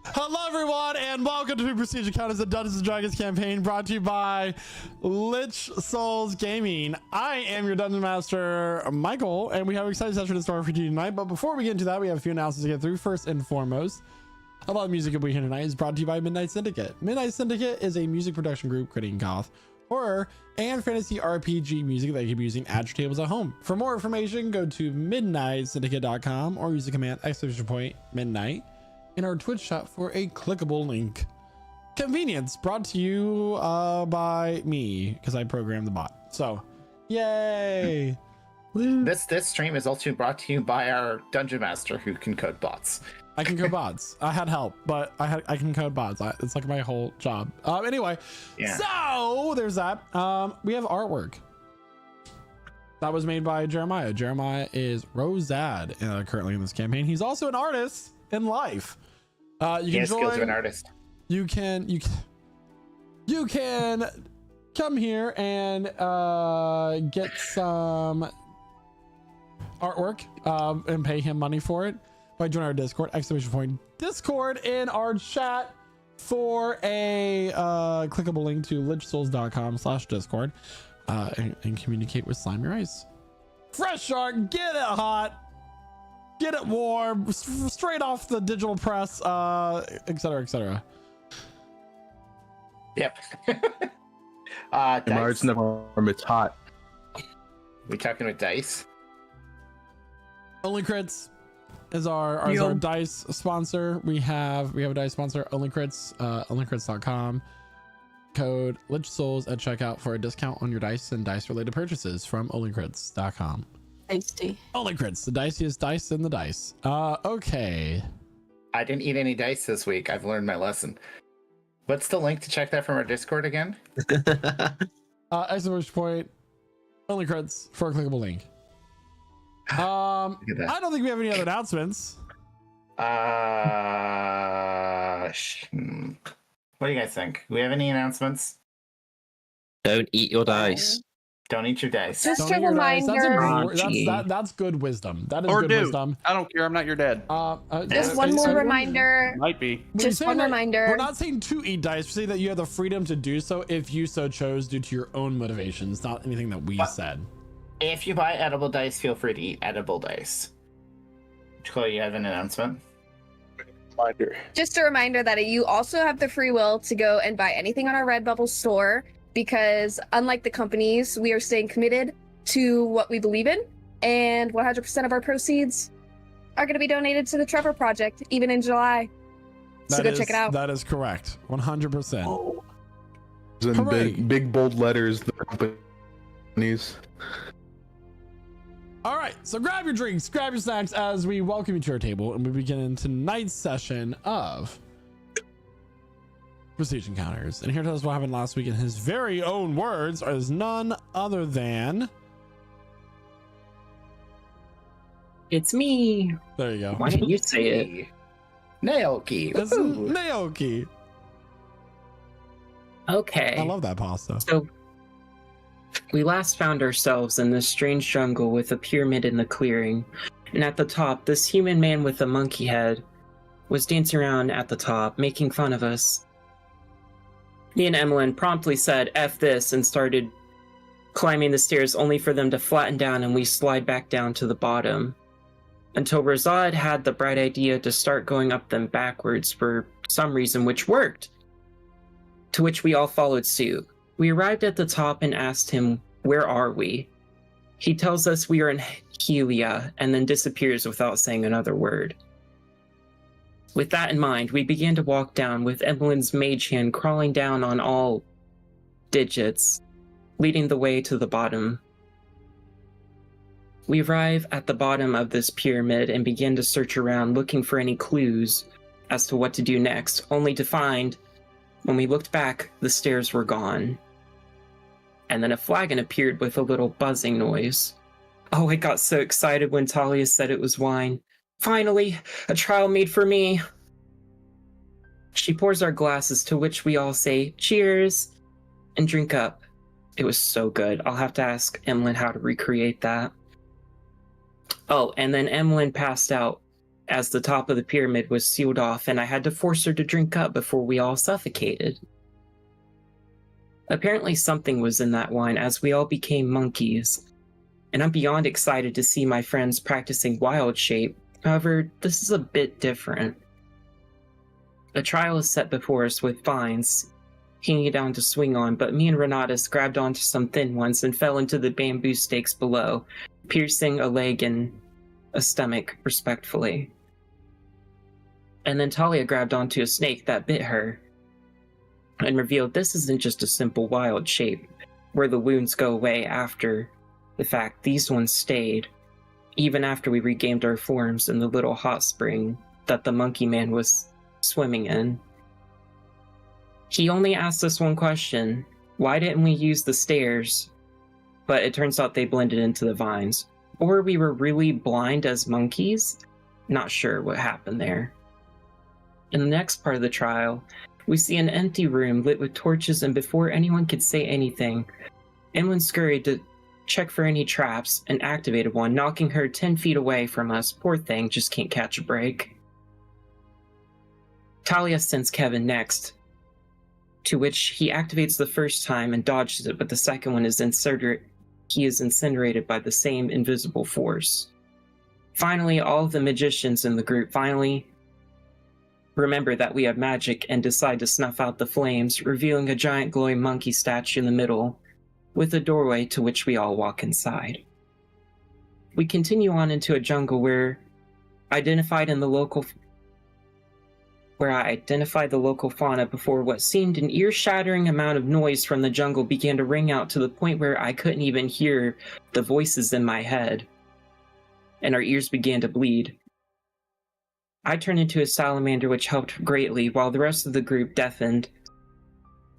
Hello, everyone, and welcome to Prestige Encounters, the Dungeons & Dragons campaign, brought to you by Lich Souls Gaming. I am your Dungeon Master, Michael, and we have an exciting session in store for you tonight. But before we get into that, we have a few announcements to get through. First and foremost, a lot of music that we hear tonight is brought to you by Midnight Syndicate. Midnight Syndicate is a music production group creating goth, horror, and fantasy RPG music that you can be using at your tables at home. For more information, go to midnightsyndicate.com or use the command !midnight in our Twitch chat for a clickable link. Convenience brought to you by me because I programmed the bot. So, yay! This stream is also brought to you by our dungeon master who can code bots. I can code bots. I had help, but I can code bots. It's like my whole job. Anyway, Yeah. So there's that. We have artwork that was made by Jeremiah. Jeremiah is Rosad currently in this campaign. He's also an artist in life. You can join. Skills of an artist. You can come here and get some artwork and pay him money for it by joining our Discord, !Discord in our chat for a clickable link to lichsouls.com/discord and communicate with Slimy Rice. Fresh art, get it hot, get it warm, straight off the digital press, etc., etc. Yep. March never warm, it's hot. We talking with dice? Only Crits is our dice sponsor. We have a dice sponsor, Only Crits, onlycrits.com. Code lichsouls at checkout for a discount on your dice and dice related purchases from onlycrits.com. Tasty. Only Crits, the diciest dice in the dice. Okay. I didn't eat any dice this week. I've learned my lesson. What's the link to check that from our Discord again? Exclamation point, Only Crits for a clickable link. I don't think we have any other announcements. What do you guys think? Do we have any announcements? Don't eat your dice. Don't eat your dice. Just Don't a eat your dice. reminder. That's good wisdom. That is Or good do. wisdom. I don't care. I'm not your dad. Just one more reminder. Might be. Just one reminder. We're not saying to eat dice. We're saying that you have the freedom to do so if you so chose due to your own motivations, not anything that we said. If you buy edible dice, feel free to eat edible dice. Chloe, you have an announcement? Just a reminder that you also have the free will to go and buy anything on our Redbubble store, because unlike the companies, we are staying committed to what we believe in, and 100% of our proceeds are going to be donated to the Trevor Project, even in July. So go check it out. That is correct. 100%. Oh. Hooray. In big bold letters, the companies. All right, so grab your drinks, grab your snacks as we welcome you to our table, and we begin tonight's session of Prestige Encounters. And here to tell us what happened last week in his very own words is none other than... It's me. There you go. Why didn't you say it? Naoki. It's Naoki. Okay. I love that pasta. So, we last found ourselves in this strange jungle with a pyramid in the clearing, and at the top, this human man with a monkey head was dancing around at the top, making fun of us. Me and Emmeline promptly said, F this, and started climbing the stairs, only for them to flatten down and we slide back down to the bottom. Until Razad had the bright idea to start going up them backwards for some reason, which worked. To which we all followed suit. We arrived at the top and asked him, where are we? He tells us we are in Helia and then disappears without saying another word. With that in mind, we began to walk down with Emmeline's mage hand crawling down on all digits, leading the way to the bottom. We arrive at the bottom of this pyramid and begin to search around looking for any clues as to what to do next, only to find, when we looked back, the stairs were gone. And then a flagon appeared with a little buzzing noise. Oh, I got so excited when Talia said it was wine. Finally, a trial made for me. She pours our glasses, to which we all say, cheers, and drink up. It was so good. I'll have to ask Emmeline how to recreate that. Oh, and then Emmeline passed out as the top of the pyramid was sealed off and I had to force her to drink up before we all suffocated. Apparently something was in that wine as we all became monkeys, and I'm beyond excited to see my friends practicing wild shape. However, this is a bit different. A trial is set before us with vines hanging down to swing on, but me and Renatus grabbed onto some thin ones and fell into the bamboo stakes below, piercing a leg and a stomach respectfully. And then Talia grabbed onto a snake that bit her and revealed this isn't just a simple wild shape where the wounds go away after the fact. These ones stayed even after we regained our forms in the little hot spring that the monkey man was swimming in. He only asked us one question: why didn't we use the stairs? But it turns out they blended into the vines. Or we were really blind as monkeys? Not sure what happened there. In the next part of the trial, we see an empty room lit with torches, and before anyone could say anything, Emlyn scurried to check for any traps and activated one, knocking her 10 feet away from us. Poor thing, just can't catch a break. Talia sends Kevin next, to which he activates the first time and dodges it, but the second one is he is incinerated by the same invisible force. Finally, all of the magicians in the group finally remember that we have magic and decide to snuff out the flames, revealing a giant glowing monkey statue in the middle, with a doorway to which we all walk inside. We continue on into a jungle where I identified the local fauna before what seemed an ear-shattering amount of noise from the jungle began to ring out to the point where I couldn't even hear the voices in my head, and our ears began to bleed. I turned into a salamander, which helped greatly, while the rest of the group, deafened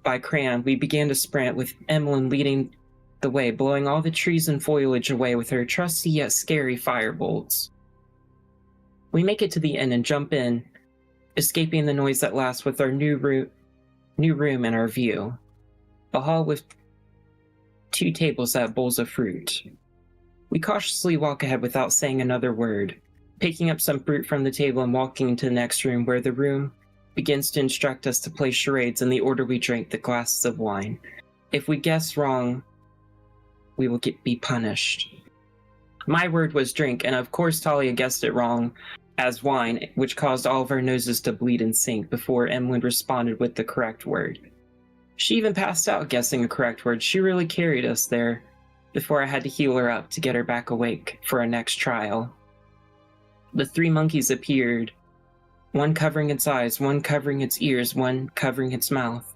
by Cram, we began to sprint, with Emlyn leading the way, blowing all the trees and foliage away with her trusty yet scary firebolts. We make it to the inn and jump in, escaping the noise at last with our new room in our view. A hall with 2 tables that have bowls of fruit. We cautiously walk ahead without saying another word, picking up some fruit from the table and walking into the next room, where the room begins to instruct us to play charades in the order we drank the glasses of wine. If we guess wrong, we will be punished. My word was drink, and of course Talia guessed it wrong as wine, which caused all of our noses to bleed and sink before Emlyn responded with the correct word. She even passed out guessing a correct word. She really carried us there before I had to heal her up to get her back awake for our next trial. The 3 monkeys appeared, one covering its eyes, one covering its ears, one covering its mouth.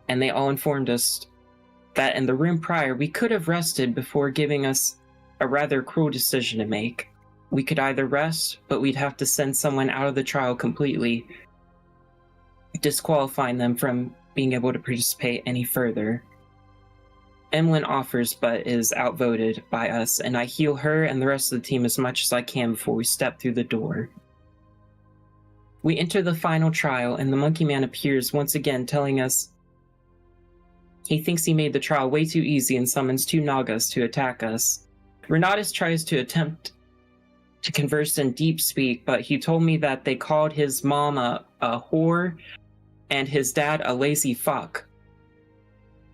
And they all informed us that in the room prior, we could have rested before giving us a rather cruel decision to make. We could either rest, but we'd have to send someone out of the trial completely, disqualifying them from being able to participate any further. Emlyn offers, but is outvoted by us, and I heal her and the rest of the team as much as I can before we step through the door. We enter the final trial, and the monkey man appears once again, telling us he thinks he made the trial way too easy and summons 2 Nagas to attack us. Renatus tries to attempt to converse in deep speak, but he told me that they called his mom a whore and his dad a lazy fuck.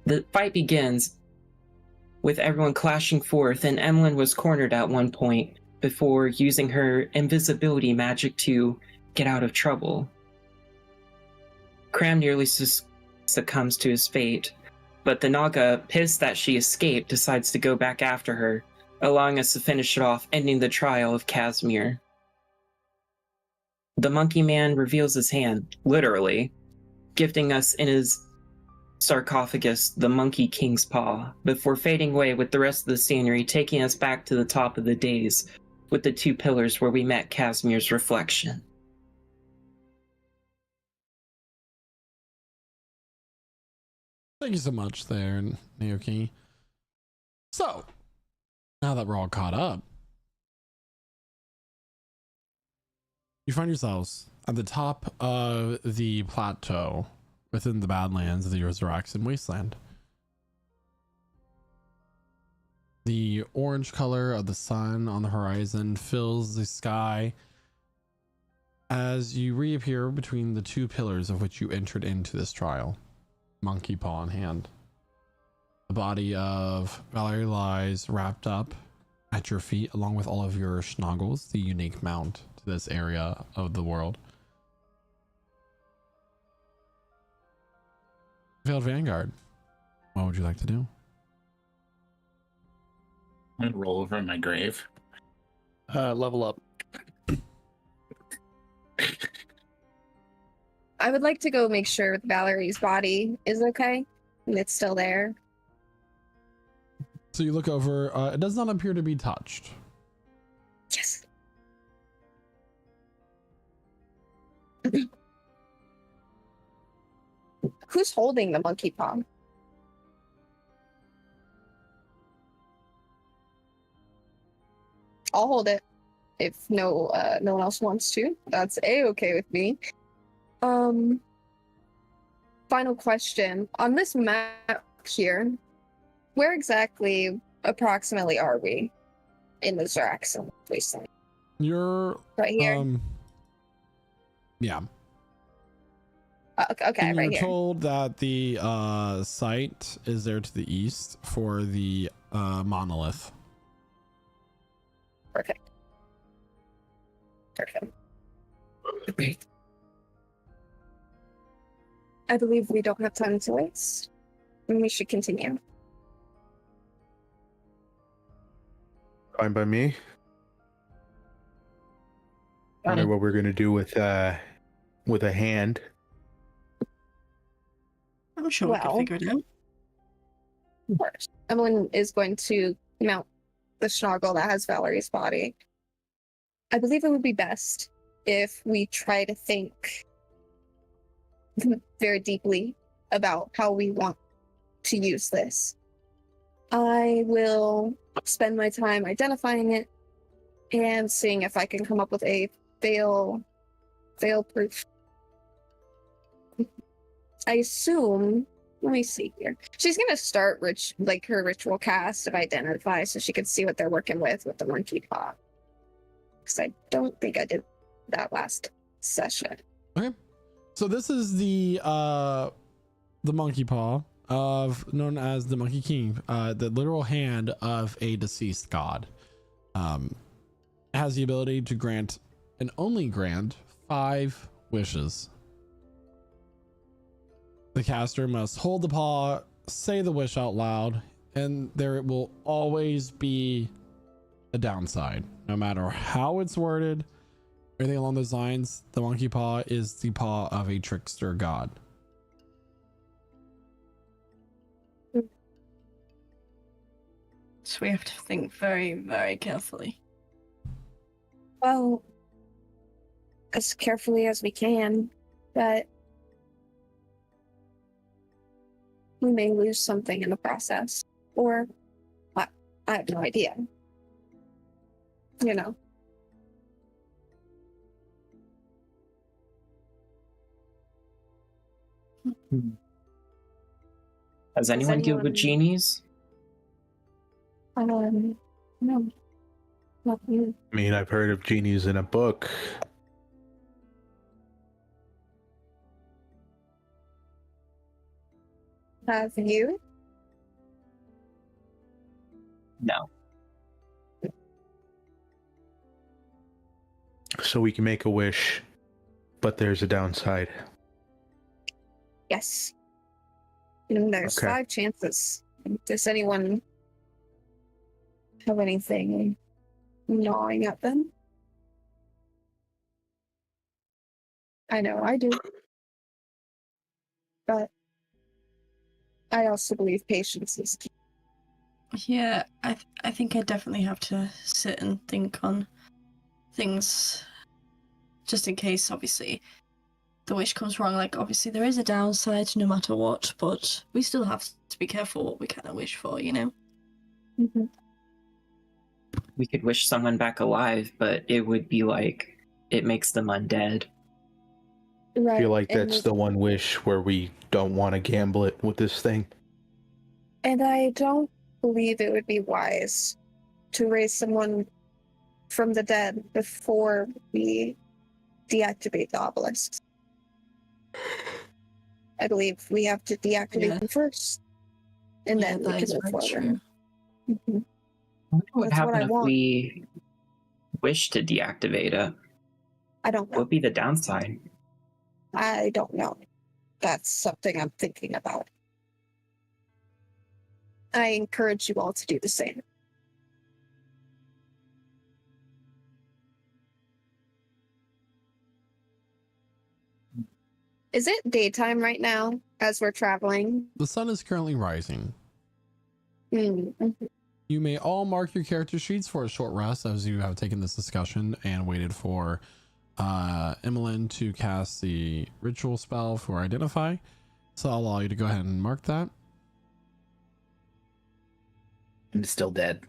The fight begins with everyone clashing forth, and Emlyn was cornered at one point before using her invisibility magic to get out of trouble. Cram nearly succumbs to his fate, but the Naga, pissed that she escaped, decides to go back after her, allowing us to finish it off, ending the trial of Casimir. The monkey man reveals his hand, literally, gifting us in his sarcophagus the Monkey King's paw, before fading away with the rest of the scenery, taking us back to the top of the dais with the 2 pillars where we met Casimir's reflection. Thank you so much there, Naoki. So, now that we're all caught up, you find yourselves at the top of the plateau within the Badlands of the Ozaraxan Wasteland. The orange color of the sun on the horizon fills the sky as you reappear between the two pillars of which you entered into this trial, monkey paw in hand. The body of Valerie lies wrapped up at your feet, along with all of your schnoggles, the unique mount to this area of the world. Failed Vanguard. What would you like to do? I'm gonna roll over in my grave. Level up. I would like to go make sure Valerie's body is okay and it's still there. So you look over, it does not appear to be touched. Yes. Who's holding the monkey paw? I'll hold it if no one else wants to. That's a-okay with me. Final question. On this map here, where exactly approximately are we in the Zaraxon wasteland? You're Right here. Yeah. Okay, And right you're here. told that the site is there to the east for the monolith. Perfect. I believe we don't have time to waste. And we should continue. Fine by me. I wonder what we're gonna do with a hand. I'm sure we Well, can figure it out. Of course. Evelyn is going to mount the snoggle that has Valerie's body. I believe it would be best if we try to think very deeply about how we want to use this. I will spend my time identifying it and seeing if I can come up with a fail-proof. I assume, let me see here. She's gonna start her ritual cast of identify so she can see what they're working with the monkey paw. Because I don't think I did that last session. Okay. So this is the monkey paw known as the Monkey King, the literal hand of a deceased god. It has the ability to grant and only grant 5 wishes. The caster must hold the paw, say the wish out loud, and there will always be a downside. No matter how it's worded, anything along those lines, the monkey paw is the paw of a trickster god. So we have to think very, very carefully. Well, as carefully as we can, but we may lose something in the process. Or, I have no idea. You know. Has anyone dealt with genies? No. Not you. I mean, I've heard of genies in a book. Have you? No. So we can make a wish, but there's a downside. Yes. And there's Okay. 5 chances. Does anyone have anything gnawing at them? I know I do. But I also believe patience is key. Yeah, I think I definitely have to sit and think on things just in case, obviously, the wish comes wrong. Like, obviously, there is a downside no matter what, but we still have to be careful what we kind of wish for, you know? Mm-hmm. We could wish someone back alive, but it would be like it makes them undead. Right. I feel like and that's the one wish where we don't want to gamble it with this thing. And I don't believe it would be wise to raise someone from the dead before we deactivate the obelisks. I believe we have to deactivate them first, and then we can move forward. Mhm. What would That's what happen I if want. we wish to deactivate it? I don't What know. would be the downside? I don't know. That's something I'm thinking about. I encourage you all to do the same. Is it daytime right now as we're traveling? The sun is currently rising. Mm-hmm. You may all mark your character sheets for a short rest as you have taken this discussion and waited for Emmeline to cast the ritual spell for identify. So I'll allow you to go ahead and mark that. I'm still dead.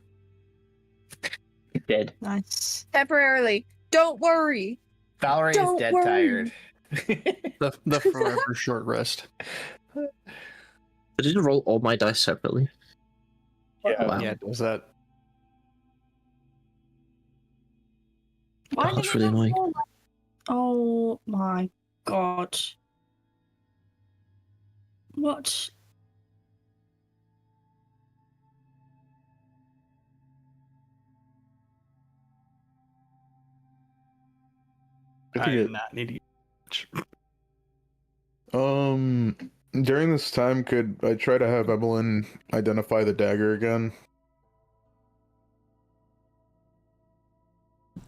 Dead. Nice. Temporarily. Don't worry. Valerie is Don't dead worry. tired. The forever short rest. I did roll all my dice separately. Yeah, Wow. yeah, does that. Why Oh, that's did it really not annoying. roll like- Oh my god. What? I did not need to. During this time, could I try to have Evelyn identify the dagger again?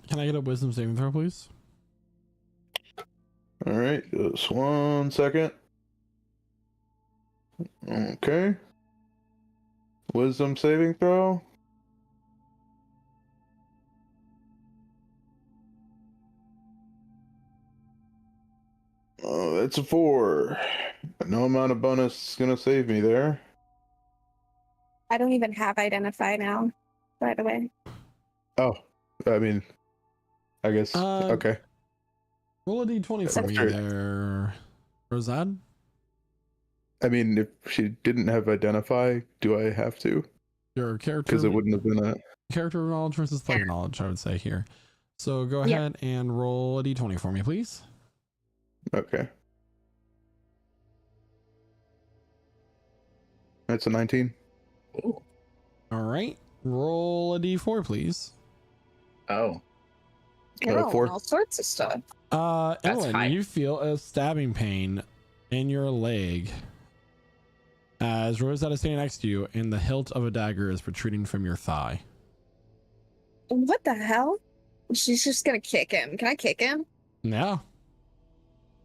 Can I get a wisdom saving throw, please? All right, just 1 second. Okay. Wisdom saving throw. Oh, that's a 4. No amount of bonus is gonna save me there. I don't even have identify now, by the way. Oh, I mean, I guess. Okay. Roll a d20 for me Sure. there, Rosad. I mean, if she didn't have identify, do I have to? Your character, Because it wouldn't have been a. character knowledge versus player knowledge, I would say here. So go Yeah. ahead and roll a d20 for me, please. Okay. That's a 19. All right. Roll a d4, please. Oh, Oh, 4. all sorts of stuff. That's Ellen, fine. you feel a stabbing pain in your leg as Rosetta is standing next to you, and the hilt of a dagger is protruding from your thigh. What the hell? She's just gonna kick him. Can I kick him? Yeah.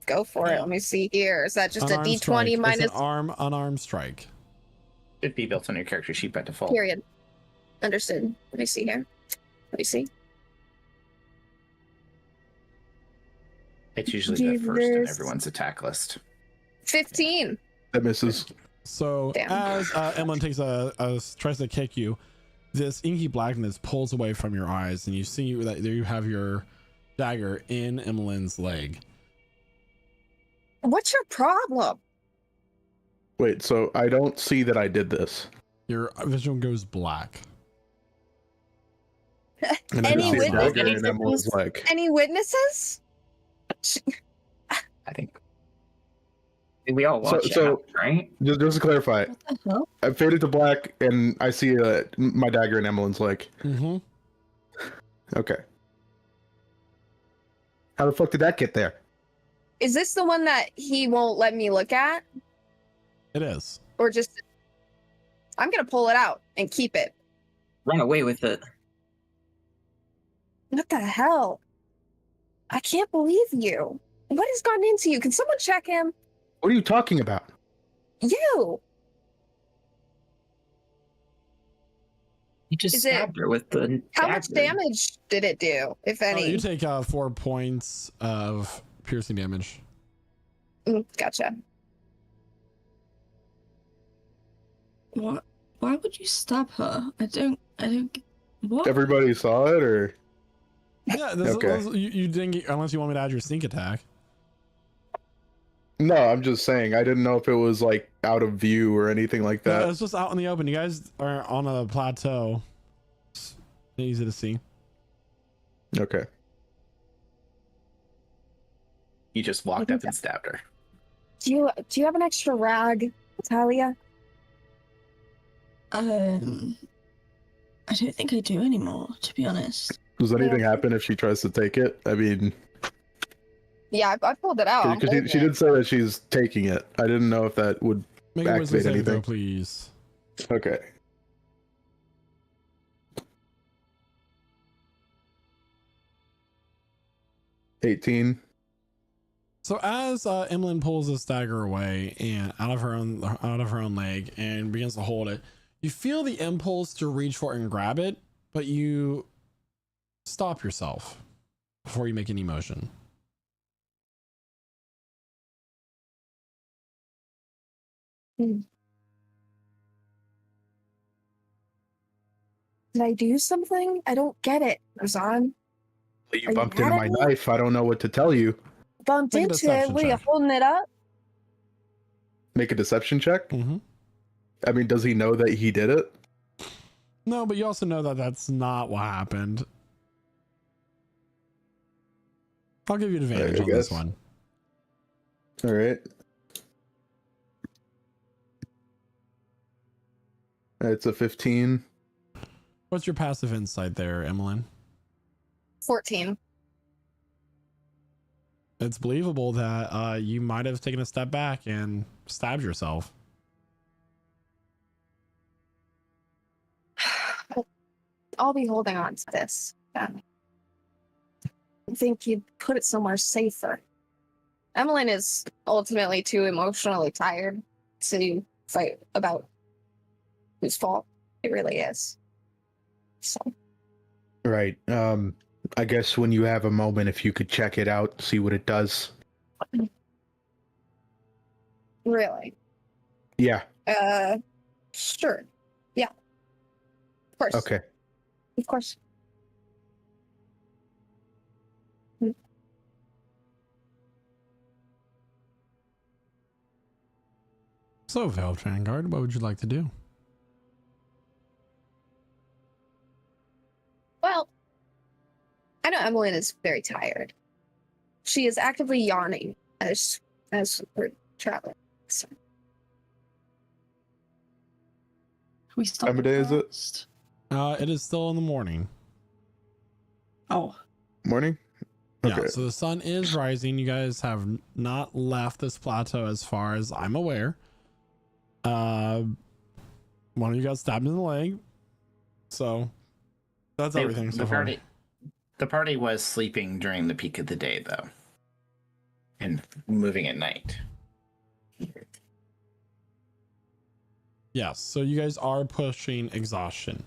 Go for it. Let me see here. Is that just a Unarmed D20 strike. minus It's an unarmed strike. it'd be built on your character sheet by default. period? Understood. Let me see here. Let me see. It's usually the first in Jesus. everyone's attack list. 15. That misses. So Damn. as Emlyn takes tries to kick you, this inky blackness pulls away from your eyes, and you see that there you have your dagger in Emlyn's leg. What's your problem? Wait, so I don't see that I did this. Your vision goes black. And Any I see a witness- dagger in Emily's leg. Any witnesses? I think We all watch So- out, right? Just to clarify, What the hell? I faded to black and I see my dagger in Emily's leg. Mm-hmm. Okay. How the fuck did that get there? Is this the one that he won't let me look at? It is. Or just. I'm gonna pull it out and keep it. Run away with it. What the hell? I can't believe you. What has gotten into you? Can someone check him? What are you talking about? You! You just Is it- stabbed her with the How much dagger. damage did it do, if Oh, any? you take 4 points of piercing damage. Gotcha. What? Why would you stab her? I don't. What? Everybody saw it, or Yeah, Okay. you didn't get, unless you want me to add your sneak attack. No, I'm just saying. I didn't know if it was like out of view or anything like that. It's just out in the open. You guys are on a plateau. It's easy to see. Okay. You just walked up and stabbed her. Do you have an extra rag, Talia? I don't think I do anymore, to be honest. Does anything happen if she tries to take it? I mean, Yeah, I pulled it out. because she did say that she's taking it. I didn't know if that would Make a wisdom activate saving throw, anything. please. Okay. $18. So as Emlyn pulls this dagger away and out of her own leg and begins to hold it, you feel the impulse to reach for it and grab it, but you stop yourself before you make any motion. Did I do something? I don't get it, Razan. You Are you bumped mad into at my me? knife. I don't know what to tell you. Bumped Make a into it. deception What are you check. holding it up? Make a deception check? Mm-hmm. I mean, does he know that he did it? No, but you also know that that's not what happened. I'll give you an advantage I on this guess. one. All right. It's a 15. What's your passive insight there, Emlyn? 14. It's believable that you might have taken a step back and stabbed yourself. I'll be holding on to this. I think you'd put it somewhere safer. Emlyn is ultimately too emotionally tired to fight about whose fault it really is. So, Right. I guess when you have a moment, if you could check it out, see what it does. really. Yeah. Sure. Yeah. Of course. Okay. Of course. So, Valve Vanguard, what would you like to do? Well, I know Emlyn is very tired. She is actively yawning as we're traveling. So, We stopped Time of day is it? fast. It is still in the morning. Oh, Morning? Yeah, Okay. so the sun is rising. You guys have not left this plateau as far as I'm aware. One of you got stabbed in the leg. So that's everything so far. The party was sleeping during the peak of the day, though, and moving at night. Yes, so you guys are pushing exhaustion.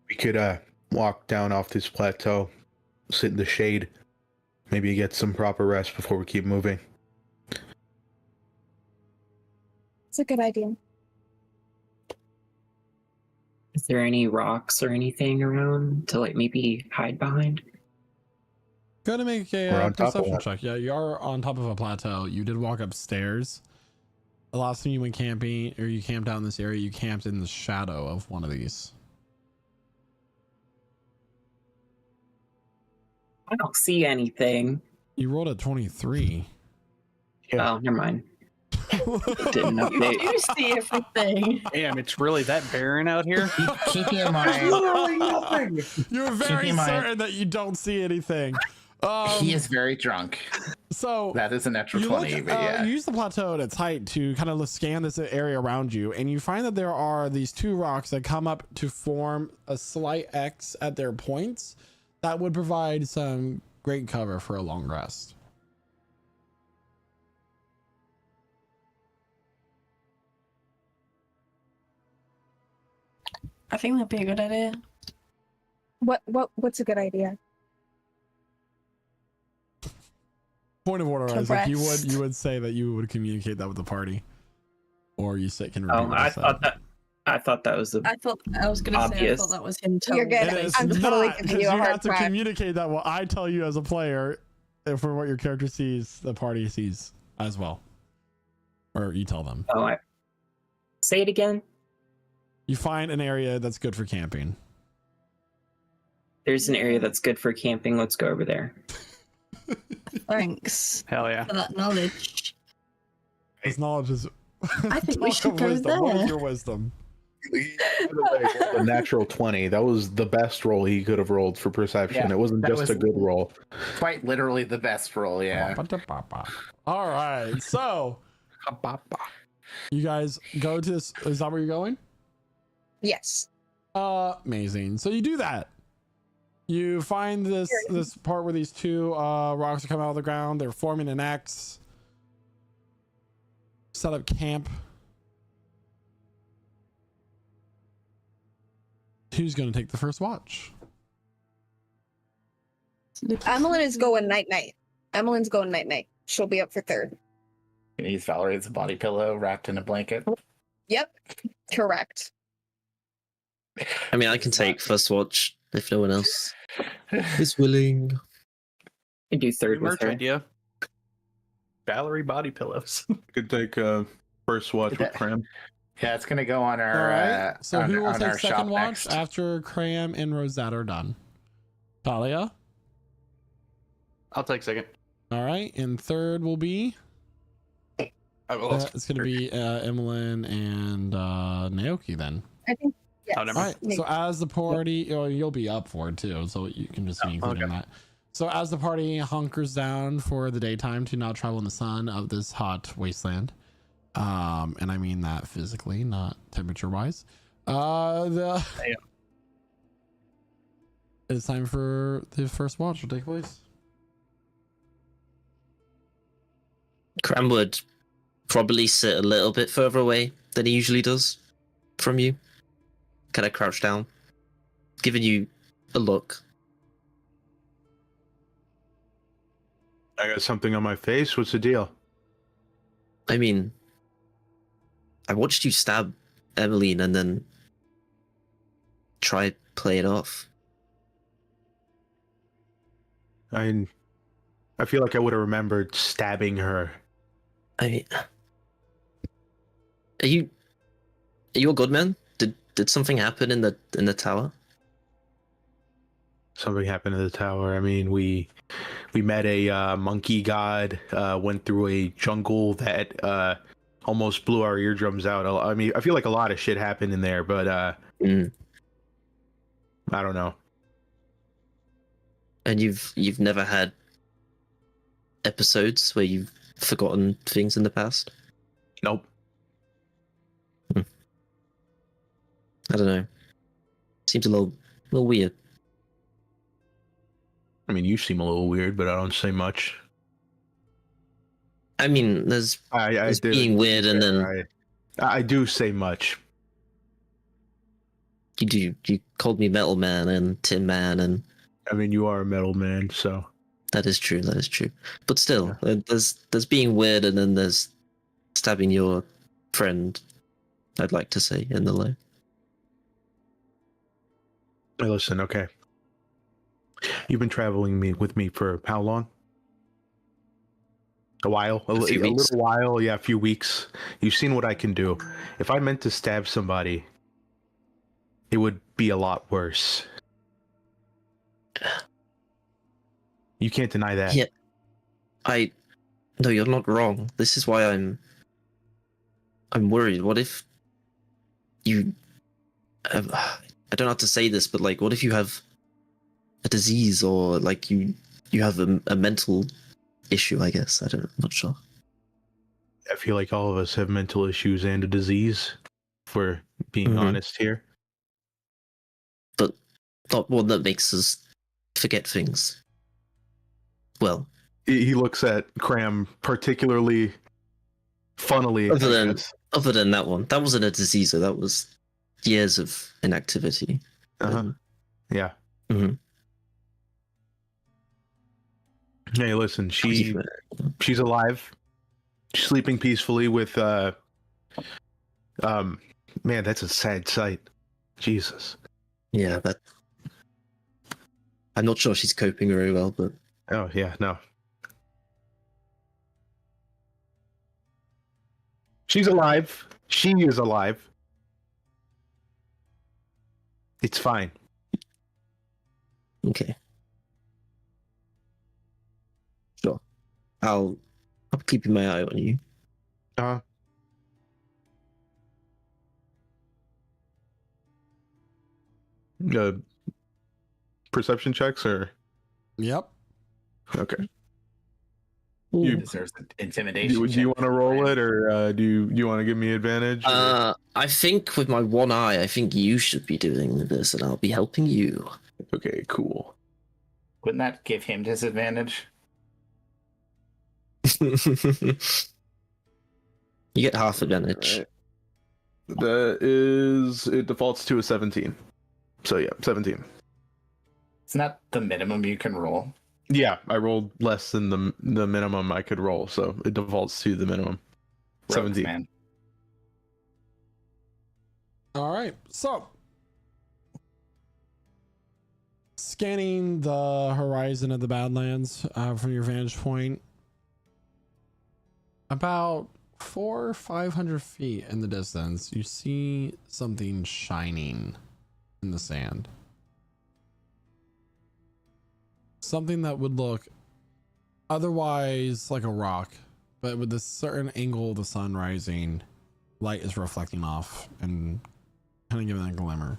We could walk down off this plateau, sit in the shade, maybe get some proper rest before we keep moving. it's a good idea. Is there any rocks or anything around to like maybe hide behind? Go to make We're a on top of perception one. check. Yeah, you are on top of a plateau. You did walk upstairs. The last time you went camping or you camped out in this area, you camped in the shadow of one of these. I don't see anything. You rolled a 23. Yeah. Oh, never mind. Didn't you update. do see everything. Damn, it's really that barren out here. Keep in mind, Literally nothing. You're very in mind- certain that you don't see anything. he is very drunk. So That is a natural you 20, look, but yeah. you use the plateau at its height to kind of scan this area around you, and you find that there are these two rocks that come up to form a slight X at their points that would provide some great cover for a long rest. I think that'd be a good idea. What's a good idea? Point of order, Isaac, Rest. you would say that you would communicate that with the party, or you say can repeat Oh, what I said. thought that was the I was gonna say I Obvious. thought that was him You're telling good. It me. is I'm totally not, giving 'cause you a you hard have to time. communicate that what I tell you as a player for what your character sees, the party sees as well. Or you tell them. Oh, say it again. You find an area that's good for camping. There's an area that's good for camping. Let's go over there. Thanks Hell yeah. for that knowledge. This knowledge is. I think we Talk should of go wisdom. What is there. your wisdom? The natural 20. That was the best roll he could have rolled for perception. Yeah, It wasn't that just was- a good roll. Quite literally the best roll, yeah. All right, so you guys go to this. Is that where you're going? Yes. Amazing. So you do that. You find this part where these two rocks are coming out of the ground. They're forming an X. Set up camp. Who's going to take the first watch? Emmeline is going night-night. Emmeline's going night-night. She'll be up for third. You use Valerie as a body pillow wrapped in a blanket. Yep. Correct. I mean, I can take first watch if no one else is willing. I do third with Merch her. idea. Valerie body pillows. Could take first watch with Cram. Yeah, it's gonna go on All our. right. So on, who will on take our second shop watch next. after Cram and Rosette are done? Talia. I'll take second. All right. And third will be. I will. It's going to be Emmeline and Naoki then. I think. Yes. Oh, never All right. So as the party, you'll be up for it too, so you can just be included in that. So as the party hunkers down for the daytime to not travel in the sun of this hot wasteland, and I mean that physically, not temperature-wise. It's time for the first watch to take place. Cram would probably sit a little bit further away than he usually does from you. Kind of crouch down, giving you a look. I got something on my face. What's the deal? I mean, I watched you stab Emmeline and then try play it off. I feel like I would have remembered stabbing her. I mean, are you a good man? Did something happen in the tower? Something happened in the tower. I mean, we met a monkey god. Went through a jungle that almost blew our eardrums out. I mean, I feel like a lot of shit happened in there, but I don't know. And you've never had episodes where you've forgotten things in the past? Nope. I don't know. Seems a little weird. I mean, you seem a little weird, but I don't say much. I mean, there's I did being weird, and then I do say much. you called me Metal Man and Tin Man, and I mean, you are a metal man, so that is true. That is true. But still, there's being weird, and then there's stabbing your friend. I'd like to say in the low. hey, listen. Okay, you've been traveling with me for how long? A while, A few weeks. little while, yeah, a few weeks. You've seen what I can do. If I meant to stab somebody, it would be a lot worse. You can't deny that. Yeah. No, you're not wrong. This is why I'm worried. What if you? I don't know how to say this, but like, what if you have a disease, or like you have a mental issue? I guess I'm not sure. I feel like all of us have mental issues and a disease, for being honest here. But not one that makes us forget things. Well, He looks at Cram particularly funnily. other than that one, that wasn't a disease. That was years of inactivity. Yeah. Mhm. Hey, listen, she's alive. She's sleeping peacefully with man, that's a sad sight. Jesus. Yeah, that. I'm not sure she's coping very well, but Oh yeah, no. She's alive. She is alive. It's fine. Okay. Sure. I'll keep my eye on you. Uh, perception checks or Yep. okay. Ooh. Deserves an intimidation. Do you want to roll it, or do you want to give me advantage? I think with my one eye, I think you should be doing this, and I'll be helping you. Okay, cool. Wouldn't that give him disadvantage? You get half advantage. Right. That is, it defaults to a 17. So yeah, 17. It's not the minimum you can roll. Yeah, I rolled less than the minimum I could roll, so it defaults to the minimum. Rogues, 17. man. All right. So, scanning the horizon of the Badlands from your vantage point, about 400 or 500 feet in the distance, you see something shining in the sand. Something that would look otherwise like a rock, but with a certain angle of the sun rising, light is reflecting off and kind of giving it a glimmer.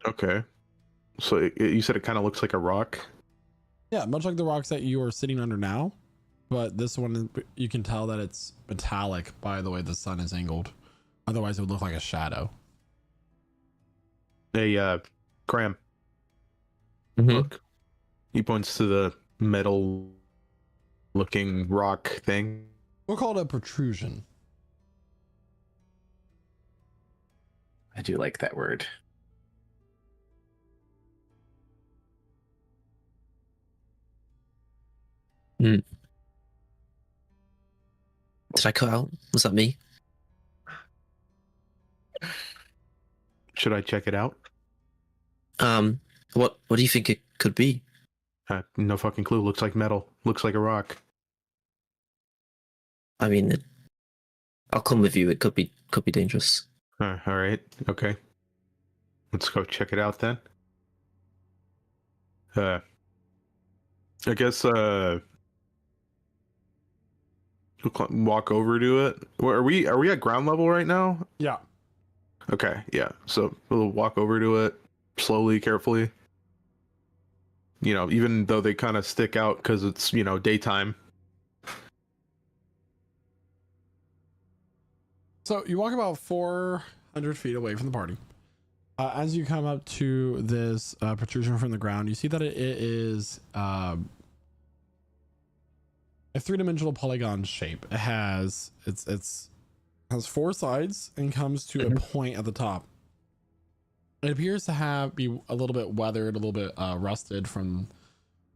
Okay. So you said it kind of looks like a rock? Yeah, much like the rocks that you are sitting under now, but this one, you can tell that it's metallic by the way the sun is angled. Otherwise, it would look like a shadow. Hey, Cram. Mhm. Look. He points to the metal looking rock thing. We'll call it a protrusion. I do like that word. Did I cut out? Was that me? Should I check it out? What do you think it could be? No fucking clue. Looks like metal. Looks like a rock. I mean, I'll come with you. It could be dangerous. All right. Okay. Let's go check it out then. I guess we'll walk over to it. Are we at ground level right now? Yeah. Okay. Yeah. So we'll walk over to it slowly, carefully. You know, even though they kind of stick out because it's, you know, daytime. So you walk about 400 feet away from the party. As you come up to this protrusion from the ground, you see that it is a three-dimensional polygon shape. It has has four sides and comes to a point at the top. It appears to be a little bit weathered, a little bit rusted from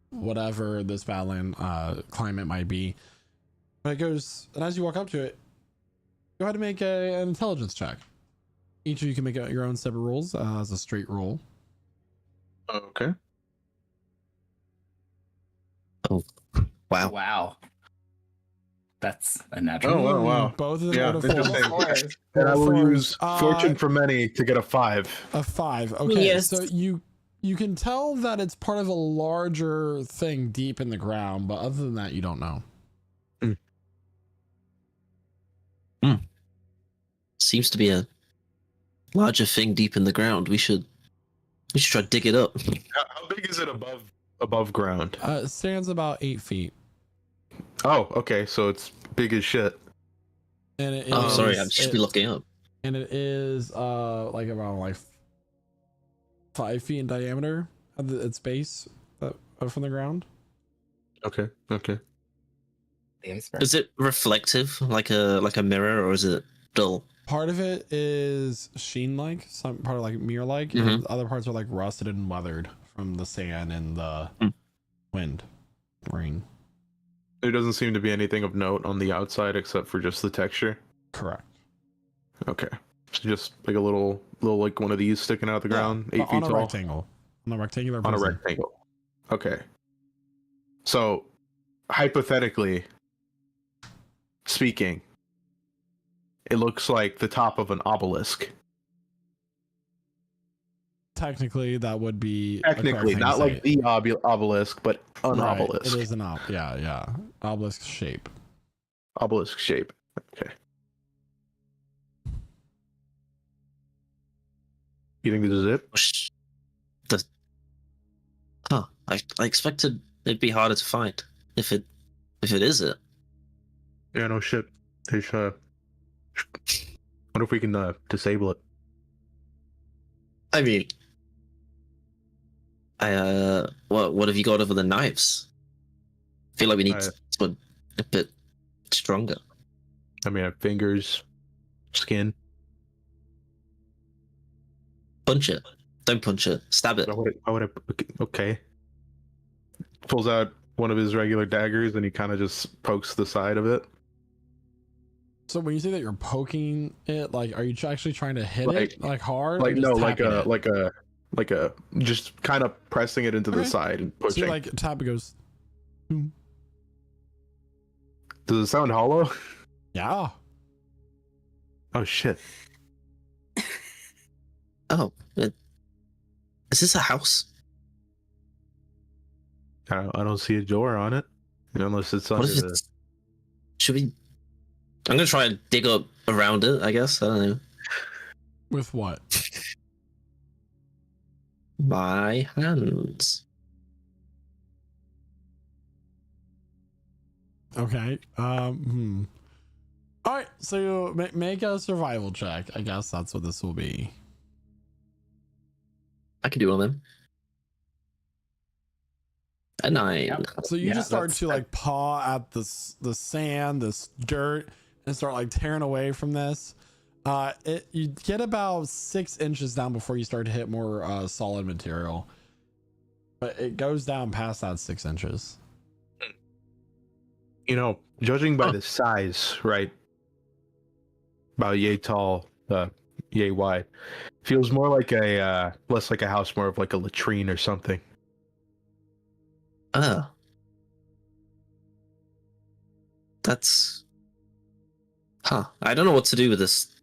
whatever this Badland climate might be. But it goes, and as you walk up to it, go ahead and make an intelligence check. Each of you can make your own separate rolls as a straight roll. Okay. Oh, wow. Wow. That's a natural. Oh, wow. Both of them Yeah, rolled a four. interesting. And I will use fortune for many to get a 5. A 5. Okay. Yes. So you can tell that it's part of a larger thing deep in the ground, but other than that, you don't know. Seems to be a larger thing deep in the ground. We should try to dig it up. How big is it above ground? It stands about 8 feet. Oh, okay. So it's big as shit. And it Oh, is, sorry, I should be looking up. And it is like around like 5 feet in diameter at its base from the ground. Okay. Okay. Is it reflective, like a mirror, or is it dull? Part of it is sheen-like, some part of like mirror-like, and other parts are like rusted and weathered from the sand and the wind, rain. There doesn't seem to be anything of note on the outside except for just the texture. Correct. Okay. So just like a little like one of these sticking out of the ground, 8 but feet on a tall. rectangle. On a rectangular On a prism. rectangle. Okay. So hypothetically, speaking, it looks like the top of an obelisk. Technically, that would be Technically, not like the obelisk, but an right. obelisk. It is an yeah, obelisk shape. Obelisk shape. Okay. You think this is it? The I expected it'd be harder to find if it is it. Yeah, no shit. There's wonder if we can disable it. I mean, what have you got other than knives? I feel like we need someone a bit stronger. I mean, I have fingers, skin. Punch it. Don't punch it. Stab it. Why would I? Okay. Pulls out one of his regular daggers and he kind of just pokes the side of it. So when you say that you're poking it, like, are you actually trying to hit it like hard? Like or just no, like tapping a just kind of pressing it into the side and pushing. So like tap, it goes. Boom. Does it sound hollow? Yeah. Oh shit. Oh, is this a house? I don't see a door on it, unless it's under the. Should we? I'm gonna try and dig up around it. I guess I don't know. With what? My hands. Okay. All right. So you make a survival check. I guess that's what this will be. I can do one of them. A 9. So you just start to like paw at the sand, this dirt, and start like tearing away from this. You get about 6 inches down before you start to hit more solid material, but it goes down past that 6 inches. Judging by the size, right? About yay tall, yay wide. Feels more like a less like a house, more of like a latrine or something. That's I don't know what to do with this.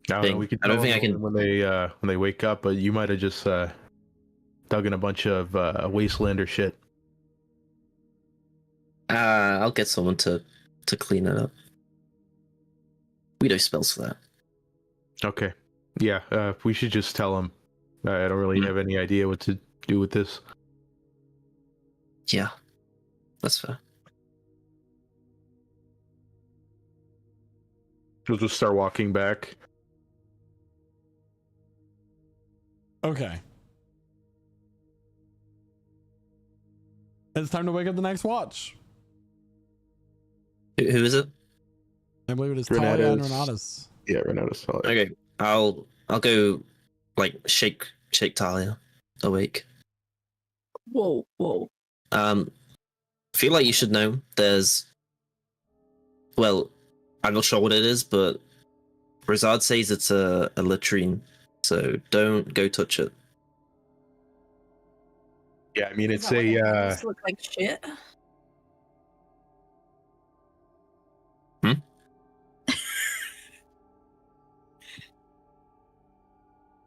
I don't know, we could I don't think I can when they wake up, but you might have just dug in a bunch of wastelander shit. I'll get someone to clean it up. We don't spells for that. Okay. Yeah, we should just tell him. I don't really have any idea what to do with this. Yeah, that's fair. We'll just start walking back. Okay. It's time to wake up the next watch. Who is it? I believe it is Talia and Renatus. Yeah, Renatus. Okay, I'll go like shake Talia awake. Whoa. Feel like you should know well, I'm not sure what it is, but Rizard says it's a latrine, so don't go touch it. Yeah, I mean it's look like shit.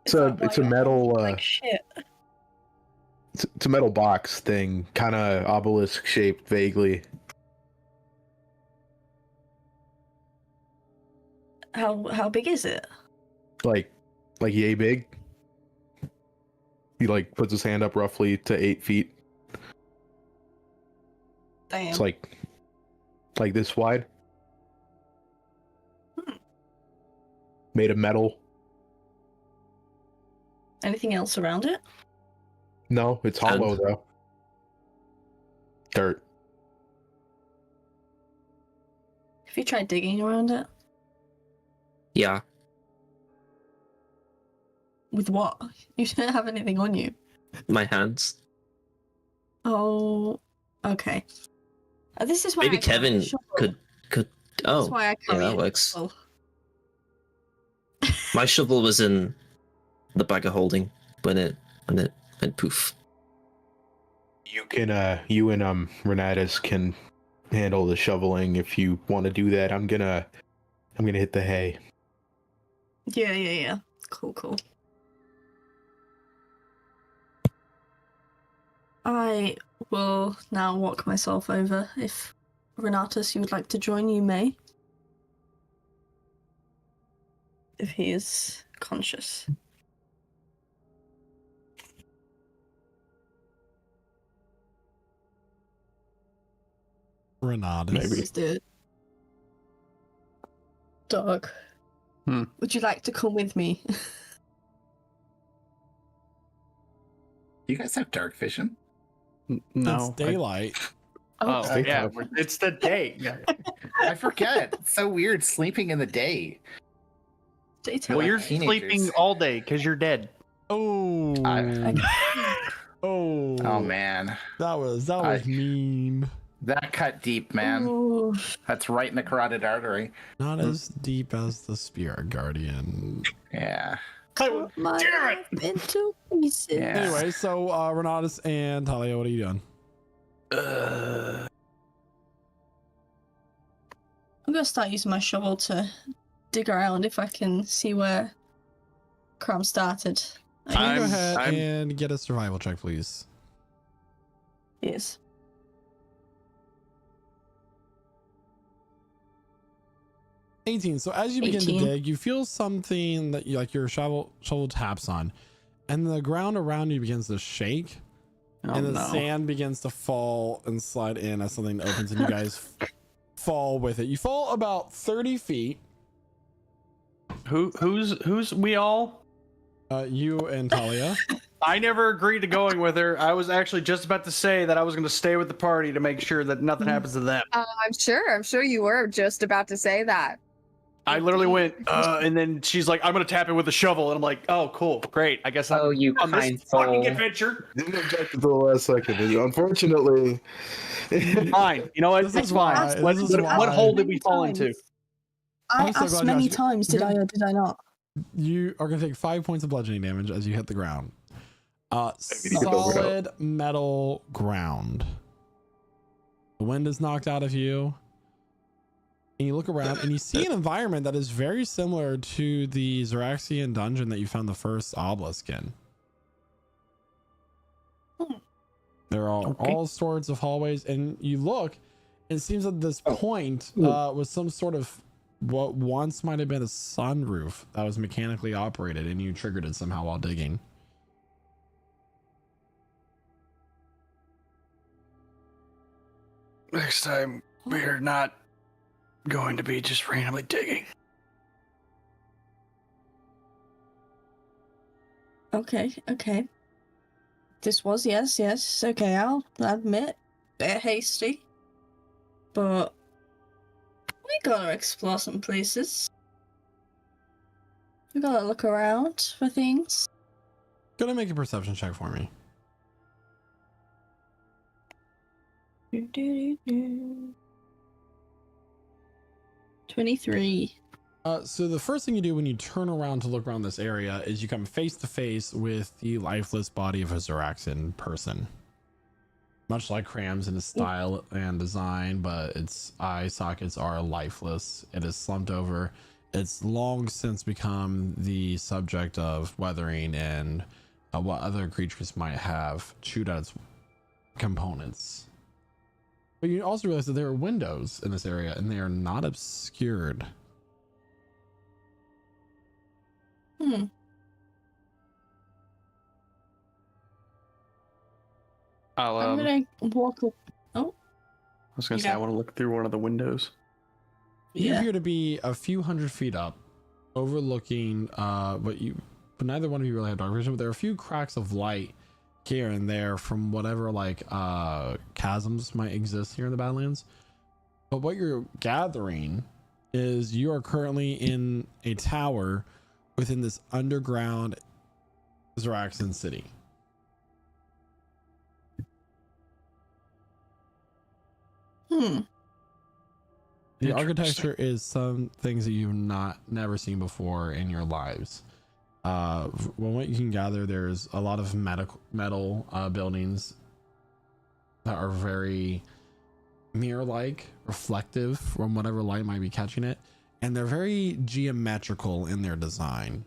it's a metal like shit. It's a metal box thing, kind of obelisk shaped vaguely. How big is it? Like yay big. He like puts his hand up roughly to 8 feet. Damn. It's like this wide. Made of metal. Anything else around it? No, it's hollow though. Dirt. Have you tried digging around it? Yeah. With what? You don't have anything on you. My hands. Oh, okay. This is why Maybe I carry Kevin a shovel. could. Oh, That's why I carry that a works. shovel. My shovel was in the bag of holding when it went poof. You can you and Renatus can handle the shoveling. If you want to do that, I'm gonna hit the hay. Yeah. Cool. I will now walk myself over. If Renatus, you would like to join, you may. If he is conscious. Renatus. Maybe. Let's do it. Dog. Would you like to come with me? You guys have dark vision? No. It's daylight. Oh, Stay yeah. tough. It's the day. I forget. It's so weird sleeping in the day. Daytime. Well, you're Teenagers. sleeping all day because you're dead. Oh. Oh. Oh man, That was I- mean. that cut deep, man. Ooh. That's right in the carotid artery. Not as deep as the Spirit Guardian. Yeah. Cut my Damn life into pieces. Yeah. Anyway, so Renatus and Talia, what are you doing? I'm gonna start using my shovel to dig around if I can see where crime started. Can you go I'm- ahead I'm- and get a survival check, please? Yes. 18. So as you begin 18. to dig, you feel something that you like your shovel taps on, and the ground around you begins to shake, Oh, and the no. sand begins to fall and slide in as something opens, and you guys fall with it. You fall about 30 feet. Who's we all? You and Talia. I never agreed to going with her. I was actually just about to say that I was going to stay with the party to make sure that nothing happens to them. I'm sure you were just about to say that. I literally went, and then she's like, "I'm going to tap it with a shovel," and I'm like, "Oh, cool, great. I guess I'm Oh, you on this kind fucking soul. adventure." Didn't object until the last second. Unfortunately, Fine. You know what? This It's is fine. why- What, this is what why- hole did we fall into? I I'm so asked glad you many asked. times, did I or did I not? You are going to take 5 points of bludgeoning damage as you hit the ground. Maybe you can over it out. Solid metal ground. The wind is knocked out of you. And you look around and you see an environment that is very similar to the Xeraxian dungeon that you found the first obelisk in. There are Okay. all sorts of hallways, and you look, and it seems that this point was some sort of what once might have been a sunroof that was mechanically operated, and you triggered it somehow while digging. Next time, we're not going to be just randomly digging. Okay. This was, yes. Okay, I'll admit, bit hasty. But we gotta explore some places. We gotta look around for things. Gonna make a perception check for me. 23. So the first thing you do when you turn around to look around this area is you come face to face with the lifeless body of a Xeraxian person. Much like Cram's in its style and design, but its eye sockets are lifeless. It is slumped over. It's long since become the subject of weathering and what other creatures might have chewed out its components. But you also realize that there are windows in this area and they are not obscured. I'll, I'm I gonna walk up. was going you to say, I got- want to look through one of the windows. You Yeah. appear to be a few hundred feet up, overlooking but neither one of you really have dark vision, but there are a few cracks of light here and there from whatever chasms might exist here in the Badlands. But what you're gathering is you are currently in a tower within this underground Xeraxian city. The architecture is some things that you've never seen before in your lives. From what you can gather, there's a lot of metal buildings that are very mirror-like, reflective from whatever light might be catching it, and they're very geometrical in their design.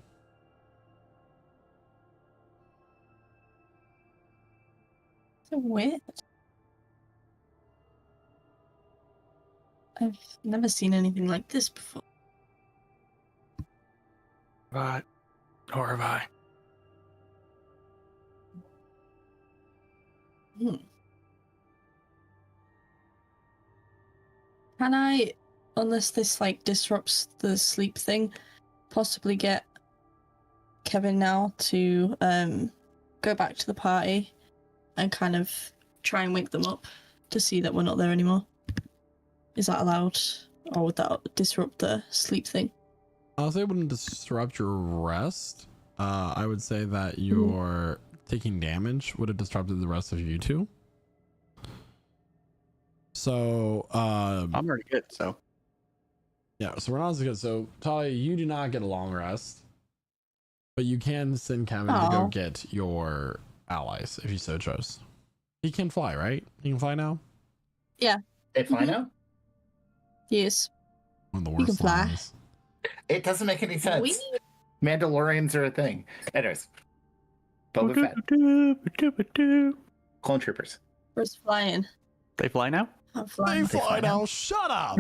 So weird. I've never seen anything like this before. But, or have I? Can I, unless this like disrupts the sleep thing, possibly get Kevin now to go back to the party and kind of try and wake them up to see that we're not there anymore? Is that allowed, or would that disrupt the sleep thing? Also, it wouldn't disrupt your rest. I would say that your taking damage would have disrupted the rest of you two. So, I'm already good, so. yeah, so we're not as good. So, Talia, you do not get a long rest, but you can send Kevin to go get your allies if you so chose. He can fly, right? He can fly now? Yeah. They fly now? Yes. One of the He worst can fly. flies. It doesn't make any sense. Mandalorians are a thing. Anyways. Boba Fett. Clone Troopers. Where's flying? They fly now? I'm They flying. fly now. Shut up.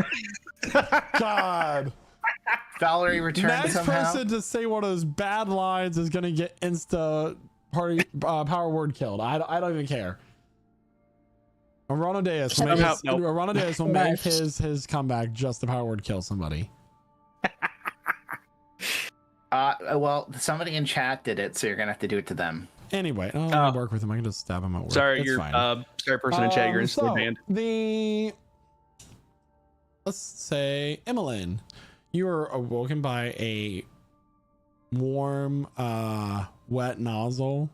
God. Valerie returned Next somehow. person to say one of those bad lines is going to get insta party power word killed. I don't even care. Arano Deus will make, Somehow- his, nope. Arano Deus will make his comeback just to power word kill somebody. Well, somebody in chat did it, so you're gonna have to do it to them. Anyway, I don't want to work with him. I can just stab him at work. Sorry, It's you're fine. sorry, person in chat. You're instantly banned. Let's say Emmeline, you are awoken by a warm, wet nozzle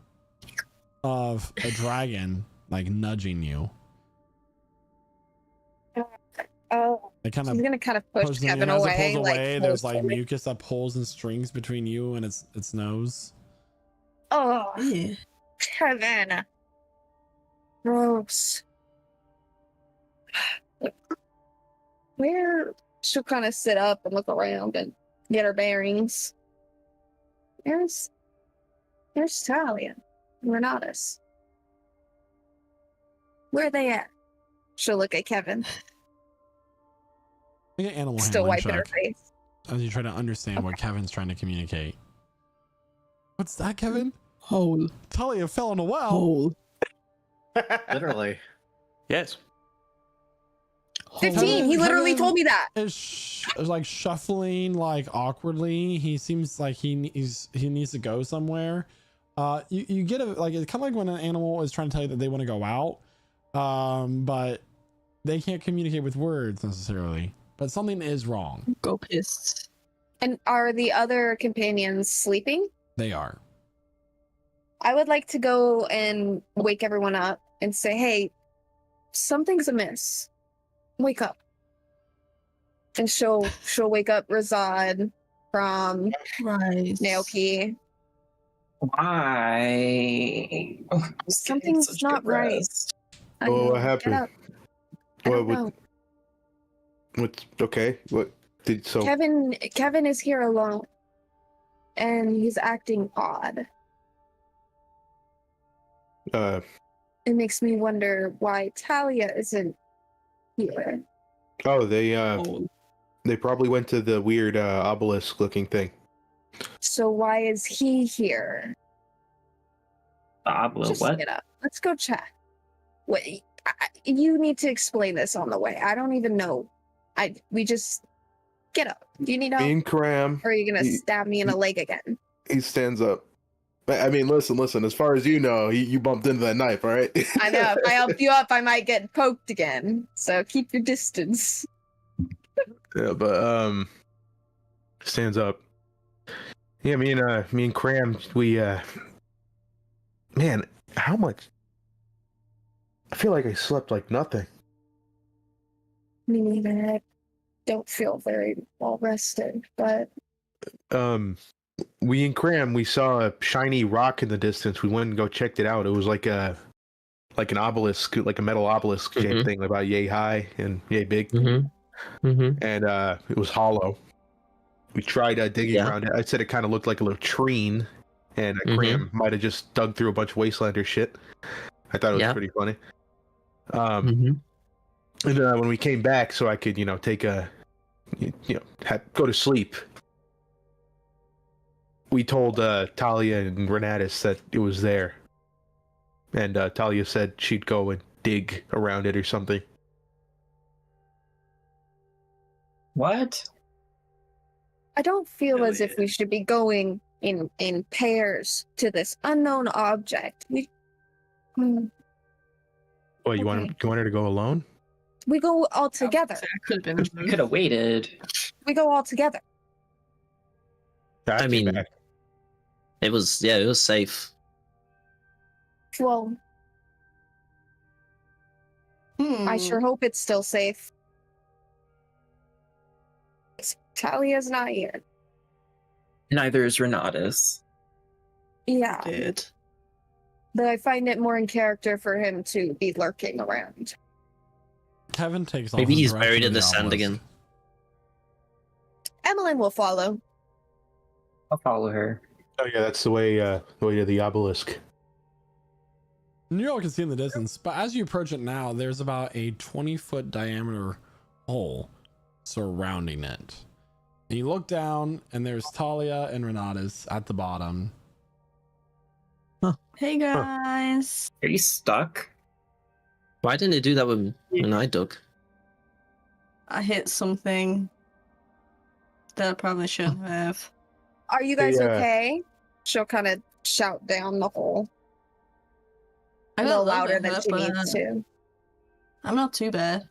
of a dragon like nudging you. Oh, It kind he's of gonna kind of push pushes you, Kevin and as it away. pulls away, there's like forcefully. mucus that pulls and strings between you and its nose. Oh, Yeah. Kevin. Gross. Where she'll kind of sit up and look around and get her bearings. There's Talia, Renatus. Where are they at? She'll look at Kevin, Make an animal still handling wiping her check face. as you try to understand what Kevin's trying to communicate. What's that, Kevin? Hole. Talia fell in a well. Hole. Literally. Yes. 15. He literally Kevin told me that. is like shuffling like awkwardly. He seems like he needs to go somewhere. You get a like it's kind of like when an animal is trying to tell you that they want to go out, but they can't communicate with words necessarily. But something is wrong. Go pissed. And are the other companions sleeping? They are. I would like to go and wake everyone up and say, hey, something's amiss. Wake up. And she'll wake up Razad from Right. Naoki. Why? Oh, Something's such not good right. rest. I Oh, what know. happened? Get up. I don't What- know. What's okay? What did so? Kevin is here alone. And he's acting odd. It makes me wonder why Talia isn't here. Oh, Hole. they probably went to the weird obelisk looking thing. So why is he here? Just What? get up. Let's go check. Wait, you need to explain this on the way. I don't even know. We just get up. Do you need help? Me and Cram. Or are you gonna he- stab me in the leg again? He stands up. I mean, listen. As far as you know, you bumped into that knife, all right? I know. If I help you up, I might get poked again. So keep your distance. Yeah, but stands up. Yeah, me and Cram, we man, how much? I feel like I slept like nothing. Me neither. I don't feel very well rested, but We and Cram, we saw a shiny rock in the distance. We went and go checked it out. It was like a like an obelisk, like a metal obelisk shaped thing, about yay high and yay big. And it was hollow. We tried digging around it. I said it kind of looked like a latrine, and Cram might have just dug through a bunch of Wastelander shit. I thought it was pretty funny. And when we came back, so I could, take a, go to sleep, we told Talia and Renatus that it was there. And Talia said she'd go and dig around it or something. What? I don't feel as if we should be going in pairs to this unknown object. Well, you wanted her to go alone? We go all together. Could have waited. We go all together. That's I mean, bad. it was safe. Well, I sure hope it's still safe. Talia's not here. Neither is Renatus. Yeah. Dude. But I find it more in character for him to be lurking around. Kevin takes off. Maybe in he's direction buried of in the sand obelisk. again. Emmeline will follow. I'll follow her. Oh yeah, that's the way to the obelisk. You all can see in the distance, but as you approach it now, there's about a 20-foot diameter hole surrounding it. And you look down, and there's Talia and Renatus at the bottom. Hey guys. Are you stuck? Why didn't it do that when I dug? I hit something that I probably shouldn't have. Are you guys Yeah. okay? She'll kind of shout down the hole I a got little little louder bit than hurt, she but, needs to. I'm not too bad.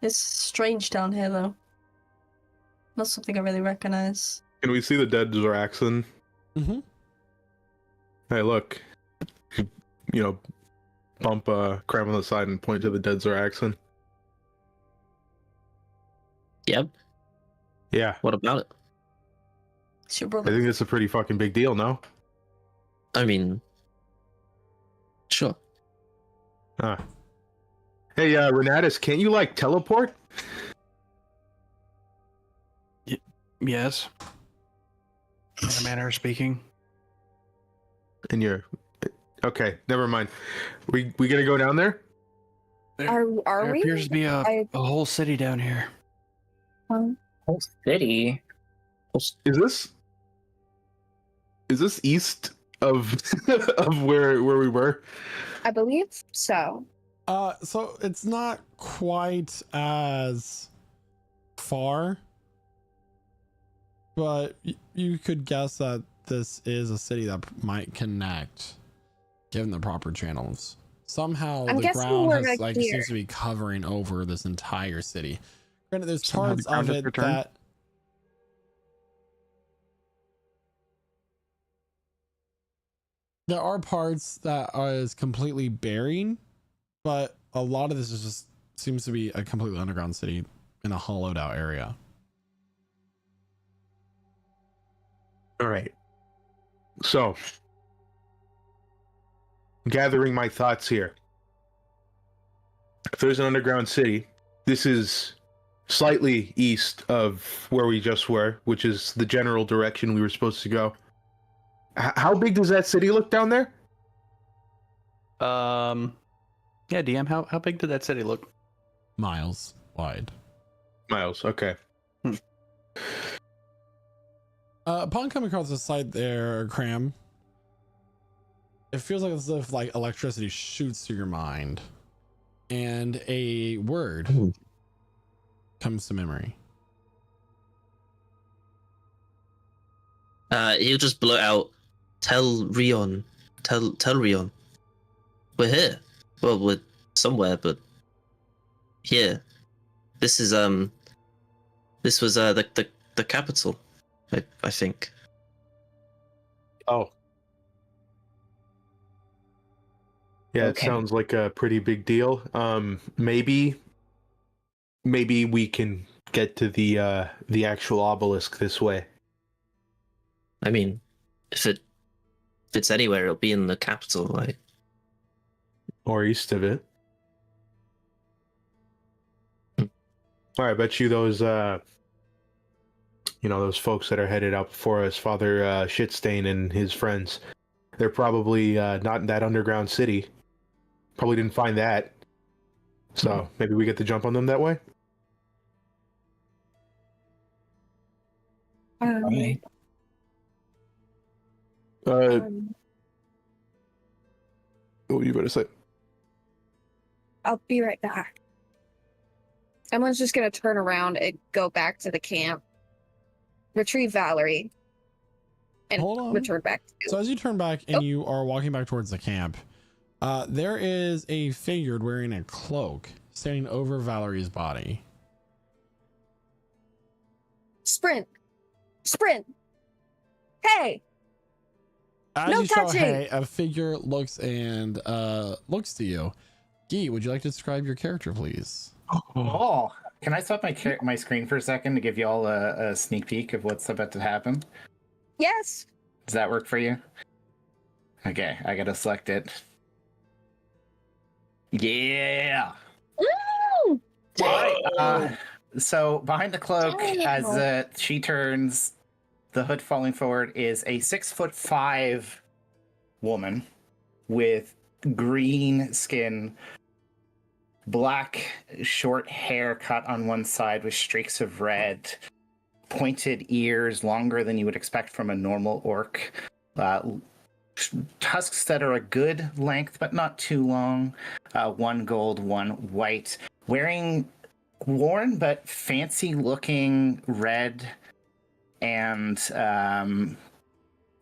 It's strange down here though. Not something I really recognize. Can we see the dead Zoraxon? Mm-hmm. Hey, look. Bump Cram on the side and point to the dead Zoraxon. Yep. Yeah, What about it? It's your I brother. think that's a pretty fucking big deal, no? I mean, sure. Hey, Renatus, can't you teleport? Yes. In a manner of speaking. And you're okay. Never mind. We gonna go down there? Are There we? appears to be a I- whole city down here. Whole city. Is this east of of where we were? I believe so. So it's not quite as far, but you could guess that this is a city that might connect, given the proper channels. Somehow I'm the guessing ground we're has right here. seems to be covering over this entire city. Granted, there's Somehow the parts ground of has it returned? that there are parts that is completely buried, but a lot of this is just seems to be a completely underground city in a hollowed out area. All right. So, gathering my thoughts here. If there's an underground city, this is slightly east of where we just were, which is the general direction we were supposed to go. How big does that city look down there? Yeah, DM, how big did that city look? Miles wide. Miles, okay. Upon coming across the site there, Cram, it feels like as if electricity shoots through your mind, and a word comes to memory. He'll just blurt out, tell Rion. Tell Rion. We're here. Well, we're somewhere, but here. This is this was the capital, I think. Oh. Yeah, Okay. it sounds like a pretty big deal. Maybe we can get to the actual obelisk this way. I mean, if if it's anywhere, it'll be in the capital, right? Or east of it. All right, I bet you those, those folks that are headed out before us, Father Shitstain and his friends, they're probably not in that underground city. Probably didn't find that. So maybe we get to jump on them that way? Right. What were you about to say? I'll be right back. Someone's just gonna turn around and go back to the camp, retrieve Valerie, and Hold on. return back to you. So as you turn back and you are walking back towards the camp, there is a figure wearing a cloak standing over Valerie's body. Sprint! Hey! As No you shout touching! hey, a figure looks to you. Gee, would you like to describe your character, please? Oh, can I stop my screen for a second to give you all a sneak peek of what's about to happen? Yes! Does that work for you? Okay, I gotta select it. Yeah! Woo! So behind the cloak, Damn. as she turns, the hood falling forward is a 6'5" woman with green skin, black short hair cut on one side with streaks of red, pointed ears longer than you would expect from a normal orc, tusks that are a good length but not too long, one gold, one white, wearing worn but fancy looking red and a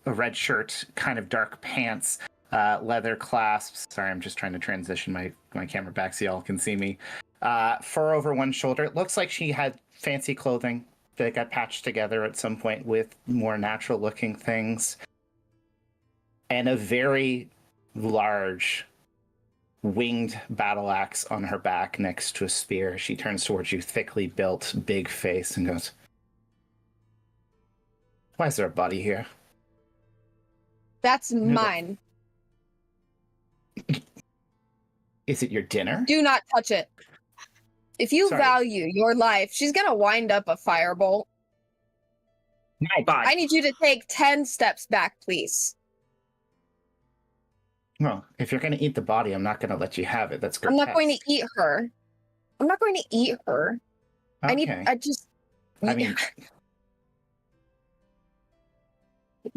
red shirt, kind of dark pants, leather clasps. Sorry, I'm just trying to transition my camera back so y'all can see me. Fur over one shoulder. It looks like she had fancy clothing that got patched together at some point with more natural looking things. And a very large winged battle axe on her back next to a spear. She turns towards you, thickly built, big face, and goes, "Why is there a body here?" That's mine. Is it your dinner? Do not touch it. If you Sorry. value your life, she's gonna wind up a firebolt. My body. I need you to take 10 steps back, please. Well, if you're going to eat the body, I'm not going to let you have it. That's I'm grotesque. not going to eat her. I'm not going to eat her. Okay. I mean,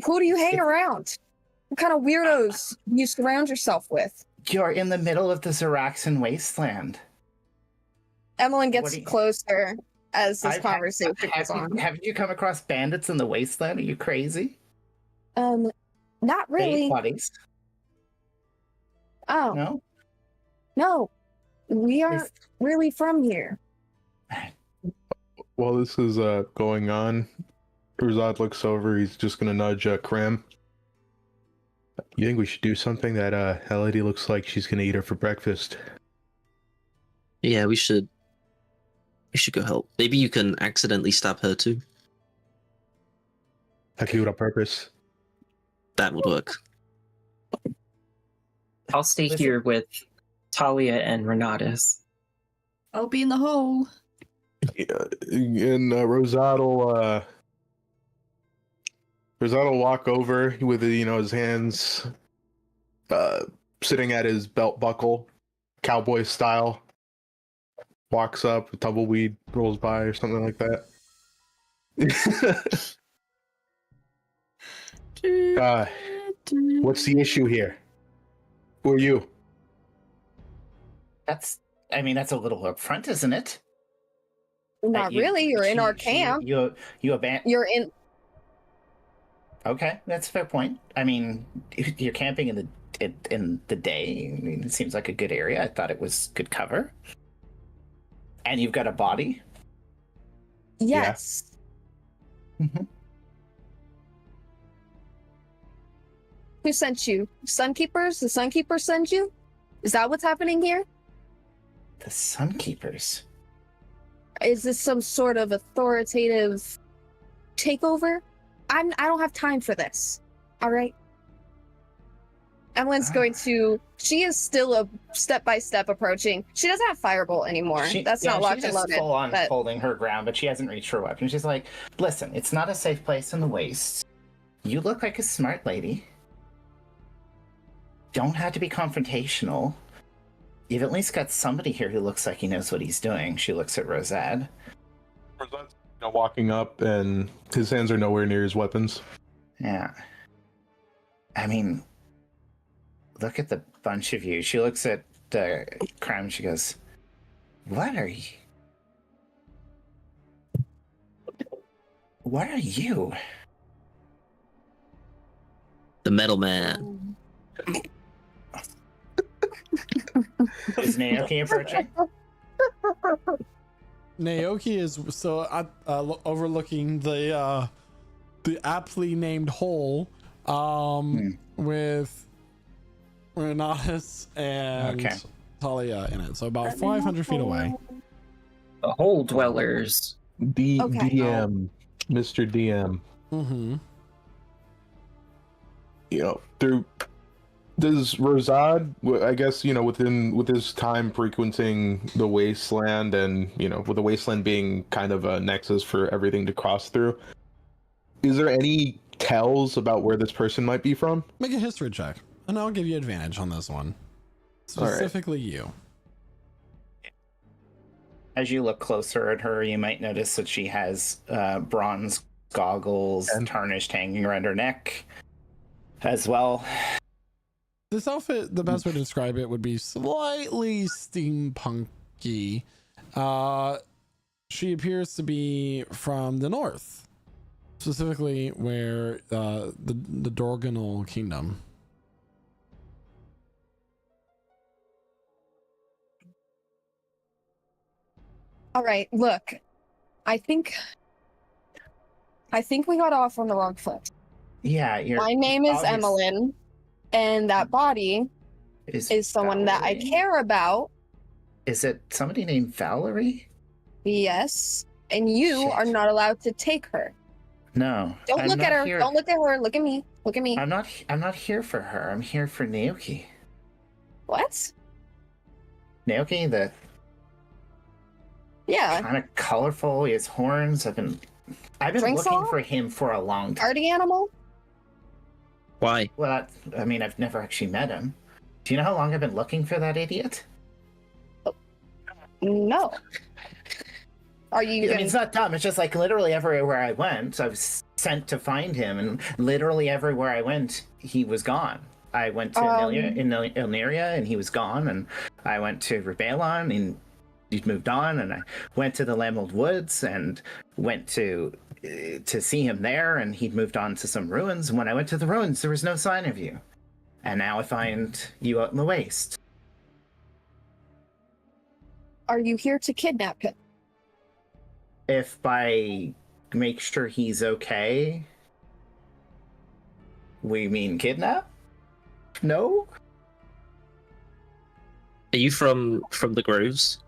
who do you hang around? What kind of weirdos do you surround yourself with? you're in the middle of the Zaraxan wasteland. Emmeline What gets do you- closer as this conversation goes on. Haven't you come across bandits in the wasteland? Are you crazy? Not really. Hey, buddies. Oh, No? no. We aren't really from here. While this is going on, Ruzad looks over. He's just gonna nudge Krem. You think we should do something? That lady looks like she's gonna eat her for breakfast. Yeah, we should. We should go help. Maybe you can accidentally stab her too. I could do it on purpose. That would work. I'll stay Listen. here with Talia and Renatus. I'll be in the hole. Yeah, and Rosado will walk over with his hands sitting at his belt buckle, cowboy style. Walks up, a tumbleweed rolls by or something like that. What's the issue here? Who are you? That's a little upfront, isn't it? Not really. You're in our camp. You abandoned. You're in. Okay, that's a fair point. I mean, if you're camping in the day. I mean, it seems like a good area. I thought it was good cover. And you've got a body. Yes. Mm-hmm. Who sent you? Sunkeepers? The Sunkeepers sent you? Is that what's happening here? The Sunkeepers. Is this some sort of authoritative takeover? I don't have time for this. All right. Emmeline's going to. She is still a step-by-step approaching. She doesn't have firebolt anymore. That's not locked she's and just loaded. full on but holding her ground, but she hasn't reached her weapon. She's like, listen, it's not a safe place in the waste. You look like a smart lady. Don't have to be confrontational. You've at least got somebody here who looks like he knows what he's doing. She looks at Rosette. Rosette's, walking up, and his hands are nowhere near his weapons. Yeah. I mean, look at the bunch of you. She looks at Crown. She goes, what are you? What are you? The Metal Man. Is Naoki approaching? Naoki is overlooking the aptly named hole with Renatus and Talia in it. So about 500 feet away. The hole dwellers. The Okay. DM, Mr. DM. Mm-hmm. Does Rosad, I guess, with his time frequenting the wasteland, and with the wasteland being kind of a nexus for everything to cross through, is there any tells about where this person might be from? Make a history check, and I'll give you advantage on this one. Specifically you. As you look closer at her, you might notice that she has bronze goggles tarnished hanging around her neck as well. This outfit, the best way to describe it would be slightly steampunky. She appears to be from the north, specifically where the Dorganal Kingdom. all right, look. I think we got off on the wrong foot. Yeah, My name is Emmeline, and that body is someone that I care about. Is it somebody named Valerie? Yes, and you Shit. are not allowed to take her. No. Don't I'm look not at her. here- Don't look at her. Look at me. Look at me. I'm not here for her. I'm here for Naoki. What? Naoki, the Yeah. kind of colorful. He has horns. I've been Drink looking salt? for him for a long time. Party animal? Why? Well, I've never actually met him. Do you know how long I've been looking for that idiot? No. Are you I mean, gonna... it's not dumb. It's just like literally everywhere I went, I was sent to find him, and literally everywhere I went, he was gone. I went to Illyria, and he was gone, and I went to Rebelon, and he'd moved on, and I went to the Lamold Woods, and went to see him there, and he'd moved on to some ruins. And when I went to the ruins, there was no sign of you. And now I find you out in the waste. Are you here to kidnap him? If by make sure he's okay, we mean kidnap? No? Are you from the Groves?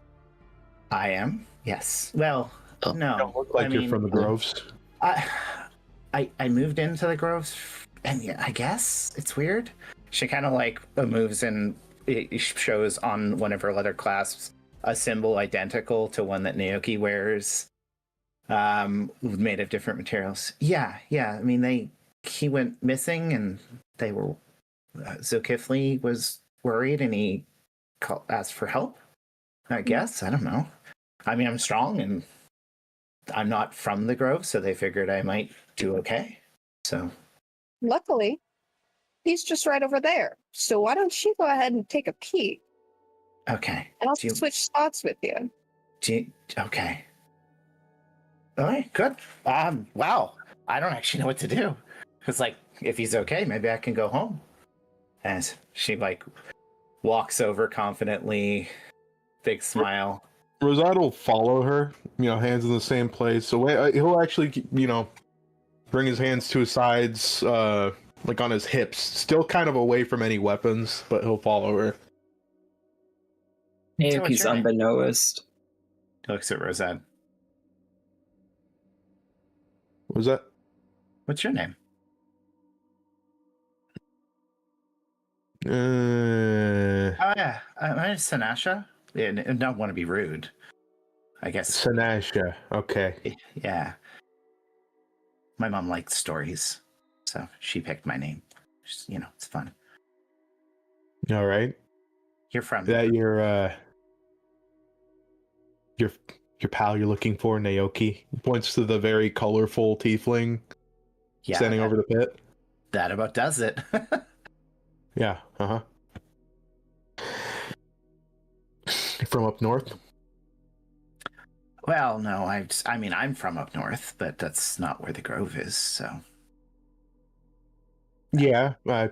I am. Yes. Well, Oh. no. You don't look like you're from the Groves. I moved into the Groves, and yeah, I guess it's weird. She kind of like moves and it shows on one of her leather clasps a symbol identical to one that Naoki wears, made of different materials. Yeah. I mean, he went missing, and they were. Zulkifli was worried, and he asked for help. I guess I don't know. I mean, I'm strong, and I'm not from the Grove, so they figured I might do okay. So Luckily, he's just right over there. So why don't you go ahead and take a peek? okay. And I'll Do you- switch spots with you. Okay. All right, good. Wow. I don't actually know what to do. It's like, if he's okay, maybe I can go home. As she like walks over confidently, big smile. Rosado will follow her, hands in the same place. So he'll actually, bring his hands to his sides, like on his hips, still kind of away from any weapons, but he'll follow her. what's Naoki's your name? unbeknownst. He looks at Rosette. What was that? What's your name? Oh yeah, my name's Sanasha. And don't want to be rude. I guess. Sanasha. Okay. Yeah. My mom liked stories, so she picked my name. Just, it's fun. All right. You're from That your pal you're looking for, Naoki, points to the very colorful tiefling standing over the pit. That about does it. Yeah. Uh-huh. From up north? Well, no, I mean, I'm from up north, but that's not where the Grove is, so. Yeah. I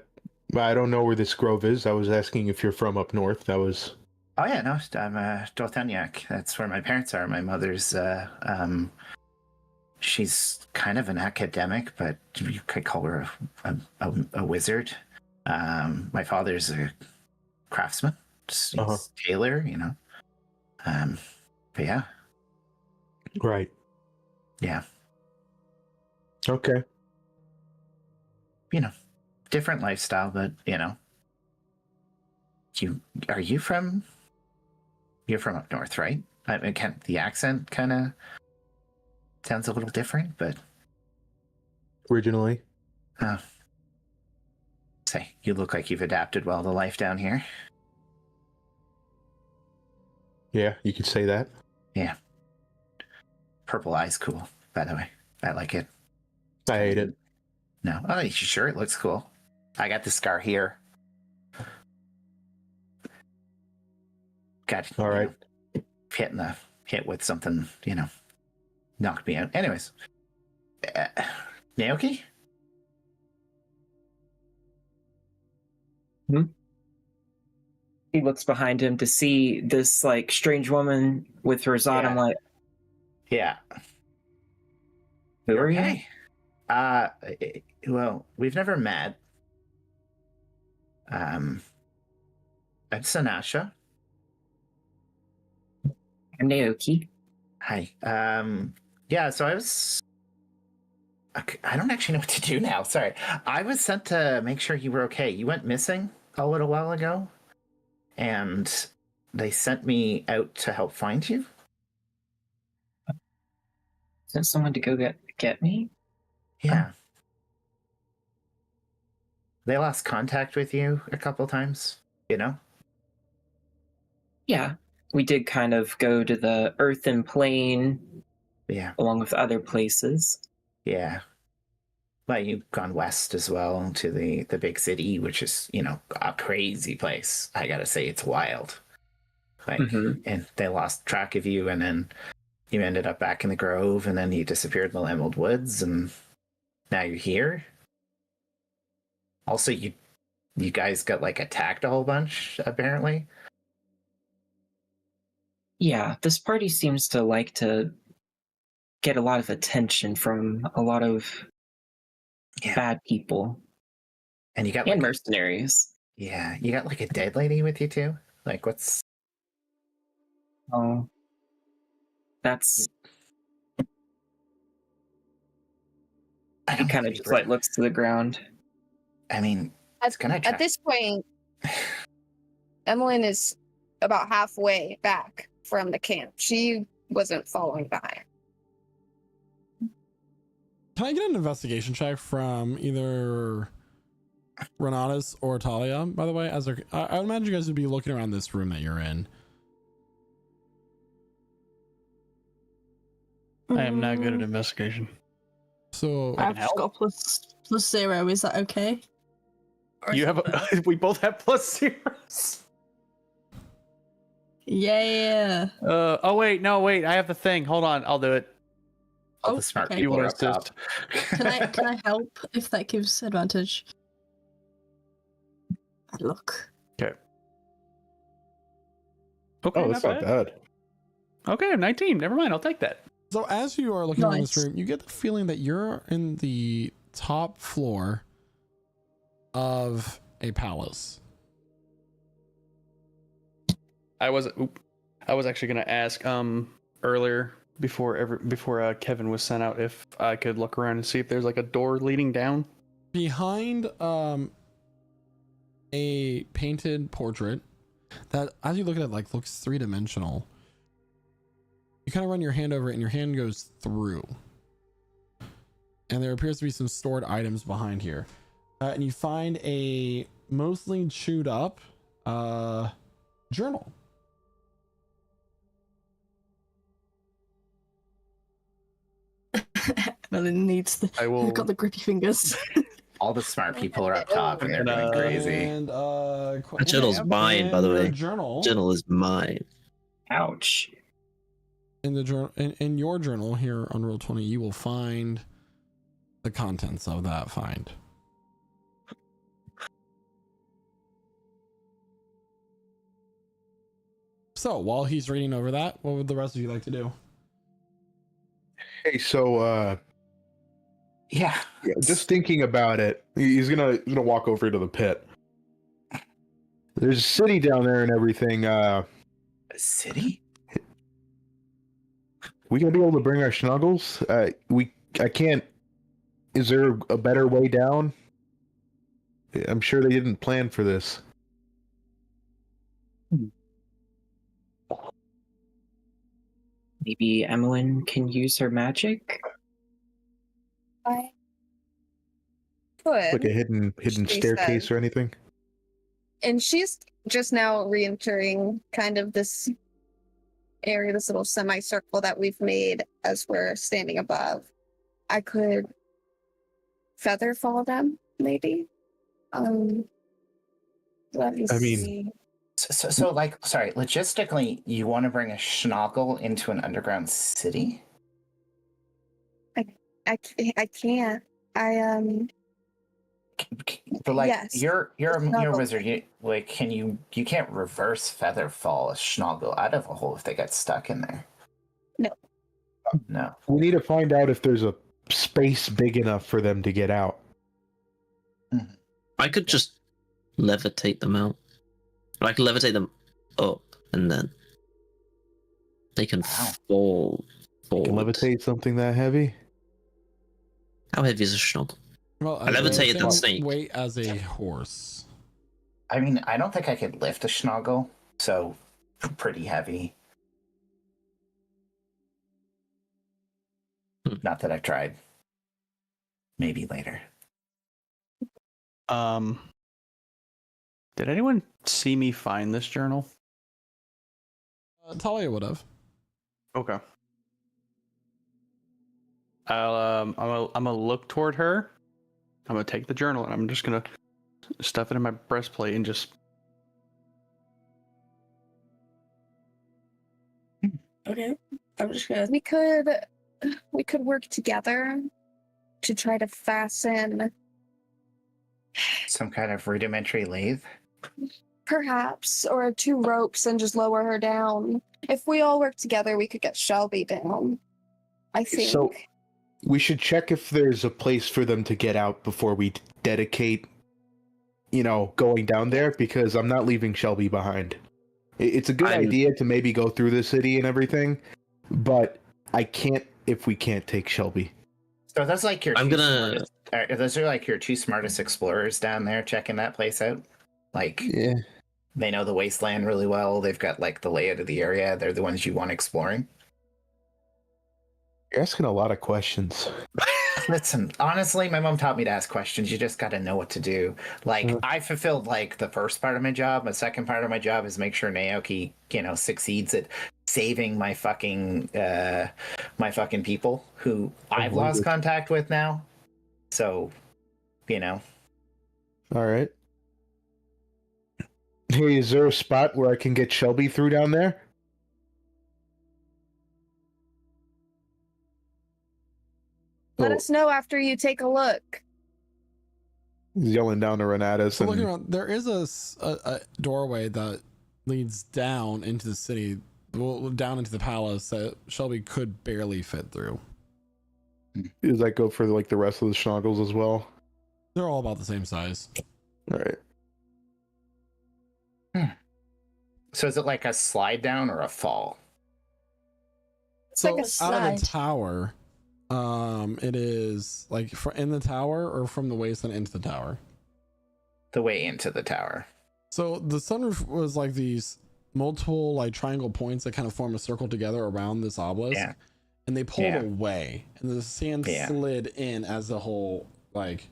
don't know where this grove is. I was asking if you're from up north. That was... Oh, yeah, no, I'm Dothanyak. That's where my parents are. My mother's, she's kind of an academic, but you could call her a wizard. My father's a craftsman. He's tailor, but yeah. Right. Yeah. Okay. Different lifestyle, but you're from up north, right? I mean, the accent kind of sounds a little different, but Originally. say you look like you've adapted well to life down here. Yeah, you could say that. Yeah. Purple eye's cool, by the way. I like it. I hate it. No. Oh, you sure? It looks cool. I got the scar here. Got All right. Hit with something, knocked me out. Anyways. Naoki? He looks behind him to see this like strange woman with her Zod. I'm like, Yeah. who are you? Okay. Well, we've never met. I'm Sanasha. I'm Naoki. Hi. Yeah, so I don't actually know what to do now. Sorry. I was sent to make sure you were okay. You went missing a little while ago, and they sent me out to help find you. Sent someone to go get me? Yeah. They lost contact with you a couple times, Yeah. We did kind of go to the earthen plane Yeah. along with other places. Yeah. But you've gone west as well to the big city, which is, a crazy place. I gotta say, it's wild. Like, and they lost track of you, and then you ended up back in the Grove, and then you disappeared in the Emerald Woods, and now you're here. Also, you guys got like attacked a whole bunch, apparently. Yeah, this party seems to like to get a lot of attention from a lot of bad people. And you got and mercenaries. Yeah, you got like a dead lady with you too? Like what's Oh. That's he kind of just like looks to the ground. I mean, at this point, Emmeline is about halfway back from the camp. She wasn't following behind. Can I get an investigation check from either Renatus or Talia, by the way? I imagine you guys would be looking around this room that you're in. I am not good at investigation. So I've just got +0. Is that okay? Or You have we both have +0s. Yeah. Oh wait, I have the thing. Hold on, I'll do it. all the smart okay. You people want are up top. Can I help if that gives advantage? Bad luck. Okay, Oh, that's not bad. Okay, 19. Never mind, I'll take that. So as you are looking around this Nice. room, you get the feeling that you're in the top floor of a palace. I was actually gonna ask earlier before Kevin was sent out if I could look around and see if there's like a door leading down. Behind a a painted portrait that, as you look at it, like looks three-dimensional. You kind of run your hand over it and your hand goes through, and there appears to be some stored items behind here, and you find a mostly chewed up journal. Evelyn needs the. I will. I've got the grippy fingers. All the smart people are up top and they're going crazy. And That journal's mine, by the way. Journal. Journal is mine. Ouch. In the journal, in your journal here on Roll20, you will find the contents of that find. So while he's reading over that, what would the rest of you like to do? Hey, so Yeah. just thinking about it, he's gonna walk over to the pit. There's a city down there and everything. A city? We gonna be able to bring our snuggles? I can't. Is there a better way down? I'm sure they didn't plan for this. Maybe Emmeline can use her magic? I could. Like a hidden She staircase said. or anything? And she's just now re-entering kind of this area, this little semicircle that we've made as we're standing above. I could feather fall them, maybe. Let me I mean- see. So like, sorry, logistically, you want to bring a schnoggle into an underground city? I can't. But like, Yes, you're a schnoggle. wizard. You can't reverse feather fall a schnoggle out of a hole if they get stuck in there. No. We need to find out if there's a space big enough for them to get out. I could just levitate them out. I can levitate them up, and then they can Wow. fall You can forward. levitate something that heavy? How heavy is a schnoggle? Well, I levitated same the snake. weight as a horse. I mean, I don't think I could lift a schnoggle, so pretty heavy. Not that I've tried. Maybe later. Did anyone see me find this journal? Talia would have. Okay. I'm gonna look toward her. I'm gonna take the journal and I'm just gonna stuff it in my breastplate and just. Okay. I'm just gonna. We could work together to try to fasten Some kind of rudimentary lathe. perhaps, or 2 ropes and just lower her down. If we all work together, we could get Shelby down. I think. So we should check if there's a place for them to get out before we dedicate, going down there, because I'm not leaving Shelby behind. It's a good idea to maybe go through the city and everything, but I can't if we can't take Shelby. So that's like your. I'm two gonna- smartest- those are like your 2 smartest explorers down there checking that place out. Like, Yeah. they know the wasteland really well. They've got like the layout of the area. They're the ones you want exploring. You're asking a lot of questions. Listen, honestly, my mom taught me to ask questions. You just got to know what to do. Like, I fulfilled like the first part of my job. The second part of my job is make sure Naoki, succeeds at saving my fucking people who I've lost contact with now. So, All right. Hey, is there a spot where I can get Shelby through down there? Let Oh. us know after you take a look. He's yelling down to Renatus. So looking around, there is a doorway that leads down into the city, down into the palace that Shelby could barely fit through. Does that go for like the rest of the schnoggles as well? They're all about the same size. All right. So is it like a slide down or a fall? It's like a out of slide. the tower, it is like in the tower or from the wasteland into the tower. the way into the tower. So the sunroof was like these multiple like triangle points that kind of form a circle together around this obelisk. Yeah. And they pulled Yeah. away, and the sand Yeah. slid in as the whole like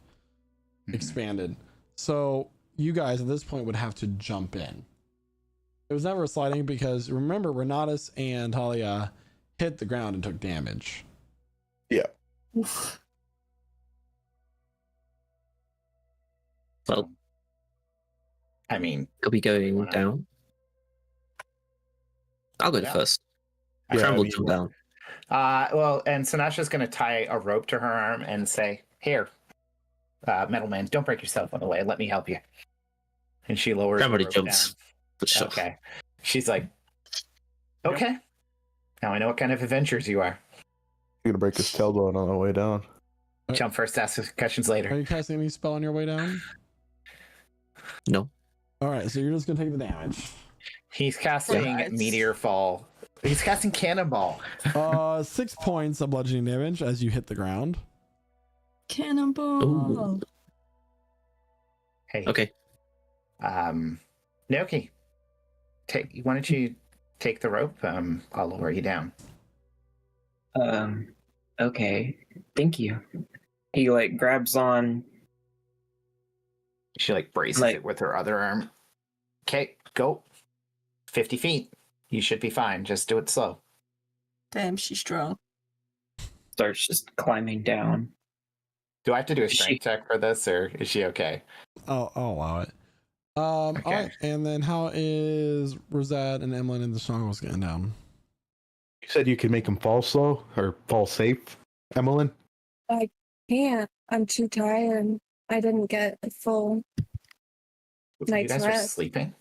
Mhm. expanded. So you guys at this point would have to jump in. It was never sliding because remember, Renatus and Talia hit the ground and took damage. Oof. Well, I mean, are we going wanna- down? I'll go Yeah. first. I Yeah, I Trample mean- jump down. well, and Sinasha's going to tie a rope to her arm and say, "Here, Metal Man, don't break yourself on the way. Let me help you." And she lowers the Trample rope jumps. For down. sure. Okay. She's like, "Okay, now I know what kind of adventurers you are. You're gonna break his tailbone on the way down. Jump first, ask questions Are later." you casting any spell on your way down? No. All right, so you're just gonna take the damage. He's casting Right. Meteor Fall. He's casting Cannonball. 6 points of bludgeoning damage as you hit the ground. Cannonball. Ooh. Hey, Okay. Naoki, why don't you take the rope? I'll lower you down. Okay. Thank you. He like grabs on. She like braces Like- it with her other arm. Okay, go. 50 feet. You should be fine. Just do it slow. Damn, she's strong. Starts just climbing down. Do I have to do a Is she- strength check for this, or is she okay? I'll allow it. All right, and then how is Rosette and Emlyn and the Songles getting down? You said you could make him fall slow or fall safe, Emmeline? Can't. I'm too tired. I didn't get a full. You Night's guys are rest. sleeping?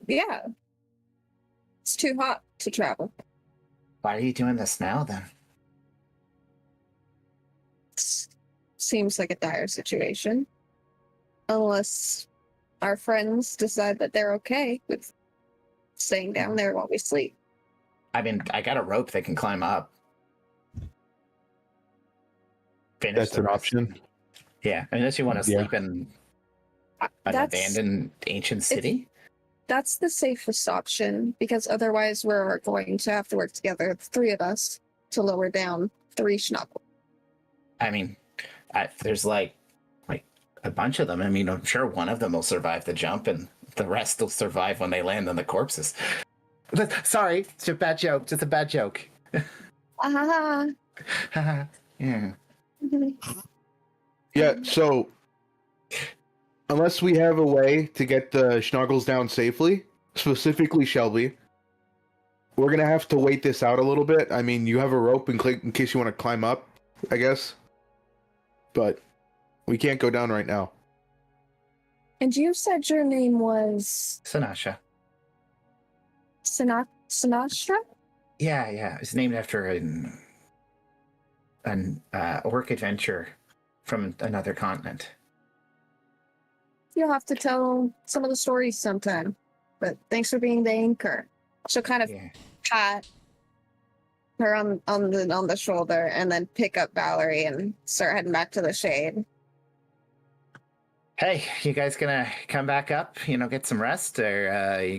Yeah. It's too hot to travel. Why are you doing this now, then? Seems like a dire situation. Unless our friends decide that they're okay with staying down there while we sleep. I mean, I got a rope that can climb up. Finish That's the an rest. option. Yeah, unless you want to Yeah. sleep in an That's abandoned ancient city. that's the safest option because otherwise we're going to have to work together, the three of us, to lower down 3 Schnuckle. I mean, there's like a bunch of them. I mean, I'm sure one of them will survive the jump, and the rest will survive when they land on the corpses. Sorry, it's a bad joke. Just a bad joke. Ah. Yeah. Yeah, so unless we have a way to get the Schnoggles down safely, specifically Shelby, we're gonna have to wait this out a little bit. I mean, you have a rope in case you want to climb up, I guess. But we can't go down right now. And you said your name was Sinasha. Sinastra? Yeah. It's named after an orc adventure from another continent. You'll have to tell some of the stories sometime. But thanks for being the anchor. She'll kind of Yeah. pat her on the shoulder and then pick up Valerie and start heading back to the shade. Hey, you guys gonna come back up? Get some rest, or you're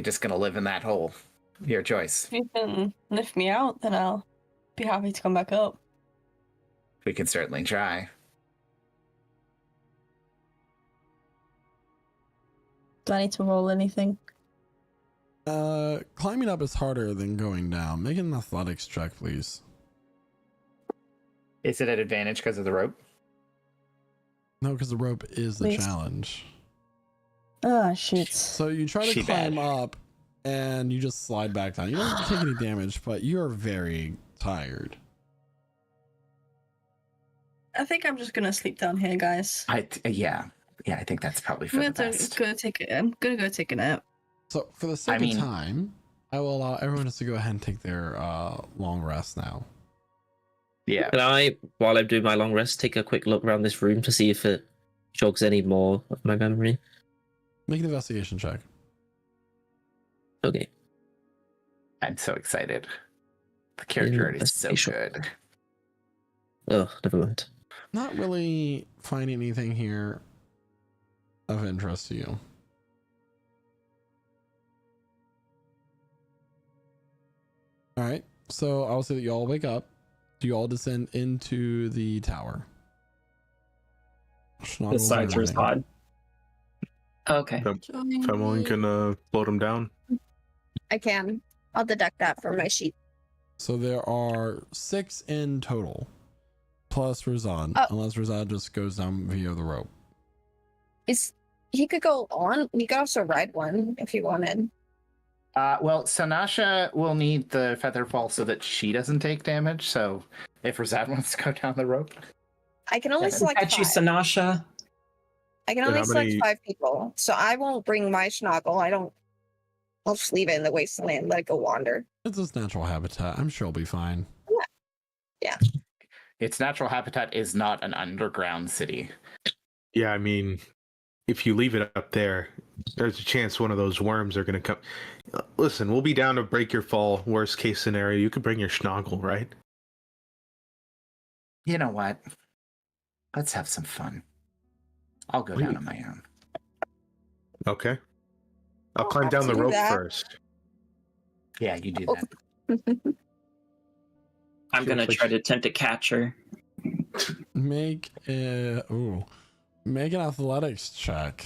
just gonna live in that hole? Your choice. If you can lift me out, then I'll be happy to come back up. We can certainly try. Do I need to roll anything? Climbing up is harder than going down. Make an athletics check, please. Is it an advantage because of the rope? No, because the rope is the Please. challenge. Ah, shit. So you try to She climb bad. up and you just slide back down. You don't take any damage, but you're very tired. I think I'm just gonna sleep down here, guys. Yeah. I think that's probably for I'm the best. gonna go take a nap. So for the sake mean- of time, I will allow everyone to go ahead and take their long rest now. Yeah. Can I, while I'm doing my long rest, take a quick look around this room to see if it jogs any more of my memory? Make an investigation check. Okay. I'm so excited. The character art is so Investigation. good. Oh, never mind. not really finding anything here of interest to you. All right, so I'll say that you all wake up. You all descend into the tower. Schnoggles and Besides everything. Rashad. Okay. Someone can float him down. I can. I'll deduct that from my sheet. So there are 6 in total, plus Razan, unless Razan just goes down via the rope. He could go on. He could also ride one if he wanted. Well, Sanasha will need the feather fall so that she doesn't take damage. So if Razad wants to go down the rope, I can only select At you, 5. Sanasha. I can Then only how select many- 5 people, so I won't bring my Schnoggle. I'll just leave it in the wasteland, let it go wander. It's its natural habitat. I'm sure it'll be fine. its natural habitat is not an underground city. Yeah, I mean, if you leave it up there, there's a chance one of those worms are going to come. Listen, we'll be down to break your fall. Worst case scenario, you could bring your Schnoggle, right? You know what? Let's have some fun. I'll go down on my own. Okay. I'll I'll climb have down to the do rope that. first. Yeah, you do Oh. that. I'm gonna try to attempt to catch her. Make an athletics check,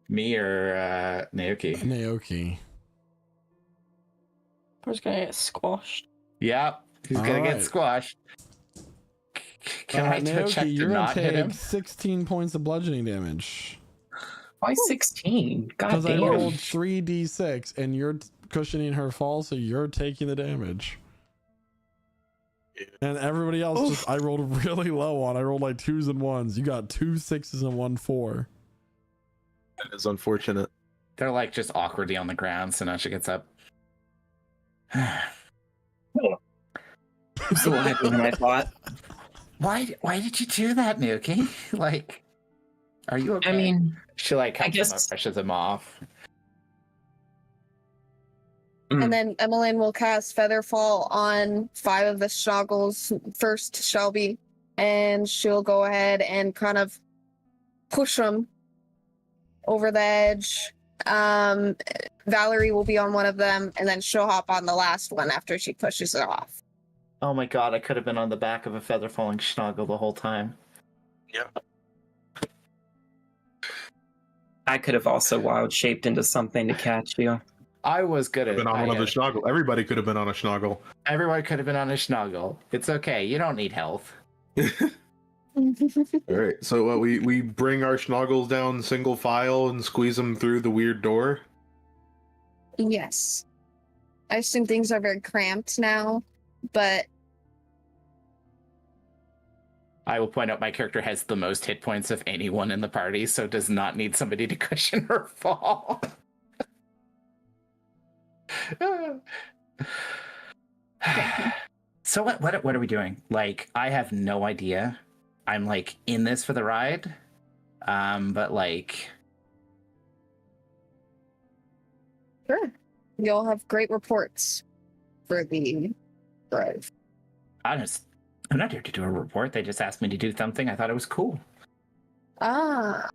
Me or Naoki? Naoki. I was gonna get squashed. Yep, he's gonna Alright. get squashed. Can I do a check Naoki, to you're gonna not hit take him? 16 points of bludgeoning damage. Why 16? God Because I damn. rolled 3d6 and you're cushioning her fall, so you're taking the damage. And everybody else just I rolled really low on. I rolled like 2s and 1s. You got 2 6s and 1 4. That is unfortunate. They're like just awkwardly on the ground, so now she gets up. So what happened when I thought? Why did you do that, Nuki? Like, are you okay? I mean, she like I comes guess- up, brushes him off. And then Emmeline will cast Featherfall on 5 of the Shoggles. First, Shelby, and she'll go ahead and kind of push them over the edge. Valerie will be on one of them, and then she'll hop on the last one after she pushes it off. Oh my god, I could have been on the back of a feather falling Schnoggle the whole time. I could have also wild shaped into something to catch you. I was good at Been on one of the Schnoggle. Everybody could have been on a Schnoggle. Everyone could have been on a Schnoggle. It's okay. You don't need health. All right, so we bring our Schnoggles down single file and squeeze them through the weird door. Yes. I assume things are very cramped now, but I will point out my character has the most hit points of anyone in the party, so does not need somebody to cushion her fall. So what are we doing? Like, I have no idea. I'm like in this for the ride. But like, sure. You'll have great reports for the drive. I'm not here to do a report. They just asked me to do something. I thought it was cool. Ah.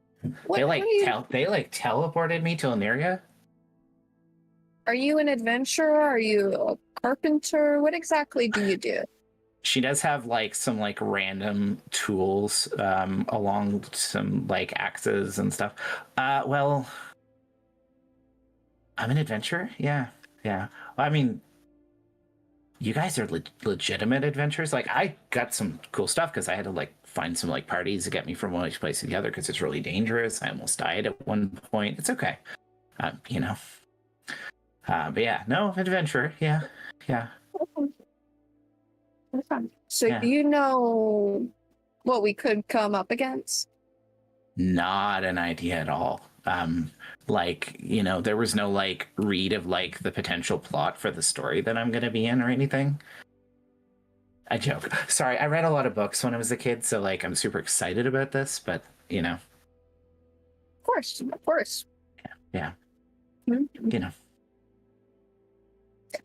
What, they what are you, teleported me to an area. are you an adventurer? Are you a carpenter? What exactly do you do? She does have like some like random tools along some like axes and stuff. Well, I'm an adventurer. Yeah. Well, I mean, you guys are legitimate adventurers. Like, I got some cool stuff because I had to like find some like parties to get me from one place to the other because it's really dangerous. I almost died at one point. It's okay, you know. But yeah, no, adventurer. Yeah. So Yeah. you know what we could come up against? Not an idea at all. Like, you know, there was no like read of like the potential plot for the story that I'm gonna be in or anything. I joke. Sorry, I read a lot of books when I was a kid, so like I'm super excited about this, but you know. Of course. Yeah. Mhm. You know.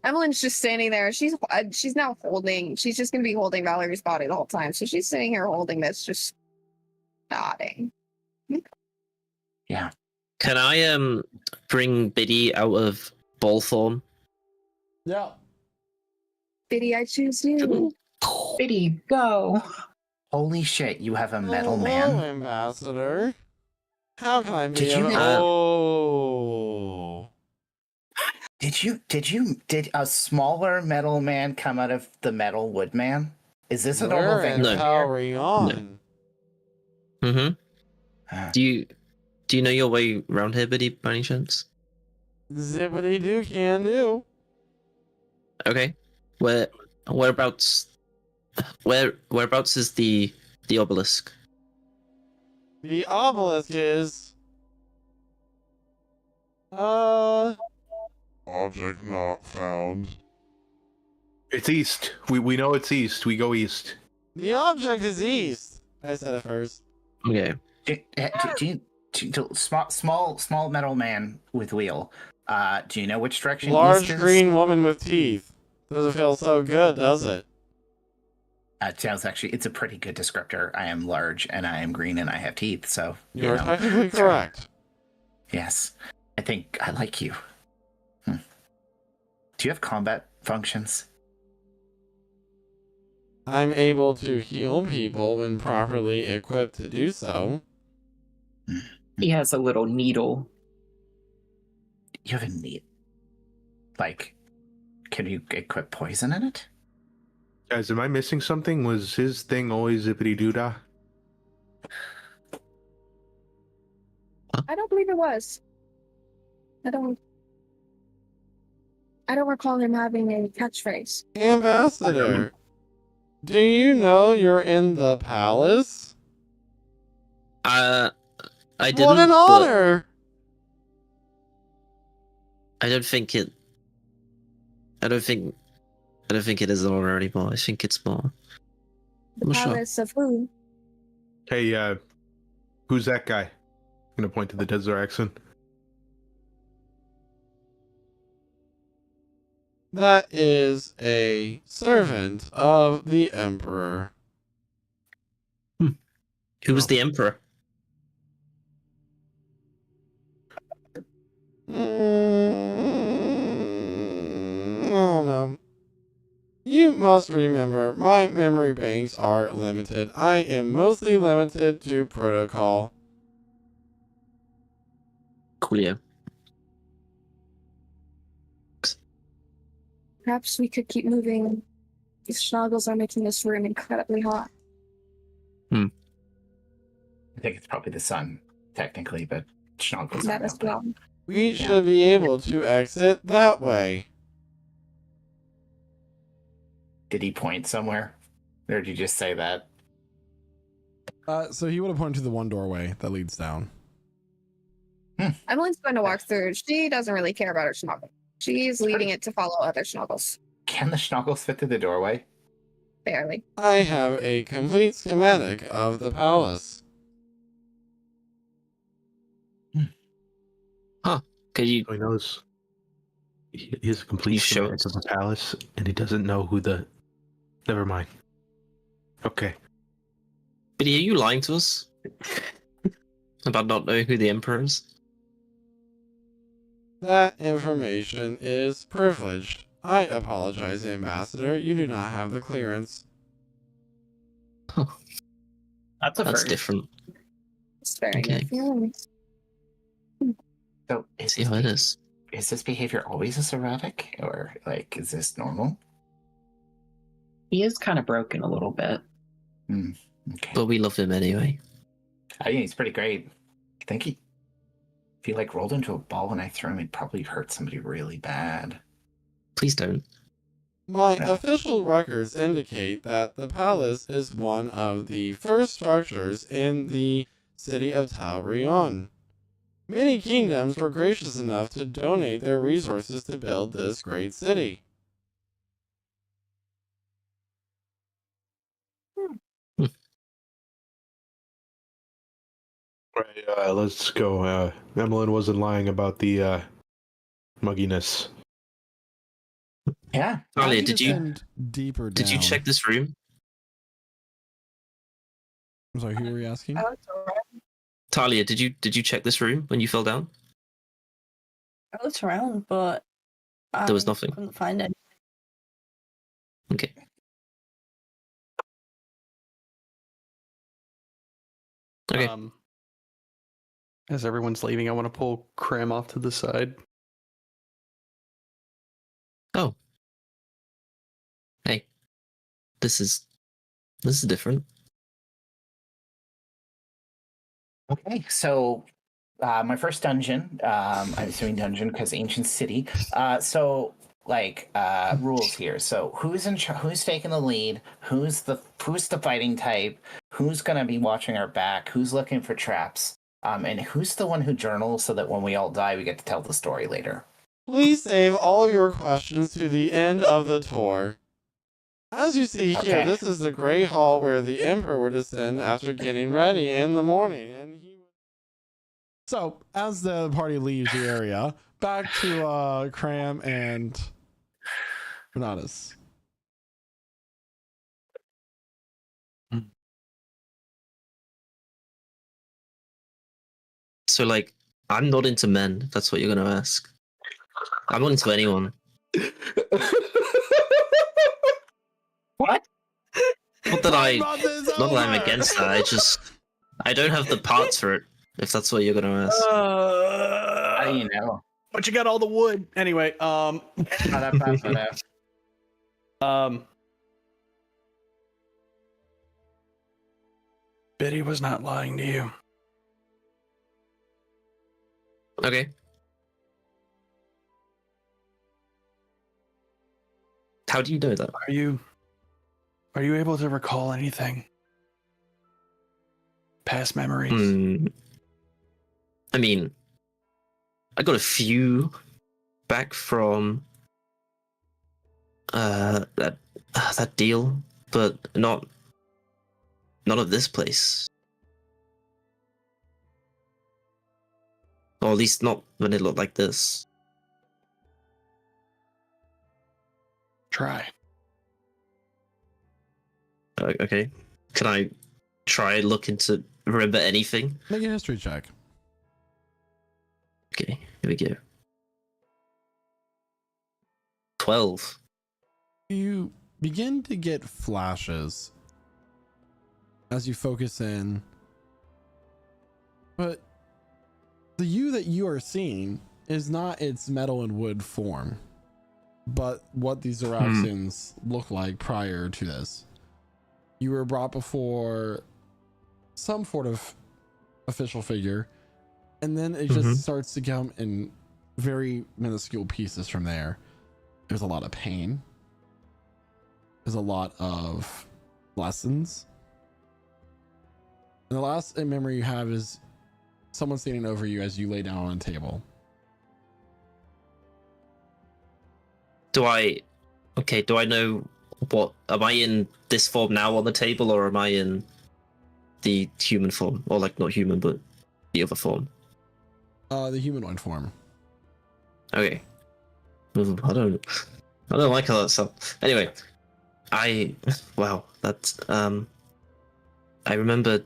Emmeline's just standing there. She's now holding. She's just gonna be holding Valerie's body the whole time. So she's sitting here holding this, just nodding. Yeah. Can I bring Biddy out of ball form? Yeah. Biddy, I choose you. Biddy, go. Holy shit, you have a metal Hello, man. Ambassador. How can I be Did you of- make- Oh. Did a smaller metal man come out of the metal wood man? Is this a normal We're thing? in No. over here? Carry on. Mm-hmm. Do you know your way around here, Biddy, by any chance? Zippity do can do. Okay. Whereabouts is the obelisk? The obelisk is. Object not found. It's east. We know it's east. We go east. The object is east. I said it first. Okay. Small metal man with wheel. Do you know which direction Large east is? green woman with teeth. Doesn't feel so good, does it? It sounds actually, it's a pretty good descriptor. I am large and I am green and I have teeth, so You're know. technically correct. Yes, I think I like you. Do you have combat functions? I'm able to heal people when properly equipped to do so. He has a little needle. You have a neat. Like, can you equip poison in it? Guys, am I missing something? Was his thing always zippity doo dah? I don't believe it was. I don't recall him having a catchphrase. Ambassador, do you know you're in the palace? I didn't. What an but honor! I don't think it. I don't think it is an honor anymore. I think it's more. The I'm not sure. palace of who? Hey, who's that guy? I'm gonna point to the Desiraxon. That is a servant of the Emperor. Who was the emperor? Oh no. You must remember, my memory banks are limited. I am mostly limited to protocol. Coolio. Perhaps we could keep moving. These schnoggles are making this room incredibly hot. I think it's probably the sun, technically, but schnoggles That are as melting. well. We should be able to exit that way. Did he point somewhere? Or did you just say that? So he would have pointed to the one doorway that leads down. Emmeline's going to walk through. She doesn't really care about her schnoggle. She's leaving it to follow other schnoggles. Can the schnoggles fit through the doorway? Barely. I have a complete schematic of the palace. Could you? So he knows. He has a complete You show schematic us. of the palace, and he doesn't know who the. Never mind. Okay. Biddy, are you lying to us about not knowing who the emperor is? That information is privileged. I apologize, Ambassador. You do not have the clearance. That's a That's first. different. It's very Okay. good feelings. So See how it is. Is this behavior always this erratic? Or, like, is this normal? He is kind of broken a little bit. Okay. But we love him anyway. I think he's pretty great. I think if he, like, rolled into a ball when I threw him, he'd probably hurt somebody really bad. Please don't. My official records indicate that the palace is one of the first structures in the city of Taurion. Many kingdoms were gracious enough to donate their resources to build this great city. Right, let's go. Emmeline wasn't lying about the mugginess. Yeah. How Talia, do did you descend deeper down? did you check this room? I'm sorry, who were you asking? I looked around. Talia, did you check this room when you fell down? I looked around, but I There was nothing. couldn't find it. Okay. Okay. As everyone's leaving, I want to pull Cram off to the side. Oh. Hey. This is different. Okay, so my first dungeon, I'm assuming dungeon because ancient city. So like rules here. So who's who's taking the lead? Who's the fighting type? Who's gonna be watching our back? Who's looking for traps? And who's the one who journals so that when we all die, we get to tell the story later. Please save all your questions to the end of the tour. As you see here, Okay. this is the great hall where the Emperor would descend after getting ready in the morning. So, as the party leaves the area, back to Cram and Renatus. So like, I'm not into men, if that's what you're gonna ask. I'm not into anyone. What? Not that Time is not that I'm over. against that. I don't have the parts for it. If that's what you're gonna ask. How do you know? But you got all the wood. Anyway, Biddy was not lying to you. Okay. How do you know that? Are you able to recall anything? Past memories? I mean, I got a few back from that deal, but not of this place. Or at least not when it looked like this. Try. Okay. Can I try looking to remember anything? Make a history check. Okay, here we go. 12. You begin to get flashes as you focus in, but the you that you are seeing is not its metal and wood form, but what these Zeraxians look like prior to this. You were brought before some sort of official figure, and then it just starts to come in very minuscule pieces from there. There's a lot of pain. There's a lot of lessons. And the last memory you have is someone standing over you as you lay down on a table. Do I know what, am I in this form now on the table, or am I in the human form? Or like, not human, but the other form? The humanoid form. Okay. I don't like all that stuff. Anyway, wow, that's, I remember,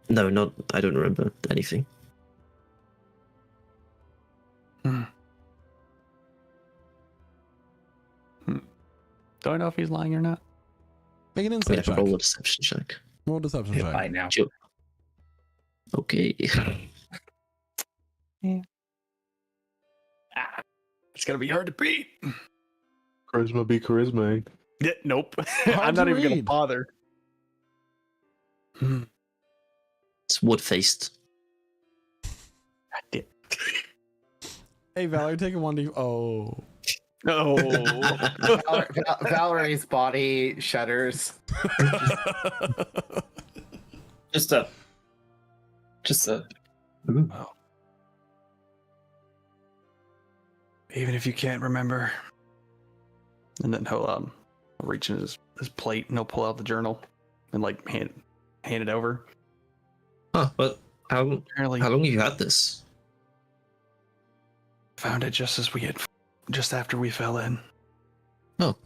no, I don't remember anything. Don't know if he's lying or not. Make an I insight have to check. roll a deception check. Roll a deception check. Bye now. Sure. Okay. It's gonna be hard to beat. Charisma be charisma. Yeah, nope. Hard I'm to not even gonna read. bother. It's wood-faced. Hey, Valerie, take a 1d. Oh. Oh. Valerie's body shudders. Just a. Even if you can't remember. And then he'll reach in his plate and he'll pull out the journal and like hand it over. Huh, but how Apparently long have you had this? found it just after we fell in. Oh,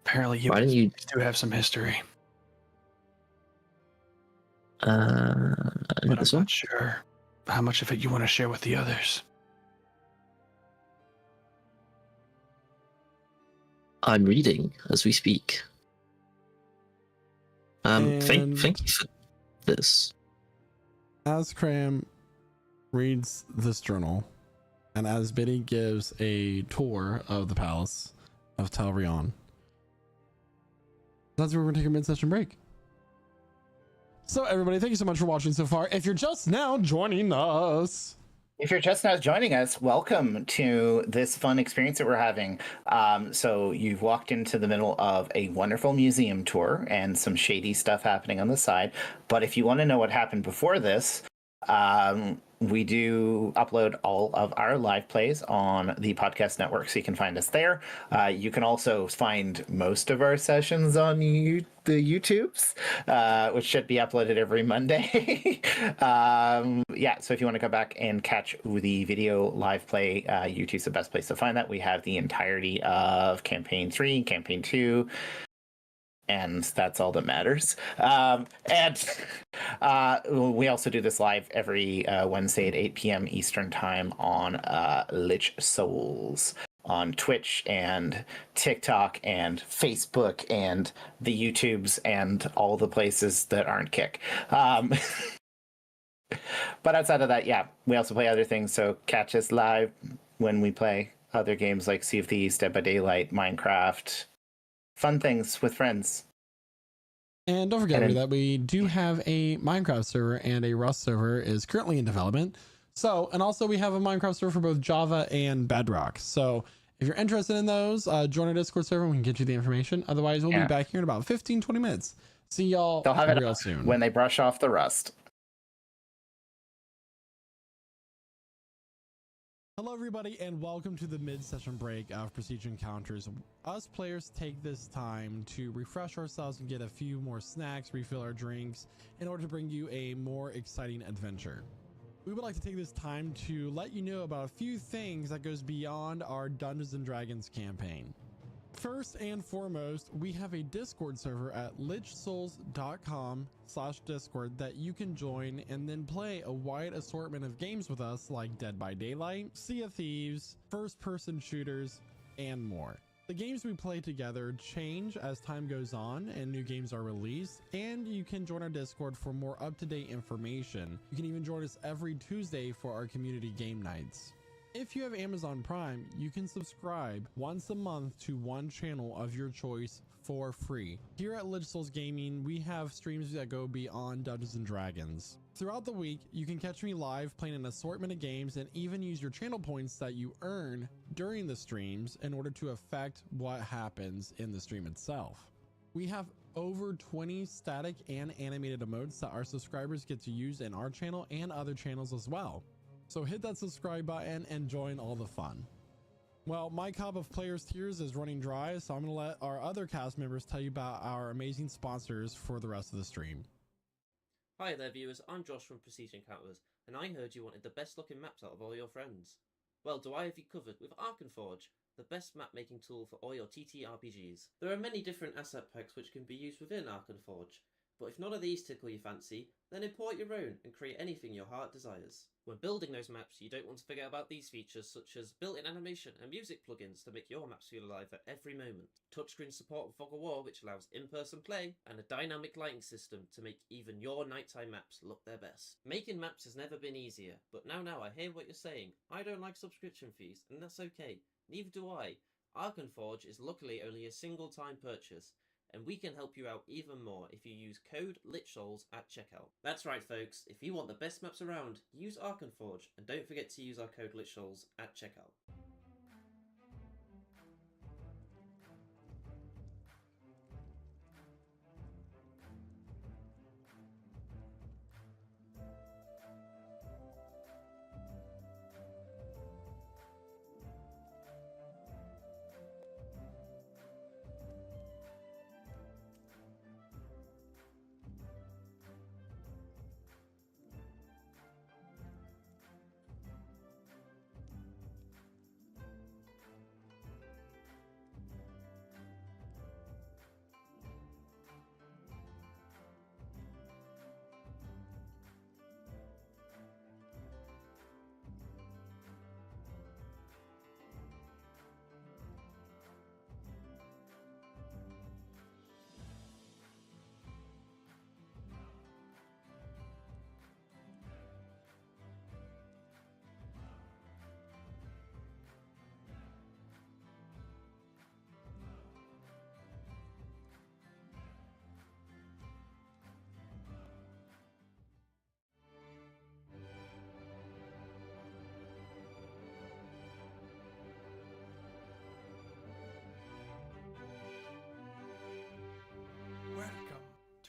Apparently, why didn't you? do have some history, but This I'm one? not sure how much of it you want to share with the others. I'm reading as we speak. And- Thank you for this. As Cram reads this journal, and as Biddy gives a tour of the palace of Talrion, that's where we're taking a mid-session break. So everybody, thank you so much for watching so far. If you're just now joining us, If you're just now joining us, welcome to this fun experience that we're having. So you've walked into the middle of a wonderful museum tour and some shady stuff happening on the side. But if you want to know what happened before this, we do upload all of our live plays on the podcast network, so you can find us there. You can also find most of our sessions on the YouTubes, which should be uploaded every Monday. Yeah, so if you want to go back and catch the video live play, YouTube's the best place to find that. We have the entirety of Campaign 3, Campaign 2, and that's all that matters. We also do this live every Wednesday at 8 p.m. Eastern Time on Lich Souls on Twitch and TikTok and Facebook and the YouTubes and all the places that aren't Kick. But outside of that, yeah, we also play other things. So catch us live when we play other games like Sea of Thieves, Dead by Daylight, Minecraft, fun things with friends. and don't forget that we do have a Minecraft server, and a Rust server is currently in development. So, and also we have a Minecraft server for both Java and Bedrock. So if you're interested in those, join our Discord server and we can get you the information. Otherwise, we'll be back here in about 15-20 minutes. See y'all real soon when they brush off the rust. Hello everybody, and welcome to the mid-session break of Prestige Encounters. Us players take this time to refresh ourselves and get a few more snacks, refill our drinks, in order to bring you a more exciting adventure. We would like to take this time to let you know about a few things that goes beyond our Dungeons & Dragons campaign. First and foremost, we have a Discord server at lichsouls.com/discord that you can join and then play a wide assortment of games with us, like Dead by Daylight, Sea of Thieves, first-person shooters, and more. The games we play together change as time goes on and new games are released, and you can join our Discord for more up-to-date information. You can even join us every Tuesday for our community game nights. If you have Amazon Prime, you can subscribe once a month to one channel of your choice for free. Here at Lich Souls Gaming, we have streams that go beyond Dungeons & Dragons. Throughout the week, you can catch me live playing an assortment of games and even use your channel points that you earn during the streams in order to affect what happens in the stream itself. We have over 20 static and animated emotes that our subscribers get to use in our channel and other channels as well. So hit that subscribe button and join all the fun. Well, my cup of players' tears is running dry, so I'm going to let our other cast members tell you about our amazing sponsors for the rest of the stream. Hi there viewers, I'm Josh from Prestige Encounters, and I heard you wanted the best looking maps out of all your friends. Well, do I have you covered with Arkenforge, the best map making tool for all your TTRPGs. There are many different asset packs which can be used within Arkenforge, but if none of these tickle your fancy, then import your own and create anything your heart desires. When building those maps, you don't want to forget about these features such as built-in animation and music plugins to make your maps feel alive at every moment, touchscreen support with Fog of War which allows in-person play, and a dynamic lighting system to make even your nighttime maps look their best. Making maps has never been easier, but now I hear what you're saying. I don't like subscription fees, and that's okay. Neither do I. Arkenforge is luckily only a single time purchase, and we can help you out even more if you use code LICHSOULS at checkout. That's right folks, if you want the best maps around, use Arkenforge, and don't forget to use our code LICHSOULS at checkout.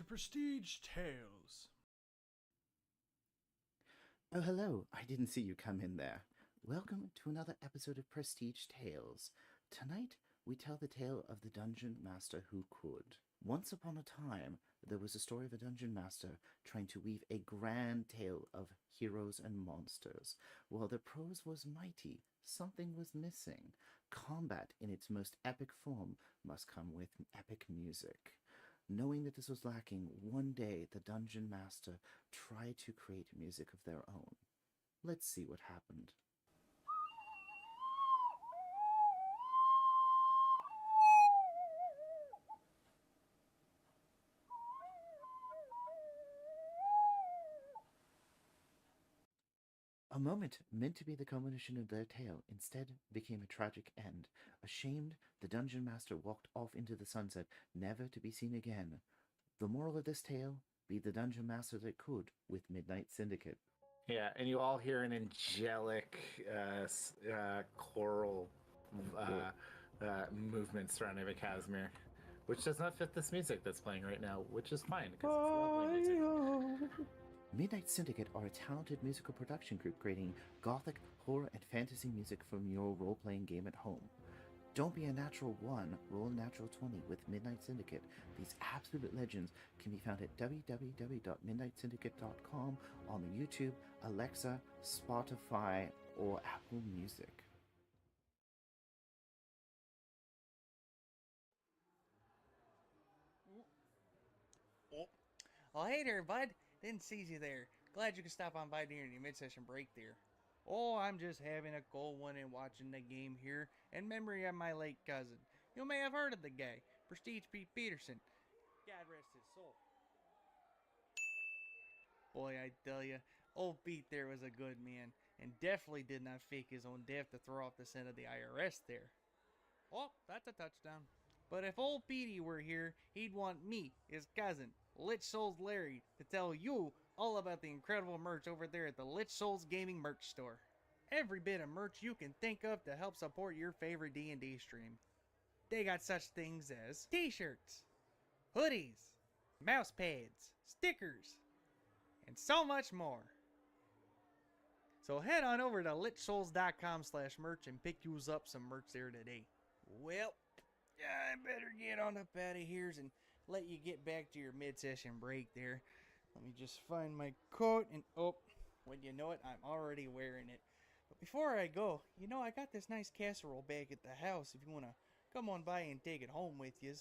Prestige Tales. Oh, hello. I didn't see you come in there. Welcome to another episode of Prestige Tales. Tonight, we tell the tale of the dungeon master who could. Once upon a time, there was a story of a dungeon master trying to weave a grand tale of heroes and monsters. While the prose was mighty, something was missing. Combat in its most epic form must come with epic music. Knowing that this was lacking, one day the dungeon master tried to create music of their own. Let's see what happened. A moment meant to be the culmination of their tale instead became a tragic end. Ashamed, the dungeon master walked off into the sunset, never to be seen again. The moral of this tale: be the dungeon master that could with Midnight Syndicate. Yeah, and you all hear an angelic choral movement surrounding the Casimir, which does not fit this music that's playing right now, which is fine because it's lovely music. Midnight Syndicate are a talented musical production group creating gothic, horror, and fantasy music from your role-playing game at home. Don't be a natural 1, roll a natural 20 with Midnight Syndicate. These absolute legends can be found at www.midnightsyndicate.com on the YouTube, Alexa, Spotify, or Apple Music. Oh, hey there, bud. Didn't see you there. Glad you could stop on by during your mid-session break there. Oh, I'm just having a cold one and watching the game here in memory of my late cousin. You may have heard of the guy, Prestige Pete Peterson. God rest his soul. Boy, I tell ya, old Pete there was a good man, and definitely did not fake his own death to throw off the scent of the IRS there. Oh, that's a touchdown. But if old Petey were here, he'd want me, his cousin, Lich Souls Larry, to tell you all about the incredible merch over there at the Lich Souls Gaming merch store. Every bit of merch you can think of to help support your favorite D&D stream. They got such things as t-shirts, hoodies, mouse pads, stickers, and so much more. So head on over to lichsouls.com/merch and pick yous up some merch there today. Well, I better get on up out of here and let you get back to your mid-session break there. Let me just find my coat and when you know it, I'm already wearing it. But before I go, I got this nice casserole back at the house if you want to come on by and take it home with you.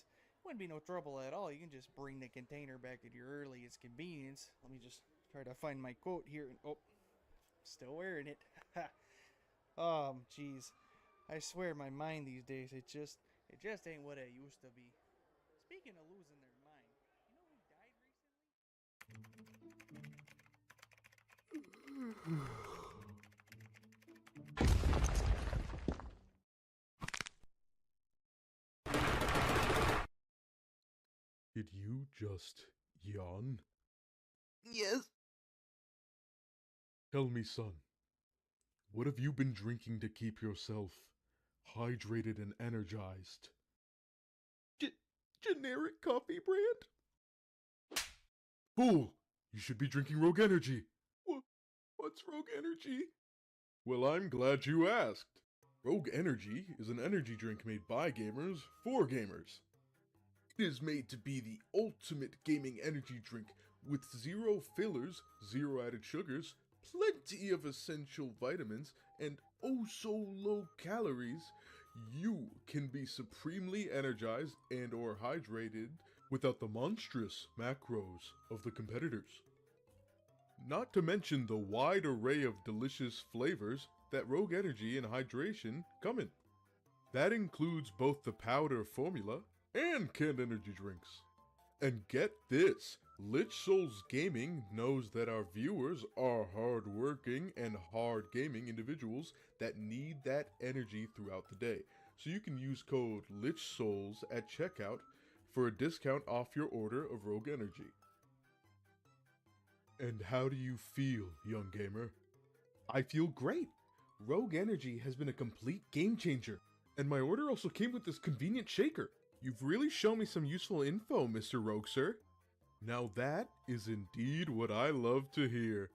Wouldn't be no trouble at all. You can just bring the container back at your earliest convenience. Let me just try to find my coat here and still wearing it. Oh, jeez. I swear my mind these days, it just ain't what it used to be. Speaking of losing their mind, who died recently? Did you just yawn? Yes. Tell me, son, what have you been drinking to keep yourself hydrated and energized? Generic coffee brand? Fool! You should be drinking Rogue Energy. What's Rogue Energy? Well, I'm glad you asked. Rogue Energy is an energy drink made by gamers for gamers. It is made to be the ultimate gaming energy drink with 0 fillers, 0 added sugars, plenty of essential vitamins, and oh so low calories. You can be supremely energized and or hydrated without the monstrous macros of the competitors. Not to mention the wide array of delicious flavors that Rogue Energy and Hydration come in. That includes both the powder formula and canned energy drinks. And get this, Lich Souls Gaming knows that our viewers are hard-working and hard-gaming individuals that need that energy throughout the day. So you can use code LichSouls at checkout for a discount off your order of Rogue Energy. And how do you feel, young gamer? I feel great. Rogue Energy has been a complete game changer, and my order also came with this convenient shaker. You've really shown me some useful info, Mr. Rogue, sir. Now that is indeed what I love to hear.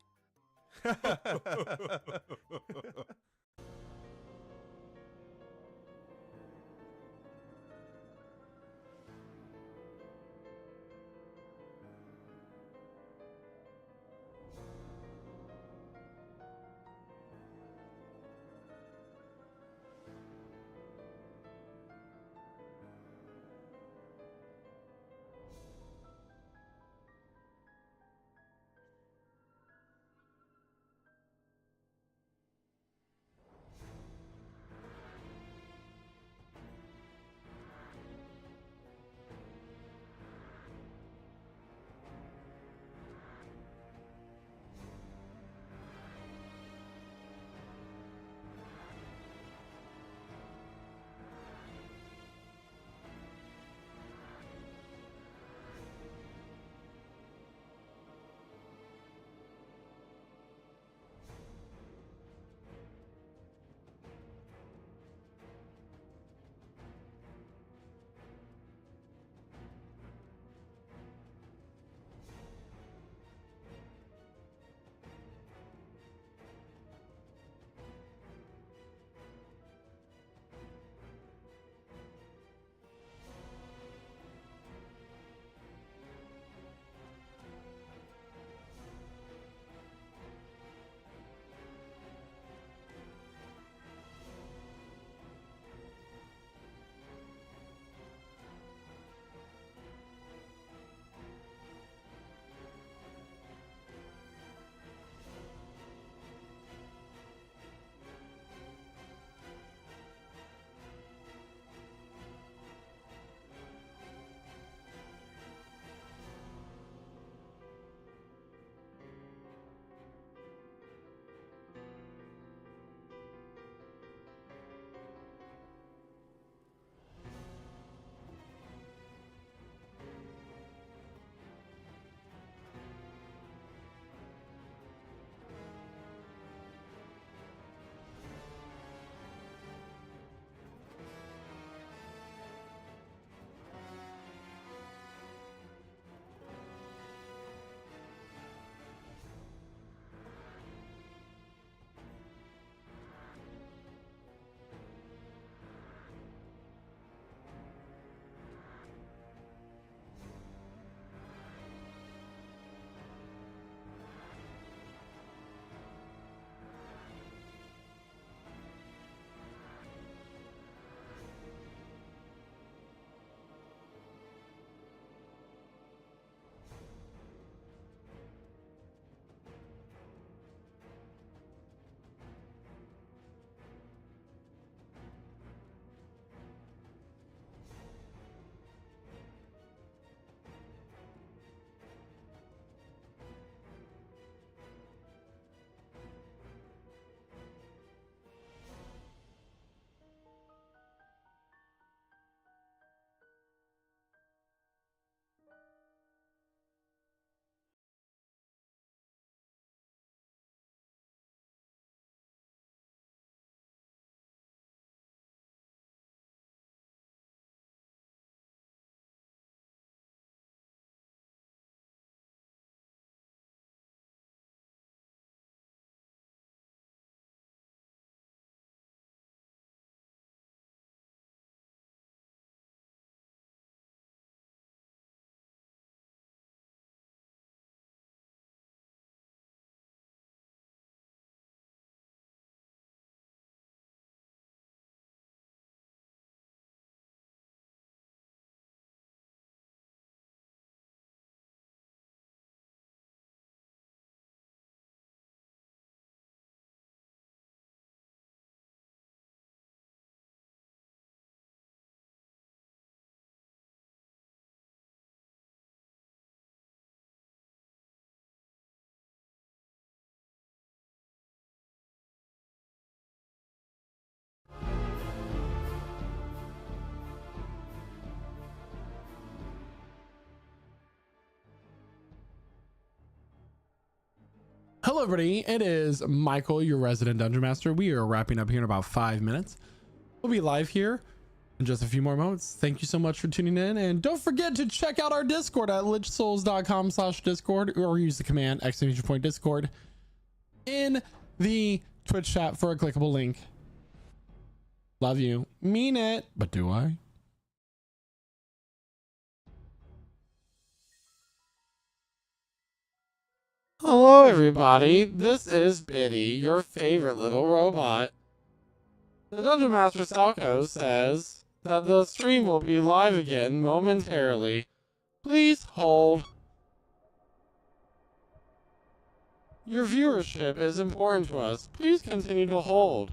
Hello, everybody. It is Michael, your resident dungeon master. We are wrapping up here in about 5 minutes. We'll be live here in just a few more moments. Thank you so much for tuning in, and don't forget to check out our Discord at lichsouls.com/discord, or use the command !discord in the Twitch chat for a clickable link. Love you. Mean it. But do I? Hello, everybody. This is Biddy, your favorite little robot. The Dungeon Master Salco says that the stream will be live again momentarily. Please hold. Your viewership is important to us. Please continue to hold.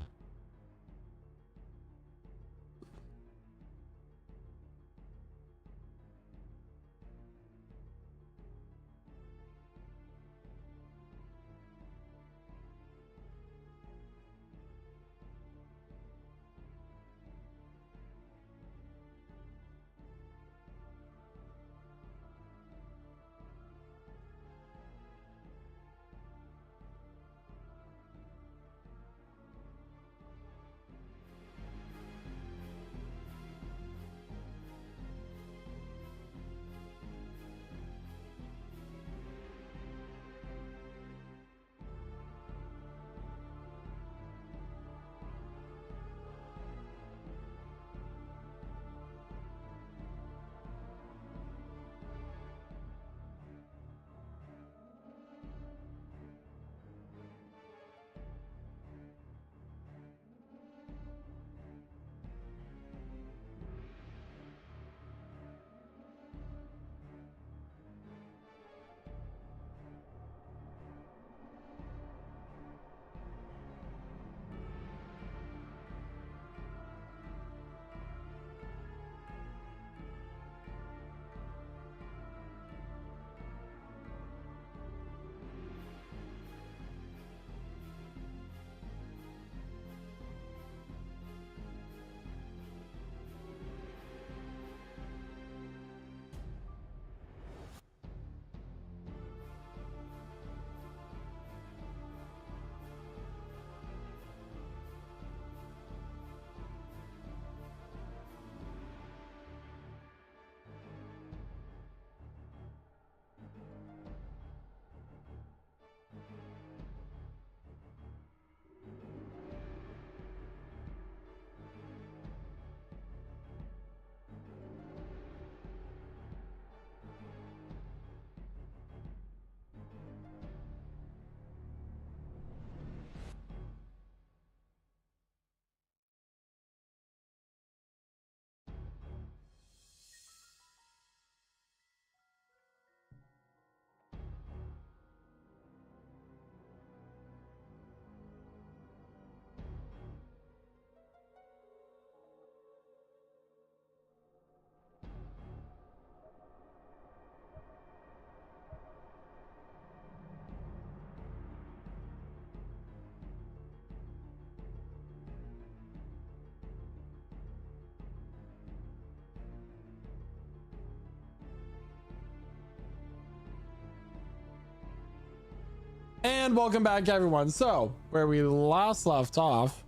And welcome back, everyone. So, where we last left off,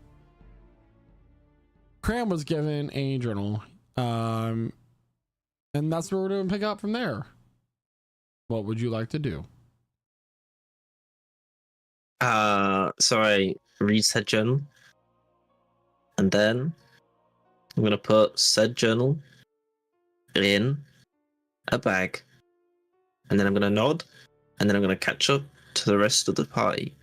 Cram was given a journal, and that's where we're going to pick up from there. What would you like to do? So I read said journal, and then I'm gonna put said journal in a bag, and then I'm gonna nod, and then I'm gonna catch up to the rest of the party.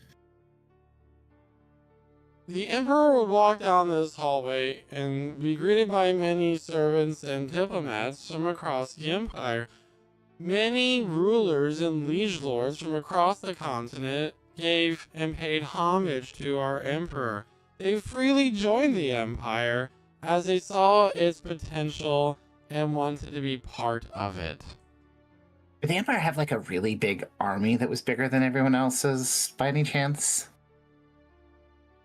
The Emperor would walk down this hallway and be greeted by many servants and diplomats from across the Empire. Many rulers and liege lords from across the continent gave and paid homage to our Emperor. They freely joined the Empire as they saw its potential and wanted to be part of it. Did the Empire have like a really big army that was bigger than everyone else's by any chance?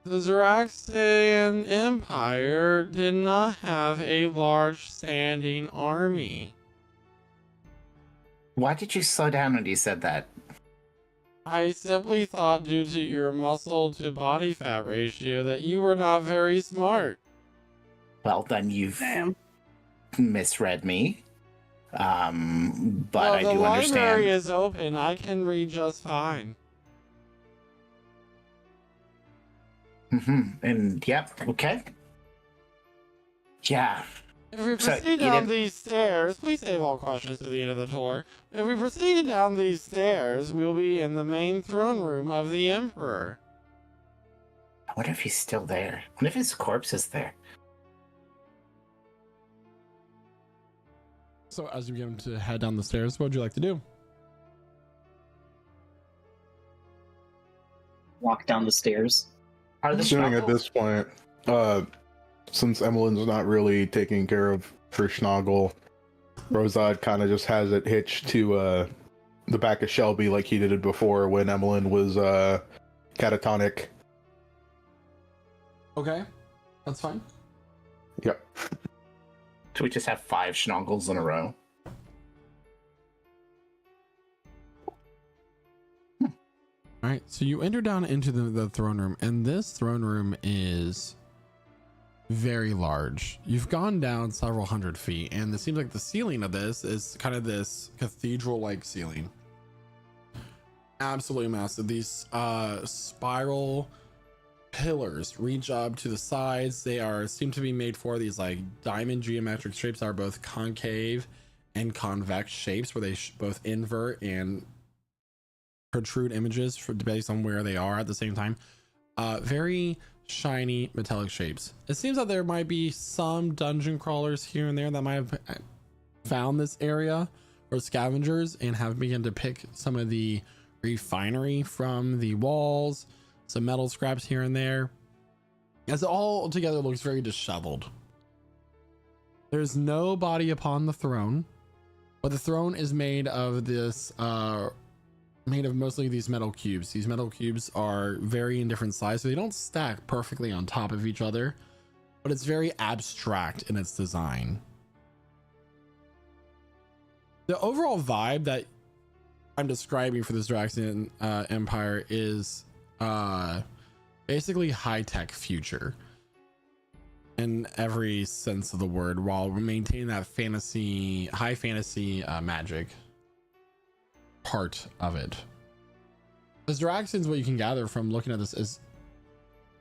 The Zaraxian Empire did not have a large standing army. Why did you slow down when you said that? I simply thought due to your muscle to body fat ratio that you were not very smart. Well, then you've misread me. But well, I do the understand. library is open. I can read just fine. And yep, okay. Yeah. If we So, proceed you down didn't- these stairs, please save all questions to the end of the tour. If we proceed down these stairs, we'll be in the main throne room of the Emperor. I wonder if he's still there. What if his corpse is there? So as you begin to head down the stairs, what would you like to do? Walk down the stairs. Assuming at this point, since Emmeline's not really taking care of her Schnoggle, Rosad kind of just has it hitched to the back of Shelby like he did it before when Emmeline was catatonic. Okay, that's fine. Yep. So we just have 5 schnoggles in a row. All right, so you enter down into the throne room, and this throne room is very large. You've gone down several hundred feet, and it seems like the ceiling of this is kind of this cathedral-like ceiling. Absolutely massive. These spiral pillars reach up to the sides. They seem to be made for these like diamond geometric shapes that are both concave and convex shapes, where they both invert and protrude images based on where they are at the same time. Very shiny metallic shapes. It seems that there might be some dungeon crawlers here and there that might have found this area, or scavengers, and have begun to pick some of the refinery from the walls, some metal scraps here and there, as it all together looks very disheveled. There's no body upon the throne, but the throne is made of this made of mostly these metal cubes. These metal cubes are very in different sizes, so they don't stack perfectly on top of each other, but it's very abstract in its design. The overall vibe that I'm describing for this Draxian Empire is basically high-tech future in every sense of the word, while maintaining that fantasy, high fantasy magic part of it. As Draxians, what you can gather from looking at this is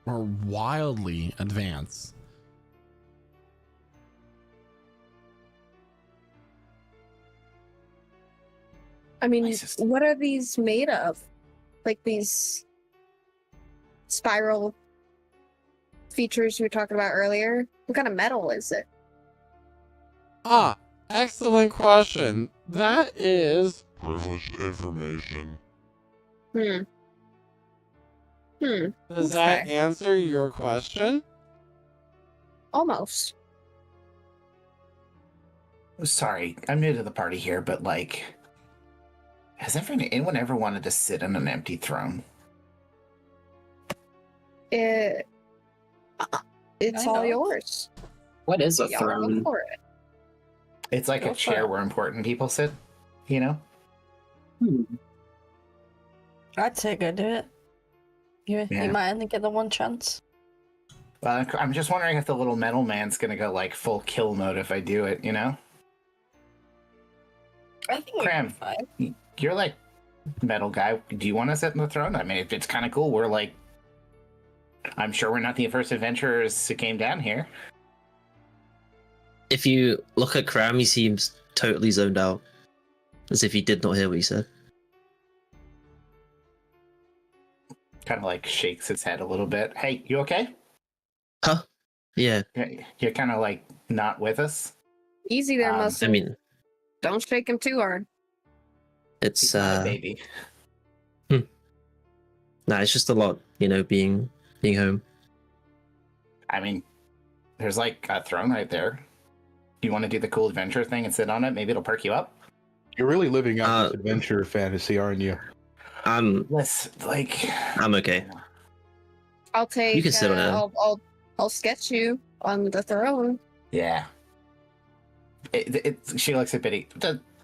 more wildly advanced. I mean, what are these made of? Like these spiral features you were talking about earlier? What kind of metal is it? Ah, excellent question. That is privileged information. Does that answer your question? Almost. Sorry, I'm new to the party here, but like, has anyone ever wanted to sit on an empty throne? It's I all know. yours. What is a Y'all go throne? for it. It's like Go a for chair it. where important people sit, you know? I'd say go do it. You Yeah. might only get the one chance. I'm just wondering if the little metal man's gonna go like full kill mode if I do it, you know? I think we'd Cram, be fine. you're like metal guy. Do you want to sit in the throne? I mean, it's kind of cool. We're like, I'm sure we're not the first adventurers who came down here. If you look at Cram, he seems totally zoned out, as if he did not hear what you said. Kind of like shakes his head a little bit. Hey, you okay? Huh? Yeah. You're kind of like not with us. Easy there, Um, Muscle. I mean, Don't shake him too hard. it's He's not a baby. nah, it's just a lot, you know, being home. I mean, there's like a throne right there. You want to do the cool adventure thing and sit on it? Maybe it'll perk you up. You're really living out this adventure fantasy, aren't you? Yes, like I'm okay. I'll take. You can sit on it. I'll sketch you on the throne. Yeah. She looks at Biddy.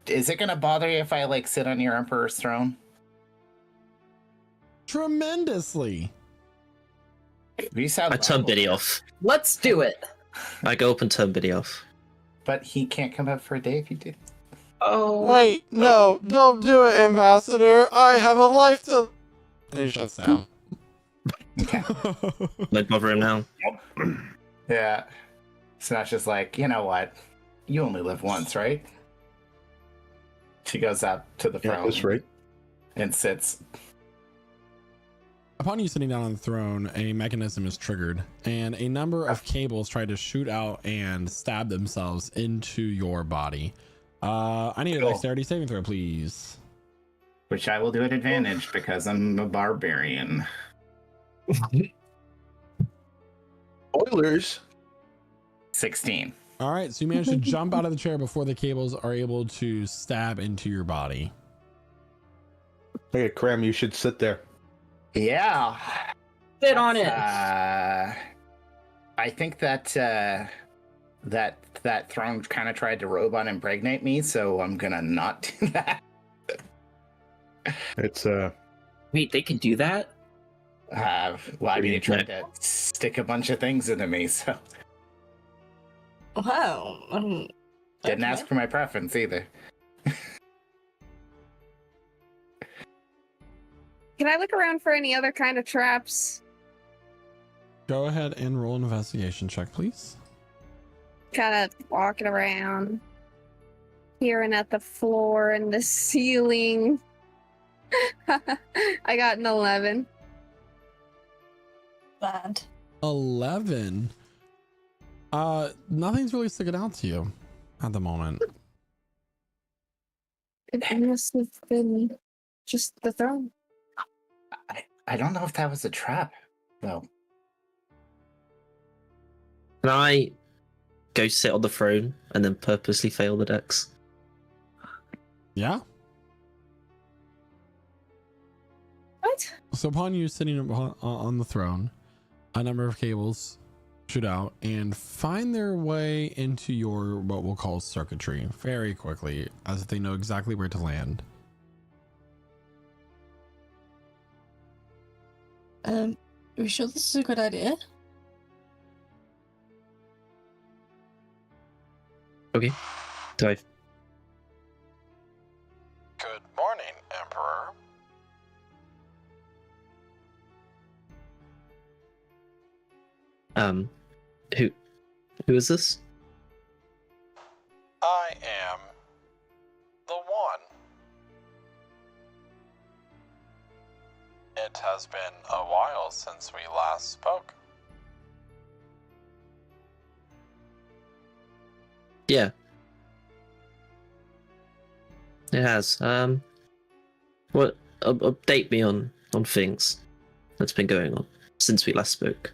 Is it gonna bother you if I like sit on your emperor's throne? Tremendously. You sound. I turn Biddy off. Let's do it. I go up and turn Biddy off. but he can't come up for a day if you do. Oh. Wait, no, don't do it, Ambassador. I have a life to. And he shuts down. Don't bother him now. Yeah. Snatch is like, you know what? You only live once, right? She goes up to the throne. That's right. And sits. Upon you sitting down on the throne, a mechanism is triggered, and a number of cables try to shoot out and stab themselves into your body. I need a dexterity saving throw, please. Which I will do at advantage because I'm a barbarian. Spoilers. 16. All right, so you manage to jump out of the chair before the cables are able to stab into your body. Hey, Cram, you should sit there. Yeah. Sit on it. I think that that throne kind of tried to robot impregnate me, so I'm gonna not do that. It's Wait, they can do that? Well, I mean, it tried to stick a bunch of things into me, so Wow. didn't ask for my preference either. Can I look around for any other kind of traps? Go ahead and roll an investigation check, please. Kind of walking around, peering at the floor and the ceiling. I got an 11. Bad. 11. Nothing's really sticking out to you at the moment. It must have been just the throne. I don't know if that was a trap, though. Can I go sit on the throne and then purposely fail the dex? Yeah. What? So upon you sitting on the throne, a number of cables shoot out and find their way into your what we'll call circuitry very quickly, as if they know exactly where to land. Are you sure this is a good idea? Okay. Do I? Good morning, Emperor. Who is this? I am the one. It has been a while since we last spoke. Yeah. It has. What? Update me on things that's been going on since we last spoke.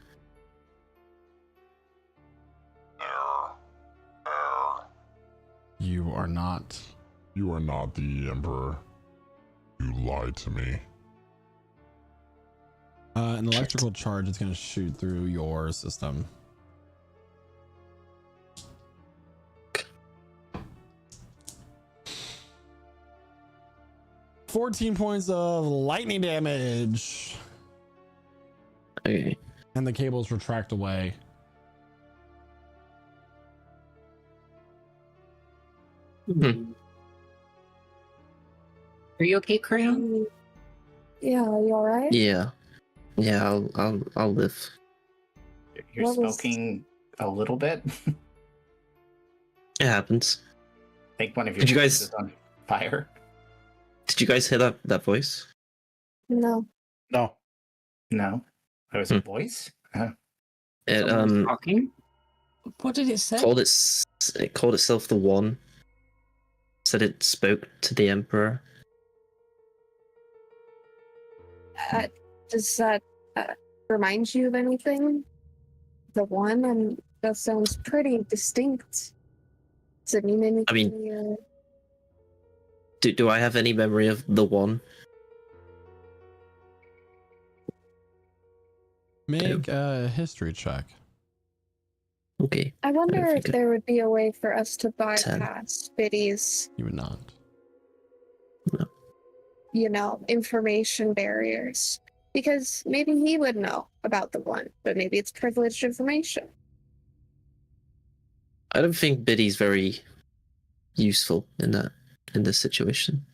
You are not the Emperor. You lied to me. An electrical charge is going to shoot through your system. $14 points of lightning damage. Okay. And the cables retract away. Hmm. Are you okay, Crayon? Yeah, are you alright? Yeah. Yeah, I'll live. You're What was- smoking a little bit. It happens. I think one of your Did you guys- is on fire. Did you guys hear that voice? No. No. No, that was a voice. It Someone's talking? What did it say? it called itself the One. Said it spoke to the Emperor. Does that remind you of anything? The one? That sounds pretty distinct. Does it mean anything? I mean, do I have any memory of the One? Make a history check. Okay. I wonder I if think there would be a way for us to bypass Biddy's, You would not. information barriers. Because maybe he would know about the one, but maybe it's privileged information. I don't think Biddy's very useful in this situation.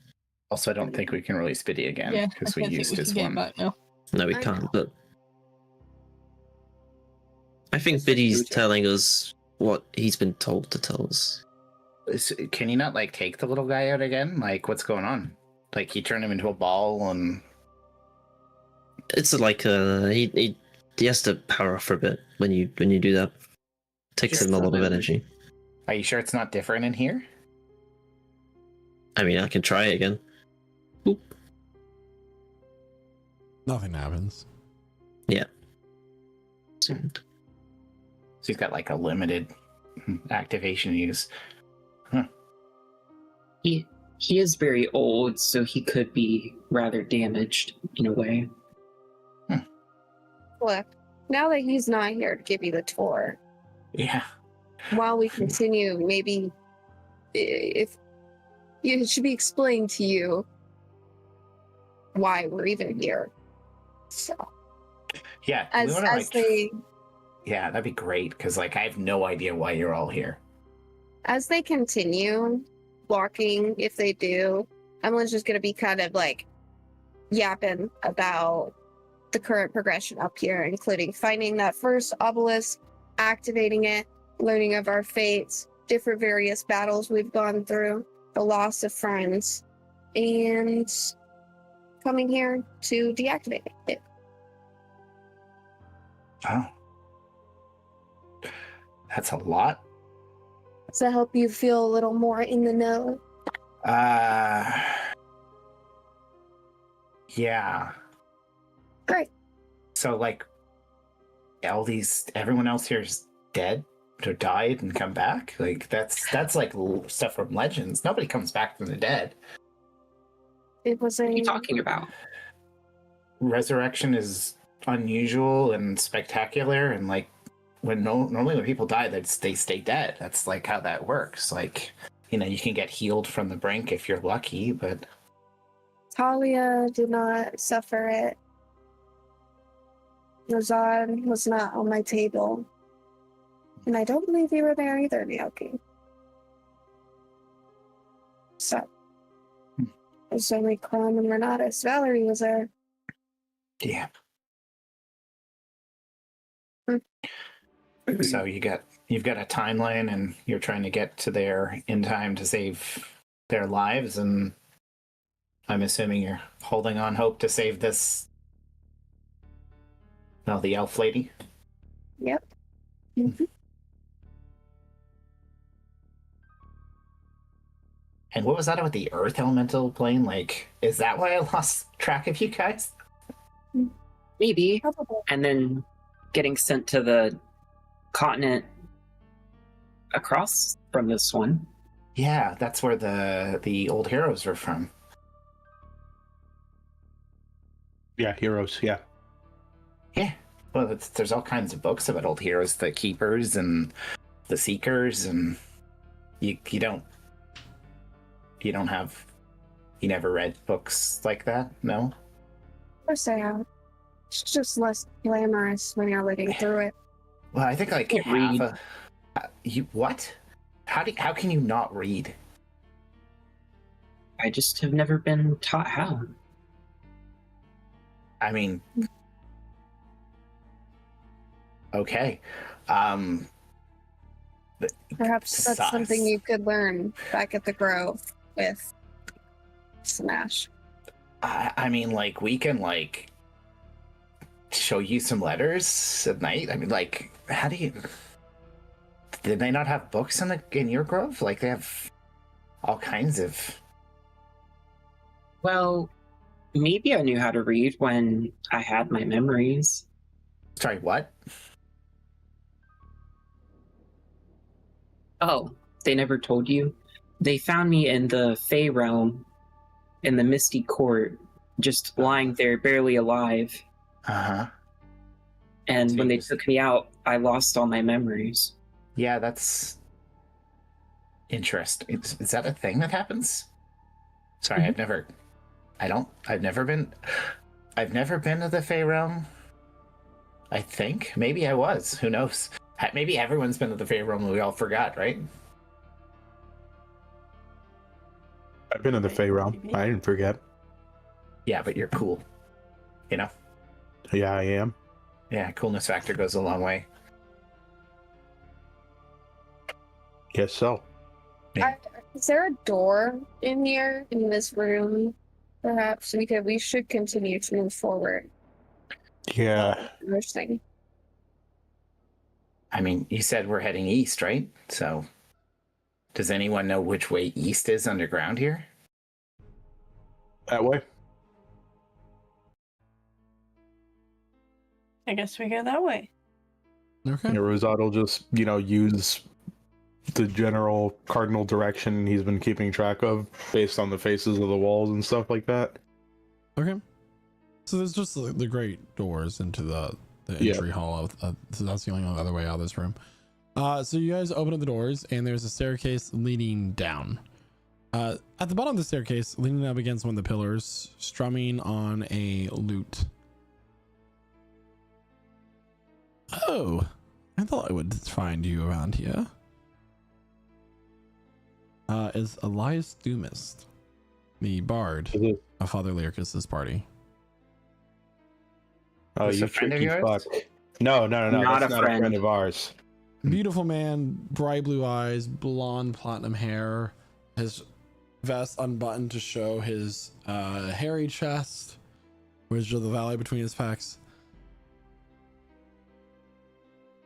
Also, I don't think we can release Biddy again Yeah, I because we don't think used we his can get one. it back now. No, we I can't. know. But I think It's like Biddy's Lucha. telling us what he's been told to tell us. Can you not like take the little guy out again? Like, what's going on? Like, he turned him into a ball, and It's like he has to power off for a bit when you do that. Takes Just him a a lot of little bit. energy. Are you sure it's not different in here? I mean, I can try it again. Nothing happens. Yeah. So he's got like a limited activation use. He is very old, so he could be rather damaged in a way. Look, now that he's not here to give you the tour, Yeah. while we continue, maybe if it should be explained to you why we're even here. So Yeah. as we wanna, as like, they Yeah, that'd be great because like I have no idea why you're all here. as they continue walking, if they do, Emily's just gonna be kind of like yapping about the current progression up here, including finding that first obelisk, activating it, learning of our fates, different various battles we've gone through, the loss of friends, and coming here to deactivate it. Oh. That's a lot. Does that help you feel a little more in the know? Yeah. Great. So like everyone else here is dead or died and come back? Like that's like stuff from Legends. Nobody comes back from the dead. It was What are a you talking about? Resurrection is unusual and spectacular, and like normally when people die, they stay dead. That's like how that works. Like, you know, you can get healed from the brink if you're lucky, but Talia did not suffer it. Razan was not on my table. And I don't believe you were there either, Naoki. So, it was only Crom and Renatus. Valerie was there. yeah. Hmm. So you've got a timeline, and you're trying to get to there in time to save their lives, and I'm assuming you're holding on hope to save this. No, the elf lady. Yep. Mm-hmm. And what was that with the Earth Elemental plane? Like, is that why I lost track of you guys? Maybe. Probably. And then getting sent to the continent across from this one. Yeah, that's where the old heroes are from. Yeah, heroes. Yeah. Yeah. Well, there's all kinds of books about old heroes, the keepers and the seekers, and you never read books like that, no? Of course I have. It's just less glamorous when you're reading through it. Well, I think like can't half read. you what? How can you not read? I just have never been taught how. I mean, okay. Perhaps that's Sus. something you could learn back at the Grove with Smash. I mean, like, we can like show you some letters at night. I mean, like, how do you? Did they not have books in your grove? Like, they have all kinds of. Well, maybe I knew how to read when I had my memories. Sorry, what? Oh, they never told you? They found me in the Fey realm, in the Misty Court, just lying there, barely alive. Uh-huh. And when they Jeez. took me out, I lost all my memories. Yeah, that's interesting. Is that a thing that happens? Sorry, Mhm. I've never been to the Fey realm. I think maybe I was. Who knows? Maybe everyone's been to the Fey realm and we all forgot, right? I've been in the Fey realm. I didn't forget. Yeah, but you're cool. You know? Yeah, I am. Yeah, coolness factor goes a long way. Guess so. Yeah. Is there a door in here in this room? Perhaps we should continue to move forward. Yeah. Interesting. I mean, you said we're heading east, right? So, does anyone know which way east is underground here? That way? I guess we go that way. Okay. Yeah, Rosado will just, use the general cardinal direction he's been keeping track of based on the faces of the walls and stuff like that. Okay. So there's just the great doors into the entry hall. So that's the only other way out of this room. So you guys open up the doors and there's a staircase leading down. At the bottom of the staircase, leaning up against one of the pillars, strumming on a lute. Oh, I thought I would find you around here. Is Elias Doomist, the bard of Father Lyricus's party. Oh, Is you a friend of tricky yours? fuck. No. Not That's a not a friend friend of ours. Beautiful man, bright blue eyes, blonde platinum hair, his vest unbuttoned to show his hairy chest, which is the valley between his pecs.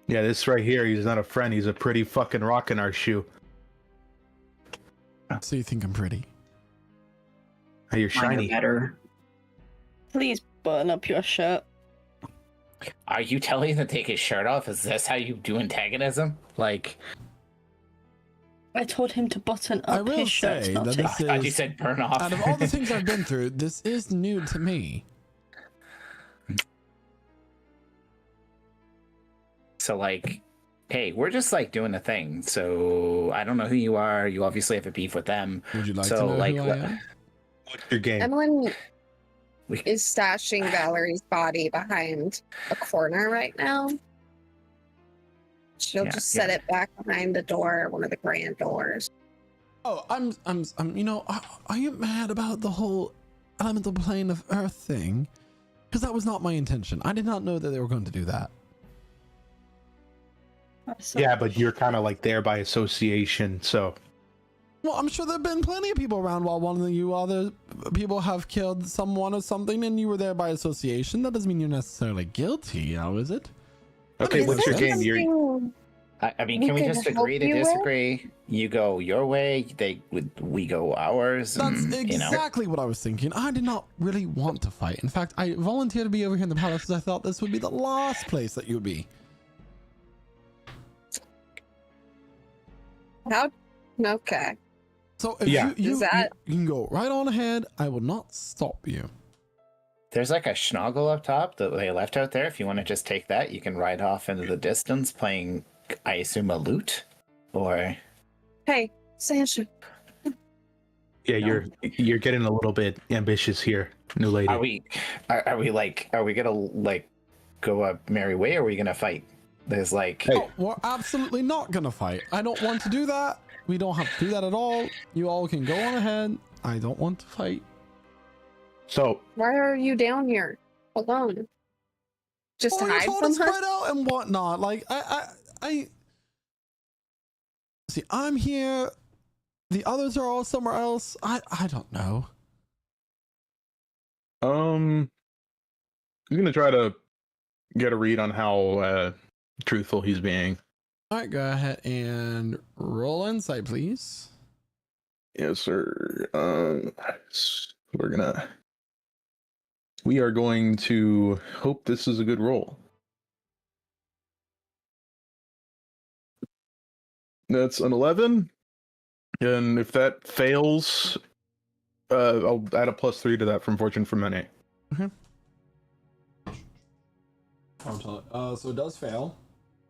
Yeah, this right here, he's not a friend. He's a pretty fucking rock in our shoe. So you think I'm pretty? Hey, you're shiny. better. Please button up your shirt. Are you telling him to take his shirt off? Is this how you do antagonism? Like, I told him to button I up will his shirt. say Not that to... I this thought you is, said burn off. out of all the things I've been through, this is new to me. So, like, hey, we're just like doing a thing. So I don't know who you are. You obviously have a beef with them. Would you like So, to know like, who I am? What's your game? Emlyn We- is stashing Valerie's body behind a corner right now. She'll Yeah, just set it back behind the door, one of the grand doors. Oh, I'm are you mad about the whole elemental plane of Earth thing? Because that was not my intention. I did not know that they were going to do that. Yeah, but you're kind of like there by association, so. Well, I'm sure there have been plenty of people around while one of you other people have killed someone or something, and you were there by association. That doesn't mean you're necessarily guilty, now is it? Okay, Is what's your there game? You're, something I mean, we can we can just help agree to you with? disagree? You go your way, we go ours. That's and, exactly what I was thinking. I did not really want to fight. In fact, I volunteered to be over here in the palace because I thought this would be the last place that you would be. How? Okay. So if Yeah. you Is that- you can go right on ahead. I will not stop you. There's like a schnoggle up top that they left out there. If you want to just take that, you can ride off into the distance playing, I assume, a lute, or Hey, Sasha. yeah, you're getting a little bit ambitious here, new lady. are we gonna like go a merry way, or are we gonna fight? There's like, Hey. Oh, we're absolutely not gonna fight. I don't want to do that. We don't have to do that at all. You all can go on ahead. I don't want to fight. So, Why are you down here alone? Just to Well, you're hide told from to her? spread out and whatnot. Like I see. I'm here. The others are all somewhere else. I don't know. I'm gonna try to get a read on how truthful he's being. All right, go ahead and roll insight, please. Yes, sir. We are going to hope this is a good roll. That's an 11. And if that fails, I'll add a +3 to that from Fortune for Mene. So it does fail,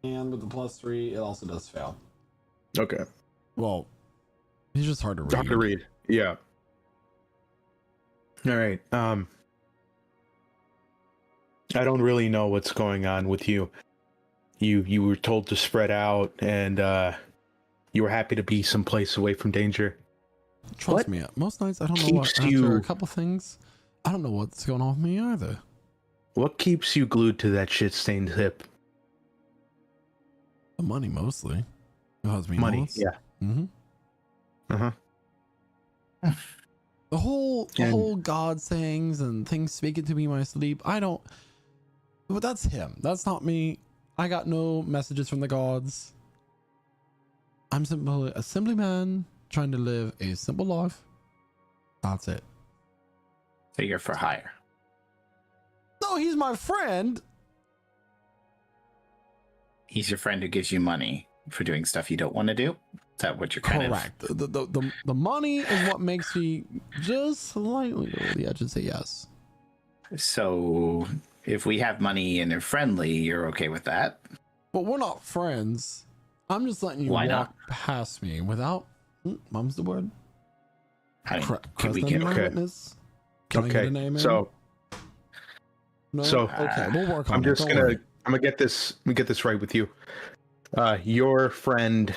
and with the +3, it also does fail. Okay. Well, he's just hard to read. Hard to read. Yeah. All right. I don't really know what's going on with you. you were told to spread out, and you were happy to be someplace away from danger. Trust What me, most nights I don't know what. keeps After you- a couple things, I don't know what's going on with me either. What keeps you glued to that shit-stained hip? The money mostly. It has me Money, nuts. yeah. Mm-hmm. The whole God sayings and things speaking to me in my sleep. I don't. But that's him. That's not me. I got no messages from the gods. I'm simply a simply man trying to live a simple life. That's it. So you're for hire. No, he's my friend. He's your friend who gives you money for doing stuff you don't want to do. Is that what you're kind Correct. The money is what makes me just slightly over the edge and say yes. of? So if we have money and are friendly, you're okay with that? But we're not friends. I'm just letting you Why walk not? past me without. Mum's the word. I mean, Can we I get my okay. witness? Can I get a name in? So No? so, Okay, we'll work on I'm it. just Don't gonna worry. I'm gonna get this right with you. Your friend,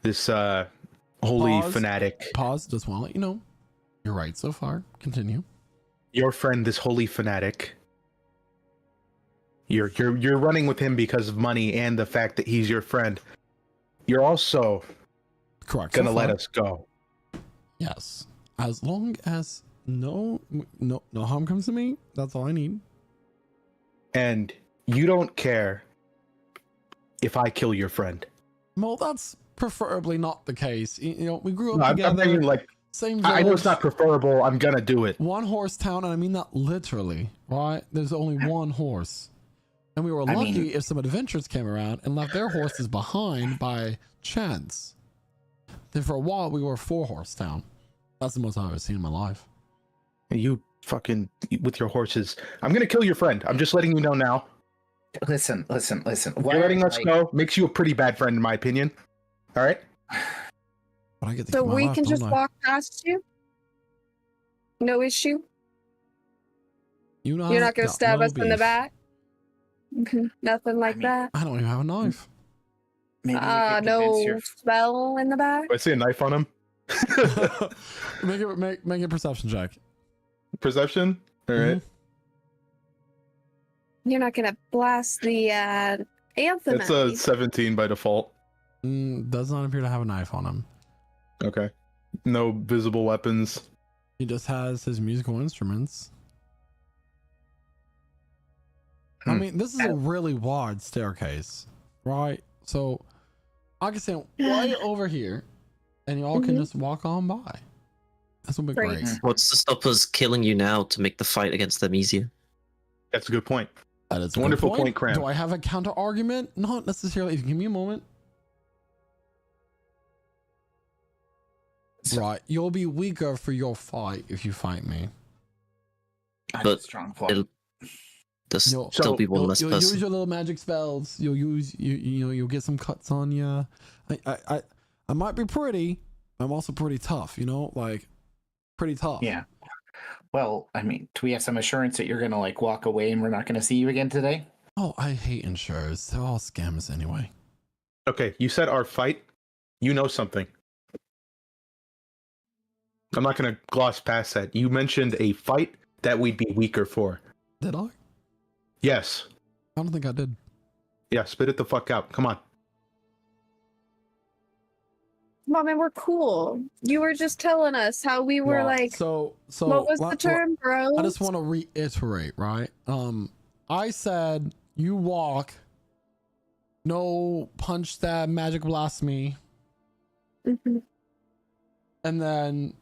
this holy Pause. fanatic. Pause. Just want to let you know. You're right so far. Continue. Your friend, this holy fanatic. You're running with him because of money and the fact that he's your friend. You're also Correct. gonna so let far. us go. Yes. As long as no harm comes to me, that's all I need. And you don't care if I kill your friend. Well, that's preferably not the case. You know, we grew up No, I'm together. thinking like Same I know it's village, not preferable. I'm gonna do it. one horse town, and I mean that literally, right? There's only one horse. And we were I lucky mean- if some adventurers came around and left their horses behind by chance. Then for a while, we were a 4-horse town. That's the most I've ever seen in my life. You fucking with your horses. I'm gonna kill your friend. I'm just letting you know now. Listen. You're letting us go makes you a pretty bad friend, in my opinion. All right. But I get to So keep my we life, can don't just I? walk past you? No issue? You know, You're not going got to stab no us in the beef. back? Nothing like mean, that? I don't even have a knife. Maybe you could convince No your spell in the back? Do I see a knife on him? make a perception check. Perception. All right. You're not going to blast the anthem It's at a me. 17 by default. Does not appear to have a knife on him. Okay. No visible weapons. He just has his musical instruments. I Hmm. mean, this is a really wide staircase, right? So I can stand way over here, and y'all can just walk on by. This will be Great. great. What's to stop us killing you now to make the fight against them easier? That's a good point. That is a good Wonderful point, Cram. Do I have a counter argument? Not necessarily. Give me a moment. Right, you'll be weaker for your fight if you fight me. I'm But a strong point. It'll there'll You'll- still be one less you'll use person. your little magic spells. You'll use you know you'll get some cuts on you. I might be pretty. I'm also pretty tough. You know, like pretty tough. Yeah. Well, I mean, do we have some assurance that you're gonna like walk away and we're not gonna see you again today? Oh, I hate insurers. They're all scams anyway. Okay, you said our fight. You know something. I'm not gonna gloss past that. You mentioned a fight that we'd be weaker for. Did I? Yes. I don't think I did. Yeah, spit it the fuck out. Come on. Mom, and we're cool. You were just telling us how we were Well, like, so what was the term, bro? I just want to reiterate, right? I said you walk, no punch, stab, magic blast me, Mhm. and then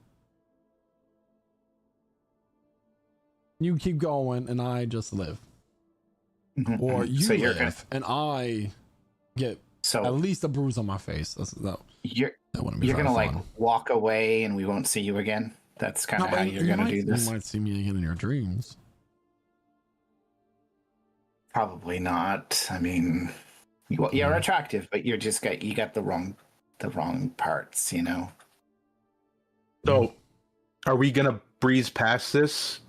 you keep going, and I just live, or you So you're live, gonna- and I get So at least a bruise on my face. That's that. you're That wouldn't be you're very gonna like fun. walk away and we won't see you again. That's kind No, of but how you're gonna might, do this. You might see me again in your dreams. Probably not. I mean, you're attractive, but you got the wrong parts. You know. So, are we gonna breeze past this,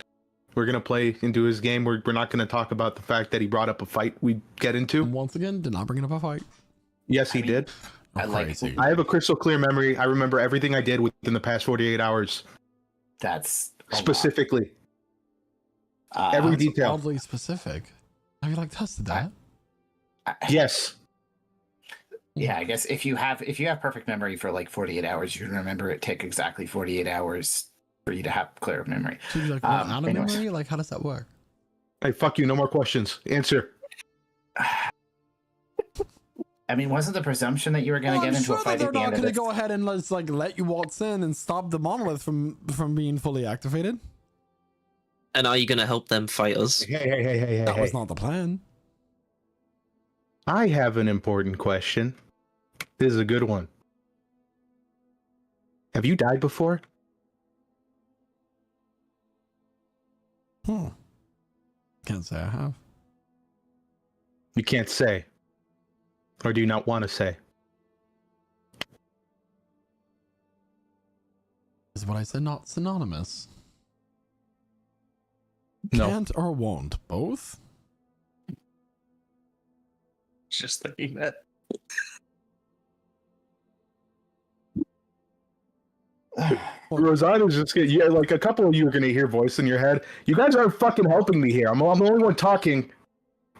We're gonna play into his game. We're not gonna talk about the fact that he brought up a fight we get into. Once again, did not bring up a fight. Yes, he did. I like. Crazy. I have a crystal clear memory. I remember everything I did within the past 48 hours. That's a lot. Specifically. Every That's detail. oddly specific. Have you like tested that? Yes. Yeah, I guess if you have perfect memory for like 48 hours, you can remember it take exactly 48 hours for you to have clear memory. So you like run out of anyways. memory? Like how does that work? Hey, fuck you. No more questions. Answer. I mean, wasn't the presumption that you were going to Well, get I'm into a sure fight that at they're the not end of going to this? go ahead and let you waltz in and stop the monolith from being fully activated. And are you going to help them fight us? Hey. That was not the plan. I have an important question. This is a good one. Have you died before? Can't say I have. You can't say. Or do you not want to say? Is what I said not synonymous? No. Can't or won't? Both? Just thinking that. Rosana's just getting, yeah, like a couple of you are going to hear voice in your head. You guys aren't fucking helping me here. I'm the only one talking,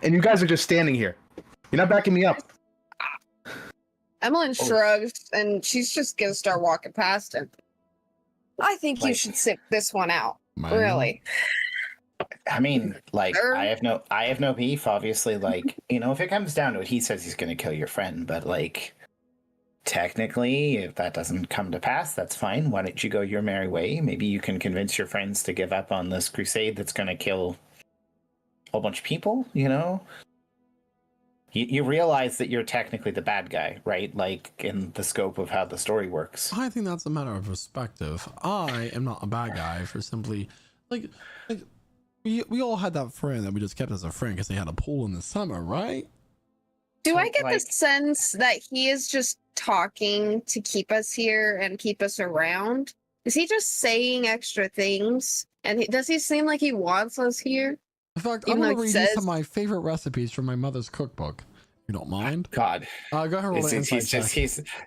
and you guys are just standing here. You're not backing me up. Emmeline shrugs and she's just gonna start walking past him. I think you should sit this one out. Man. Really. I mean, like, Sure. I have no beef, obviously. Like, if it comes down to it, he says he's going to kill your friend, but like, technically, if that doesn't come to pass, that's fine. Why don't you go your merry way? Maybe you can convince your friends to give up on this crusade that's going to kill a whole bunch of people, You realize that you're technically the bad guy, right? Like, in the scope of how the story works. I think that's a matter of perspective. I am not a bad guy for simply like we all had that friend that we just kept as a friend because they had a pool in the summer, right? Do I get the like- sense that he is just talking to keep us here and keep us around? Is he just saying extra things? And does he seem like he wants us here? In fact, Even I'm though gonna it read you says- some of my favorite recipes from my mother's cookbook. You don't mind? God. Go ahead and roll an insight check.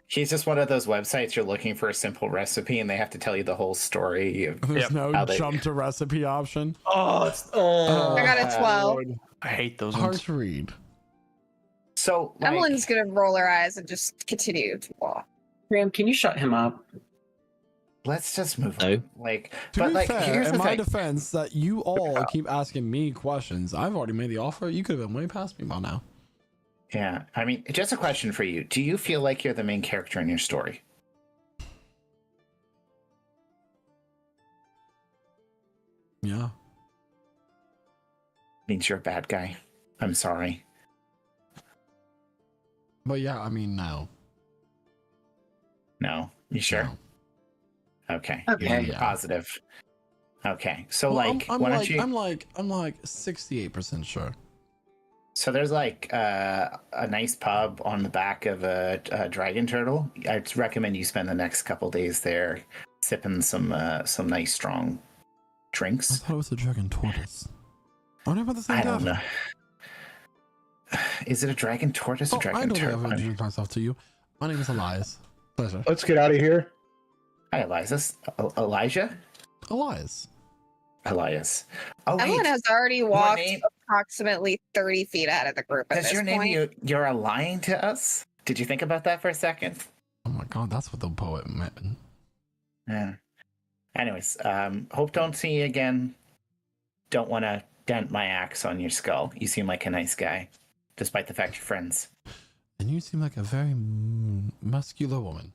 He's just one of those websites you're looking for a simple recipe and they have to tell you the whole story of There's no how they- jump to recipe option. Oh, I got a 12. I hate those Hard ones. to read. So, like, Emmeline's gonna roll her eyes and just continue to walk. Graham, can you shut him up? let's just move No. on. Like, To but be like, fair, here's in the my thing. defense, that you all keep asking me questions. I've already made the offer. You could have been way past me by now. Yeah, I mean, just a question for you. Do you feel like you're the main character in your story? Yeah. Means you're a bad guy. I'm sorry. But yeah, I mean, no. No, you sure? No. Okay. Okay. You're positive. Okay. So Well, like, I'm why don't like, you? I'm like 68% sure. So there's like a nice pub on the back of a dragon turtle. I'd recommend you spend the next couple days there, sipping some nice strong I drinks. thought it was a dragon tortoise. I wonder about the same I don't devil. know. Is it a dragon tortoise or Oh, I dragon don't turtle? ever introduce myself to you. My name is Elias. Pleasure. Let's get out of here. Hi, Eliza. Elijah? Elias. Elias. Oh, Emmeline wait. has already walked name- approximately 30 feet out of the group at Does this your name point. you're lying to us? Did you think about that for a second? Oh my god, that's what the poet meant. Yeah. Anyways, hope don't see you again. Don't want to dent my axe on your skull. You seem like a nice guy, despite the fact you're friends. And you seem like a very muscular woman.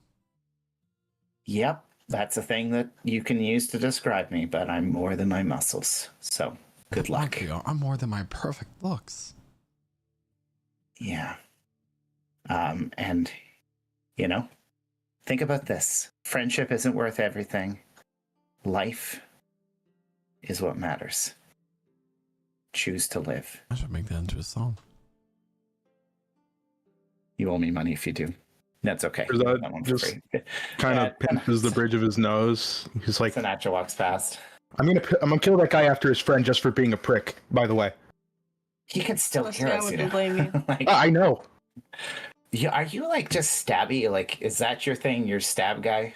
Yep, that's a thing that you can use to describe me, but I'm more than my muscles. So, good luck. Thank you. I'm more than my perfect looks. Yeah. And, think about this. Friendship isn't worth everything. Life is what matters. Choose to live. I should make that into a song. You owe me money if you do. That's okay. Is that That one for just free. Kind Yeah, of pinches the bridge of his nose. He's like, Sinatra walks past. I'm gonna kill that guy after his friend just for being a prick. By the way, He can still Honestly, hear I us. wouldn't blame you. Like, I know. yeah, are you like just stabby? Like, is that your thing? You're stab guy?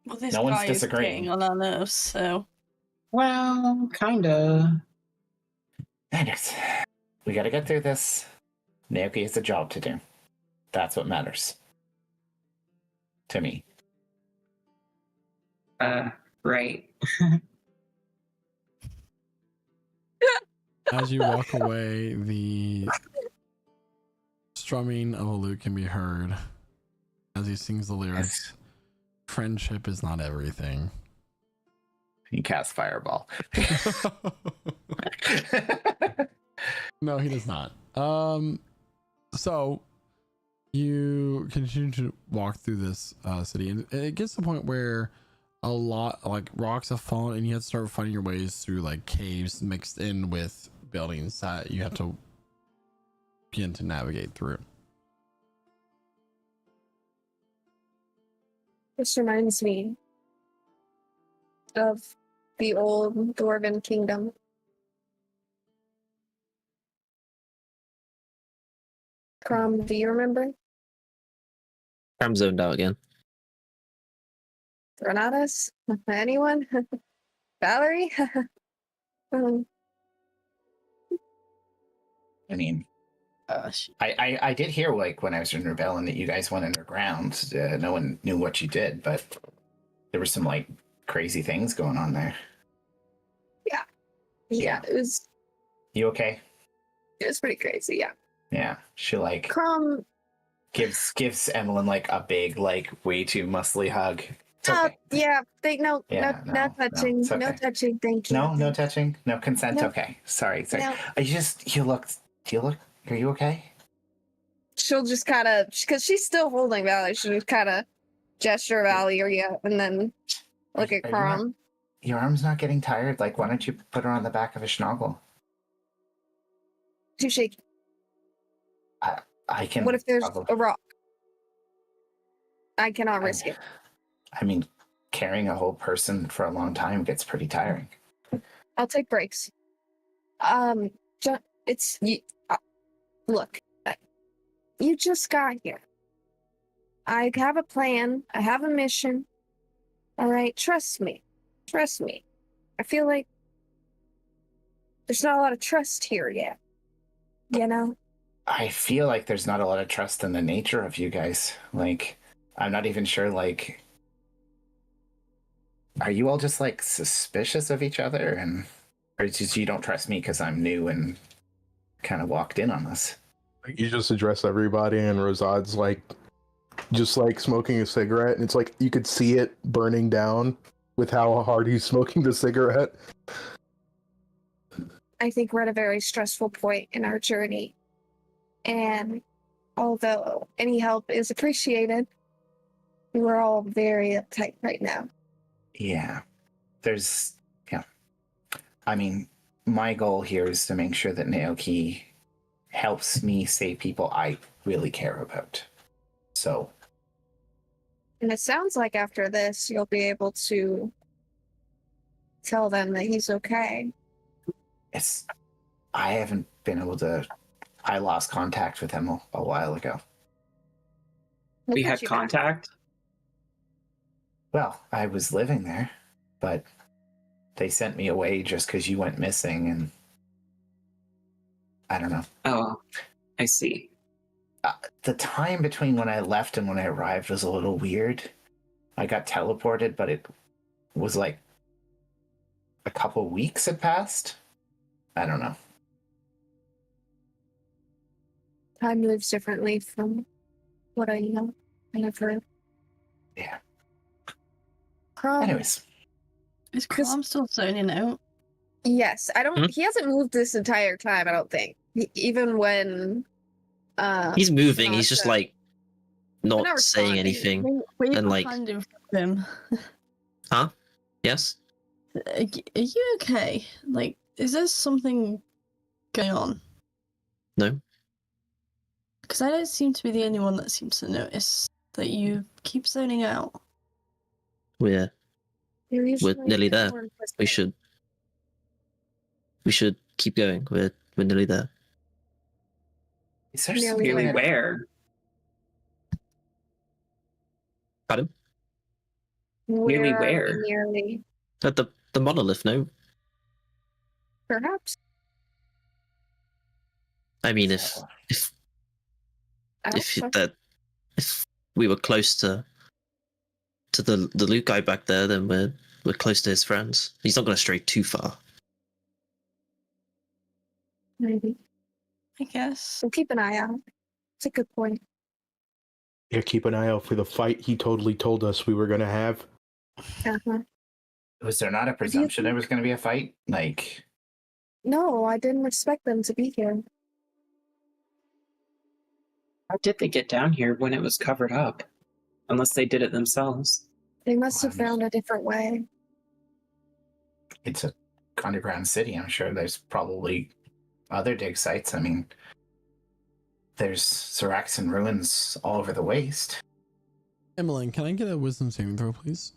Well, this No one's guy is disagreeing. getting on our nerves, so Well, kinda. Anyways, we gotta get through this. Naoki has a job to do. That's what matters. To me. Right. As you walk away, the strumming of a lute can be heard as he sings the lyrics. Friendship is not everything. He casts fireball. No, he does not. So you continue to walk through this city, and it gets to the point where a lot like rocks have fallen, and you have to start finding your ways through like caves mixed in with buildings that you have to begin to navigate through. This reminds me of the old Dwarven kingdom. Crom, do you remember? I'm zoned out again. Renatus? Anyone? Valerie? I mean, I did hear like when I was in Rebellion that you guys went underground. No one knew what you did, but there were some like crazy things going on there. Yeah, it was You okay? pretty crazy, yeah. Yeah. She like Crom, gives Emmeline like a big, like way too muscly hug. It's okay. yeah, Yeah, no touching, it's okay. no touching, thank you. No touching, no consent. No. Okay, sorry. No. Are you okay? She'll just kind of, because she's still holding Valerie, she'll just kind of gesture Valerie and then look at Are you Crom. Your arm's not getting tired. Like, why don't you put her on the back of a schnoggle? Too shaky. I can. What if there's probably- a rock? I cannot risk it. I mean, carrying a whole person for a long time gets pretty tiring. I'll take breaks. It's you. Look, you just got here. I have a plan. I have a mission. All right, trust me. Trust me. I feel like there's not a lot of trust here yet. You know? I feel like there's not a lot of trust in the nature of you guys. Like, I'm not even sure, like, are you all just, like, suspicious of each other? And, or just you don't trust me because I'm new and kind of walked in on this? You just address everybody, and Rosad's like, just like smoking a cigarette, and it's like you could see it burning down with how hard he's smoking the cigarette. I think we're at a very stressful point in our journey. And although any help is appreciated, we're all very uptight right now. Yeah. Yeah. I mean, my goal here is to make sure that Naoki helps me save people I really care about. So. And it sounds like after this, you'll be able to tell them that he's okay. I haven't been able to. I lost contact with him a while ago. We had contact? Well, I was living there, but they sent me away just because you went missing, and I don't know. Oh, I see. The time between when I left and when I arrived was a little weird. I got teleported, but it was like a couple weeks had passed. I don't know. Time moves differently from what I know and I've heard. Yeah. Crom, Anyways. Is Crom still zoning out? Yes, I don't. He hasn't moved this entire time. I don't think. Even when. He's moving. He's just like not not saying responding. anything, Wave and a like, hand in front of him. huh? Yes. Are you okay? Like, is there something going on? No. Because I don't seem to be the only one that seems to notice that you keep zoning out. We're nearly there. We should keep going. We're nearly there. Is there Nearly some there. Where? Pardon? Nearly Where are we where? nearly? At the monolith, no? Perhaps. I mean, if I hope so. if we were close to the Luke guy back there, then we're close to his friends. He's not going to stray too far. Maybe. I guess. We'll keep an eye out. It's a good point. Yeah, keep an eye out for the fight he totally told us we were gonna have. Uh-huh. Was there not a presumption there was going to be a fight? Like, No, I didn't expect them to be here. How did they get down here when it was covered up? Unless they did it themselves. They must have found a different way. it's a underground city. I'm sure there's probably other dig sites. I mean, there's Saraxan ruins all over the waste. Emmeline, can I get a wisdom saving throw, please?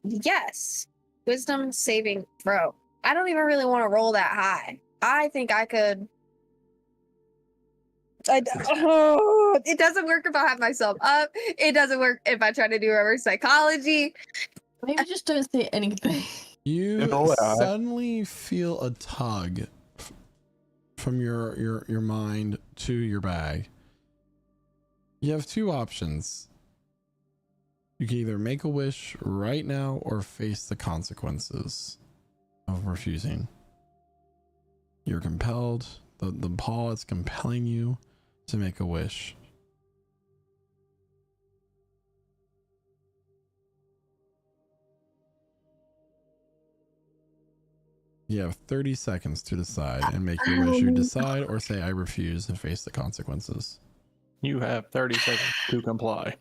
Yes. Wisdom saving throw. I don't even really want to roll that high. I think I could. It doesn't work if I have myself up. It doesn't work if I try to do reverse psychology. Maybe just don't say anything. You suddenly feel a tug from your mind to your bag. You have two options. You can either make a wish right now or face the consequences of refusing. You're compelled. The paw is compelling you to make a wish. You have 30 seconds to decide and make your wish. You decide or say I refuse and face the consequences. You have 30 seconds to comply.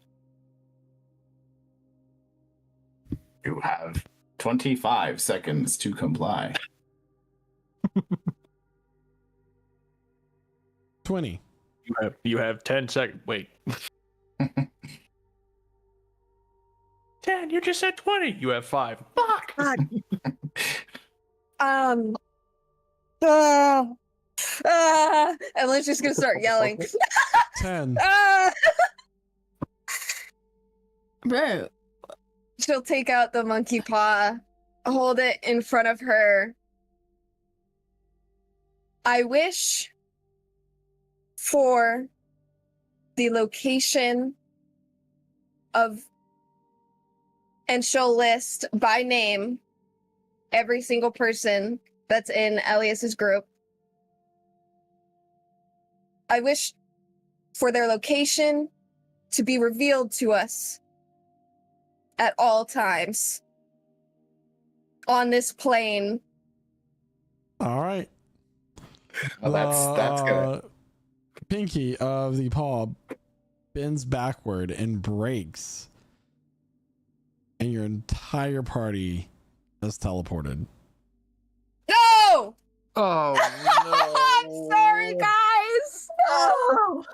You have 25 seconds to comply. 20. You have 10 seconds. Wait. 10. You just said 20. You have 5. Fuck. God. Emily's just gonna start yelling. 10. Bro. She'll take out the monkey paw, hold it in front of her. I wish for the location of, and she'll list by name every single person that's in Elias's group. I wish for their location to be revealed to us at all times on this plane. All right. Well, that's good. Pinky of the paw bends backward and breaks, and your entire party is teleported. No! Oh, I'm sorry, guys. Oh.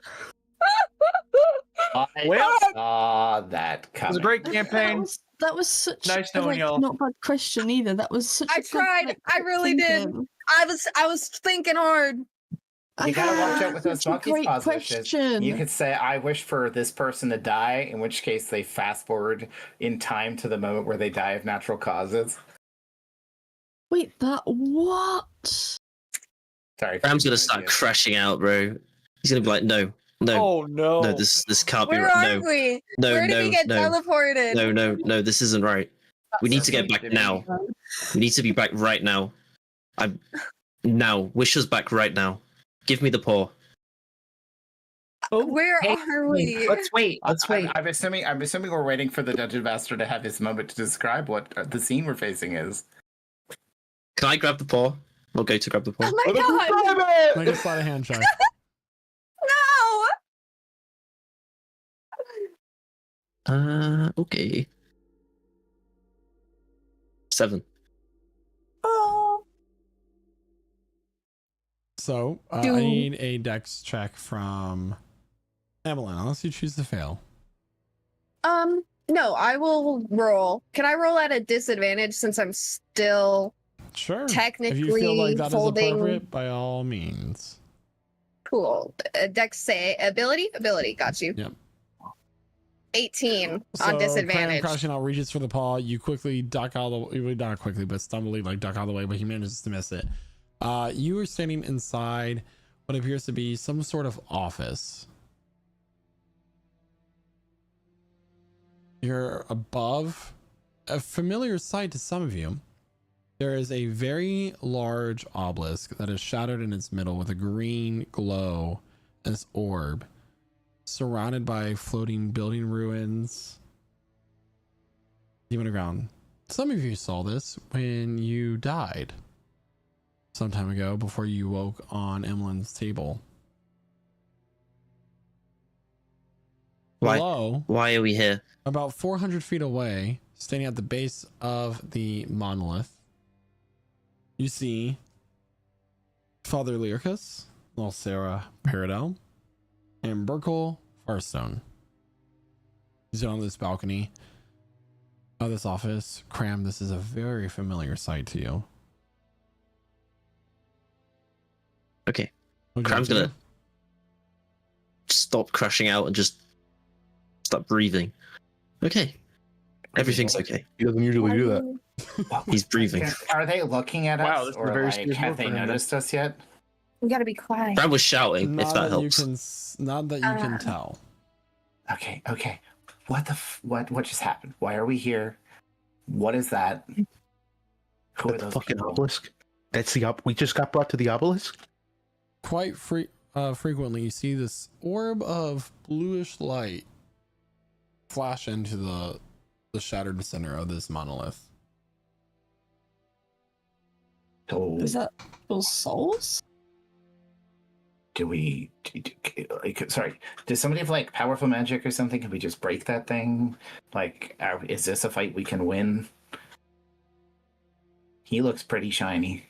I saw that coming. It was a great campaign. That was such Nice a knowing y'all. not bad question either. That was such I a good, tried. like, I really did. thinking. I was thinking hard. You gotta watch out with those Such a monkeys great paws wishes. question. You could say, I wish for this person to die, in which case they fast forward in time to the moment where they die of natural causes. Wait, that what? Sorry. Bram's gonna start crashing out, bro. He's gonna be like, no, Oh no. no, this can't be Where right. are No, we? no, Where did no, we get no. teleported? No, this isn't right. We need to get back now. We need to be back right now. Now. Wish us back right now. Give me the paw. Where Hey, are we? Let's wait. Let's wait. I'm assuming we're waiting for the dungeon master to have his moment to describe what the scene we're facing is. Can I grab the paw? I'll go to grab the paw. Oh my god! Make a sleight of hand check. No! Okay. 7. Oh. So I Doom. need a dex check from Evelyn, unless you choose to fail. No, I will roll. Can I roll at a disadvantage since I'm still Sure. technically if you feel like that is holding? appropriate, by all means. Cool. Dex say ability? Ability, got you. Yep. 18 So on Cram disadvantage. crashing out reaches for the paw. You quickly duck out of the way, not quickly, but stumbly like duck out of the way, but he manages to miss it. You are standing inside what appears to be some sort of office. You're above a familiar sight to some of you. There is a very large obelisk that is shadowed in its middle with a green glow as orb, surrounded by floating building ruins deep underground. Some of you saw this when you died some time ago before you woke on Emmeline's table. Below, Why are we here? about 400 feet away, standing at the base of the monolith, you see Father Lyricus, Sarah Paradel, and Burkle Farstone. He's on this balcony of this office. Cram, this is a very familiar sight to you. Okay. What'd you Cram's like to gonna stop crashing out and just stop breathing. Okay. Everything's okay. He doesn't usually do that. He's breathing. Are they looking at Wow, us, this is a or very like serious have move they for him then. noticed us yet? We gotta be quiet. Cram was shouting, if Not that that you helps. can, not that you can tell. Okay, okay. What just happened? Why are we here? What is that? Who are That's the those fucking people? obelisk. That's the we just got brought to the obelisk. Quite frequently, you see this orb of bluish light flash into the shattered center of this monolith. So Is that those souls? do we? Sorry, does somebody have like powerful magic or something? Can we just break that thing? Like, is this a fight we can win? He looks pretty shiny.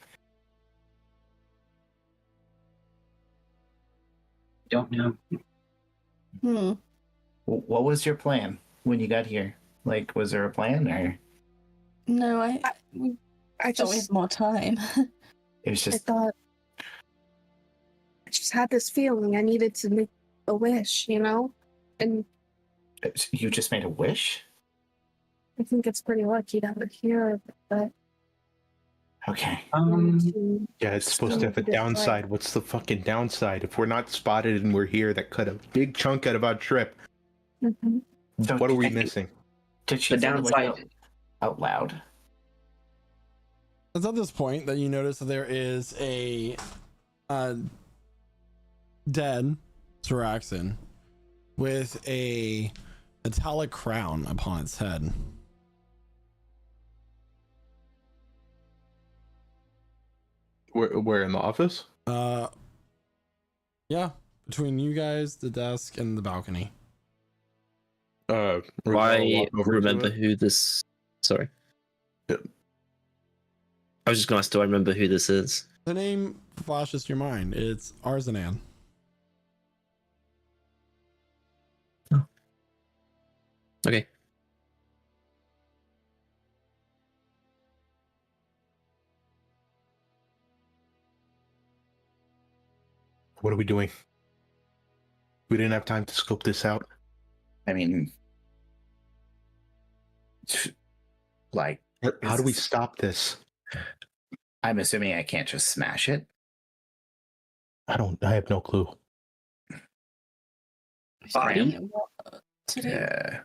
Don't know. What was your plan when you got here? Like, was there a plan, or No, I I thought we had just more time. it was I just? thought I just had this feeling I needed to make a wish, you know? And You just made a wish? I think it's pretty lucky that we're here, but Okay. Yeah, it's supposed to have a Still, downside. What's the fucking downside? If we're not spotted and we're here, that cut a big chunk out of our trip. Mhm. So What are we did- missing? Did she The say the wish downside. out loud? It's at this point that you notice that there is a dead Saraxin with a metallic crown upon its head. We're in the office. Yeah, between you guys, the desk, and the balcony. We're Do gonna I walk over to remember it. who this... Sorry. Yep. I was just going to ask, do I remember who this is? The name flashes to your mind. It's Arzanan. Okay. What are we doing? We didn't have time to scope this out. I mean, like, How do we stop this? I'm assuming I can't just smash it. I have no clue. Body? To do. Yeah.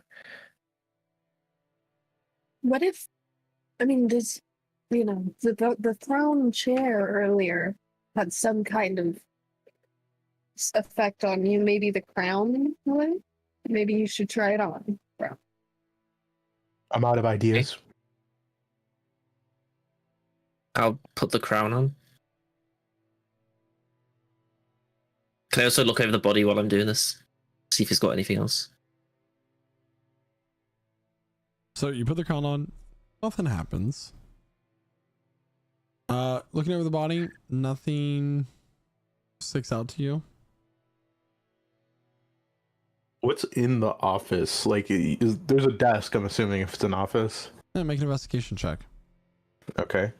What if, I mean, this, you know, the throne chair earlier had some kind of effect on you. Maybe the crown would. Maybe you should try it on. Bro. I'm out of ideas. I'll put the crown on. Can I also look over the body while I'm doing this? See if he's got anything else. So you put the crown on, nothing happens. Looking over the body, nothing sticks out to you. What's in the office? Like, there's a desk, I'm assuming, if it's an office. Yeah, make an investigation check. Okay.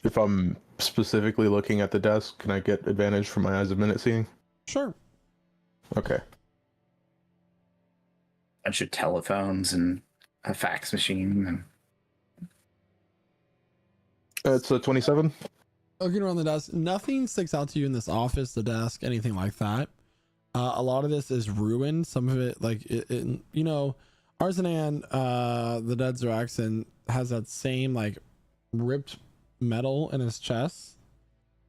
If I'm specifically looking at the desk, can I get advantage from my eyes of minute seeing? Sure. Okay. Bunch of telephones and a fax machine. And... It's a 27. Looking around the desk, nothing sticks out to you in this office, the desk, anything like that. A lot of this is ruined. Some of it, like, you know, Arzanan, the dead Zoraxan, has that same, like, ripped metal in his chest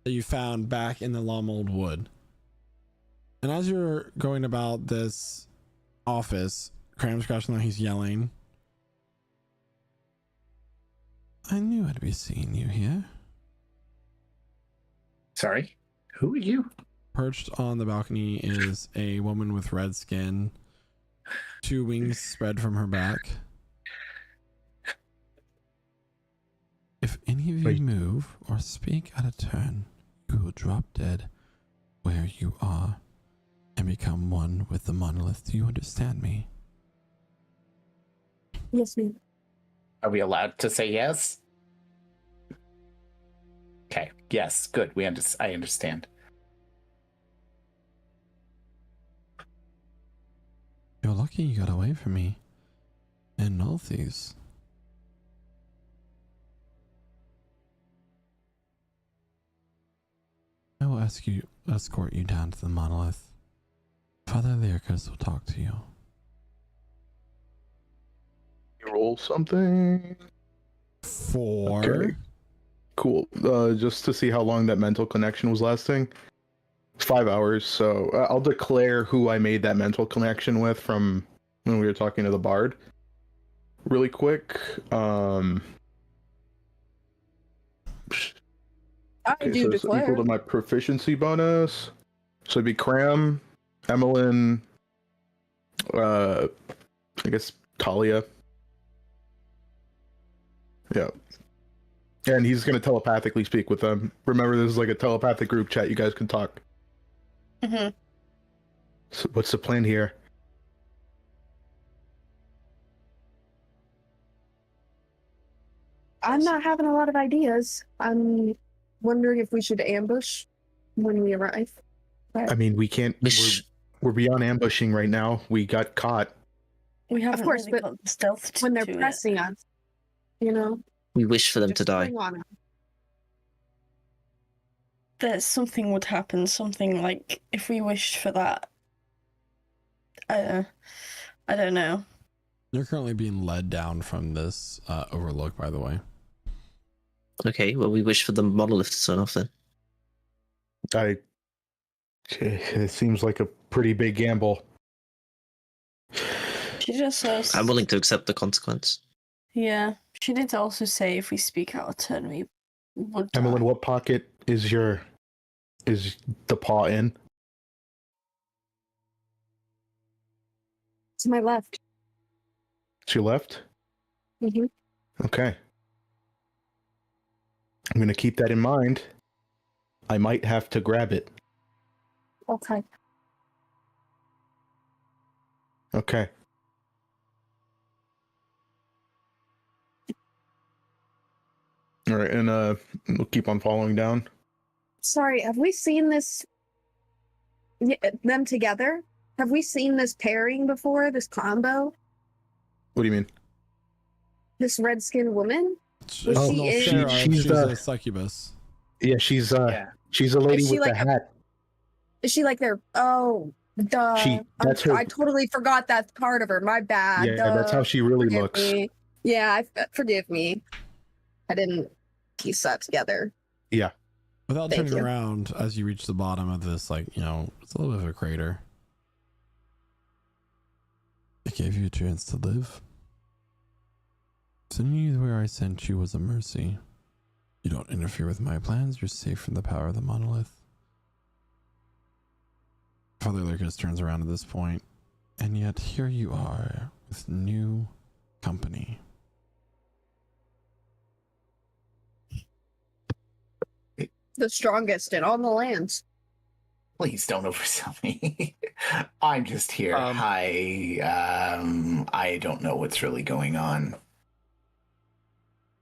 that you found back in the Lomold wood. And as you're going about this office, Cram's crashing out, he's yelling, I knew I'd be seeing you here. Sorry, who are you? Perched on the balcony is a woman with red skin, 2 wings spread from her back. If any of you move or speak out of turn, you will drop dead where you are and become one with the monolith. Do you understand me? Yes, ma'am. Are we allowed to say yes? Okay, yes, good. I understand. You're lucky you got away from me and Nolthies. I will escort you down to the monolith. Father Lyricus will talk to you. You roll something. 4. Okay. Cool. Just to see how long that mental connection was lasting. 5 hours. So I'll declare who I made that mental connection with from when we were talking to the bard. Really quick. I do so it's declare. equal to my proficiency bonus. So it'd be Cram, Emmeline, I guess Talia. Yeah. And he's going to telepathically speak with them. Remember, this is like a telepathic group chat. You guys can talk. Mm-hmm. So what's the plan here? I'm not having a lot of ideas. I'm wondering if we should ambush when we arrive. I mean, we can't. We're beyond ambushing right now. We got caught. We haven't Of course, really but got stealthed when they're to it. pressing us, you know, We wish for them to just die. hang on. That something would happen, something like if we wished for that. I don't know. You're currently being led down from this overlook, by the way. Okay, well, we wish for the monolith to turn off then. It seems like a pretty big gamble. She just says. I'm willing to accept the consequence. Yeah, she did also say if we speak out of turn, we would. Emmeline, what pocket is the paw in? To my left. To your left? Mm-hmm. Okay. I'm gonna keep that in mind. I might have to grab it. Okay. Okay. All right, and we'll keep on following down. Sorry, have we seen this? Them together? Have we seen this pairing before? This combo? What do you mean? This red-skinned woman? Was Oh, she in? She's a succubus. Yeah, she's a lady Is she with like the hat. Is she like their? Oh, duh. That's her. I totally forgot that part of her. My bad. Yeah, duh. that's how she really Forgive looks. me. Yeah, forgive me. I didn't piece that together. Yeah. Without Thank turning you. around, as you reach the bottom of this, like, you know, it's a little bit of a crater. I gave you a chance to live. Sending you where I sent you was a mercy. You don't interfere with my plans, you're safe from the power of the monolith. Father Lyricus turns around at this point, and yet here you are with new company. The strongest in all the lands. Please don't oversell me. I'm just here. Hi. I don't know what's really going on.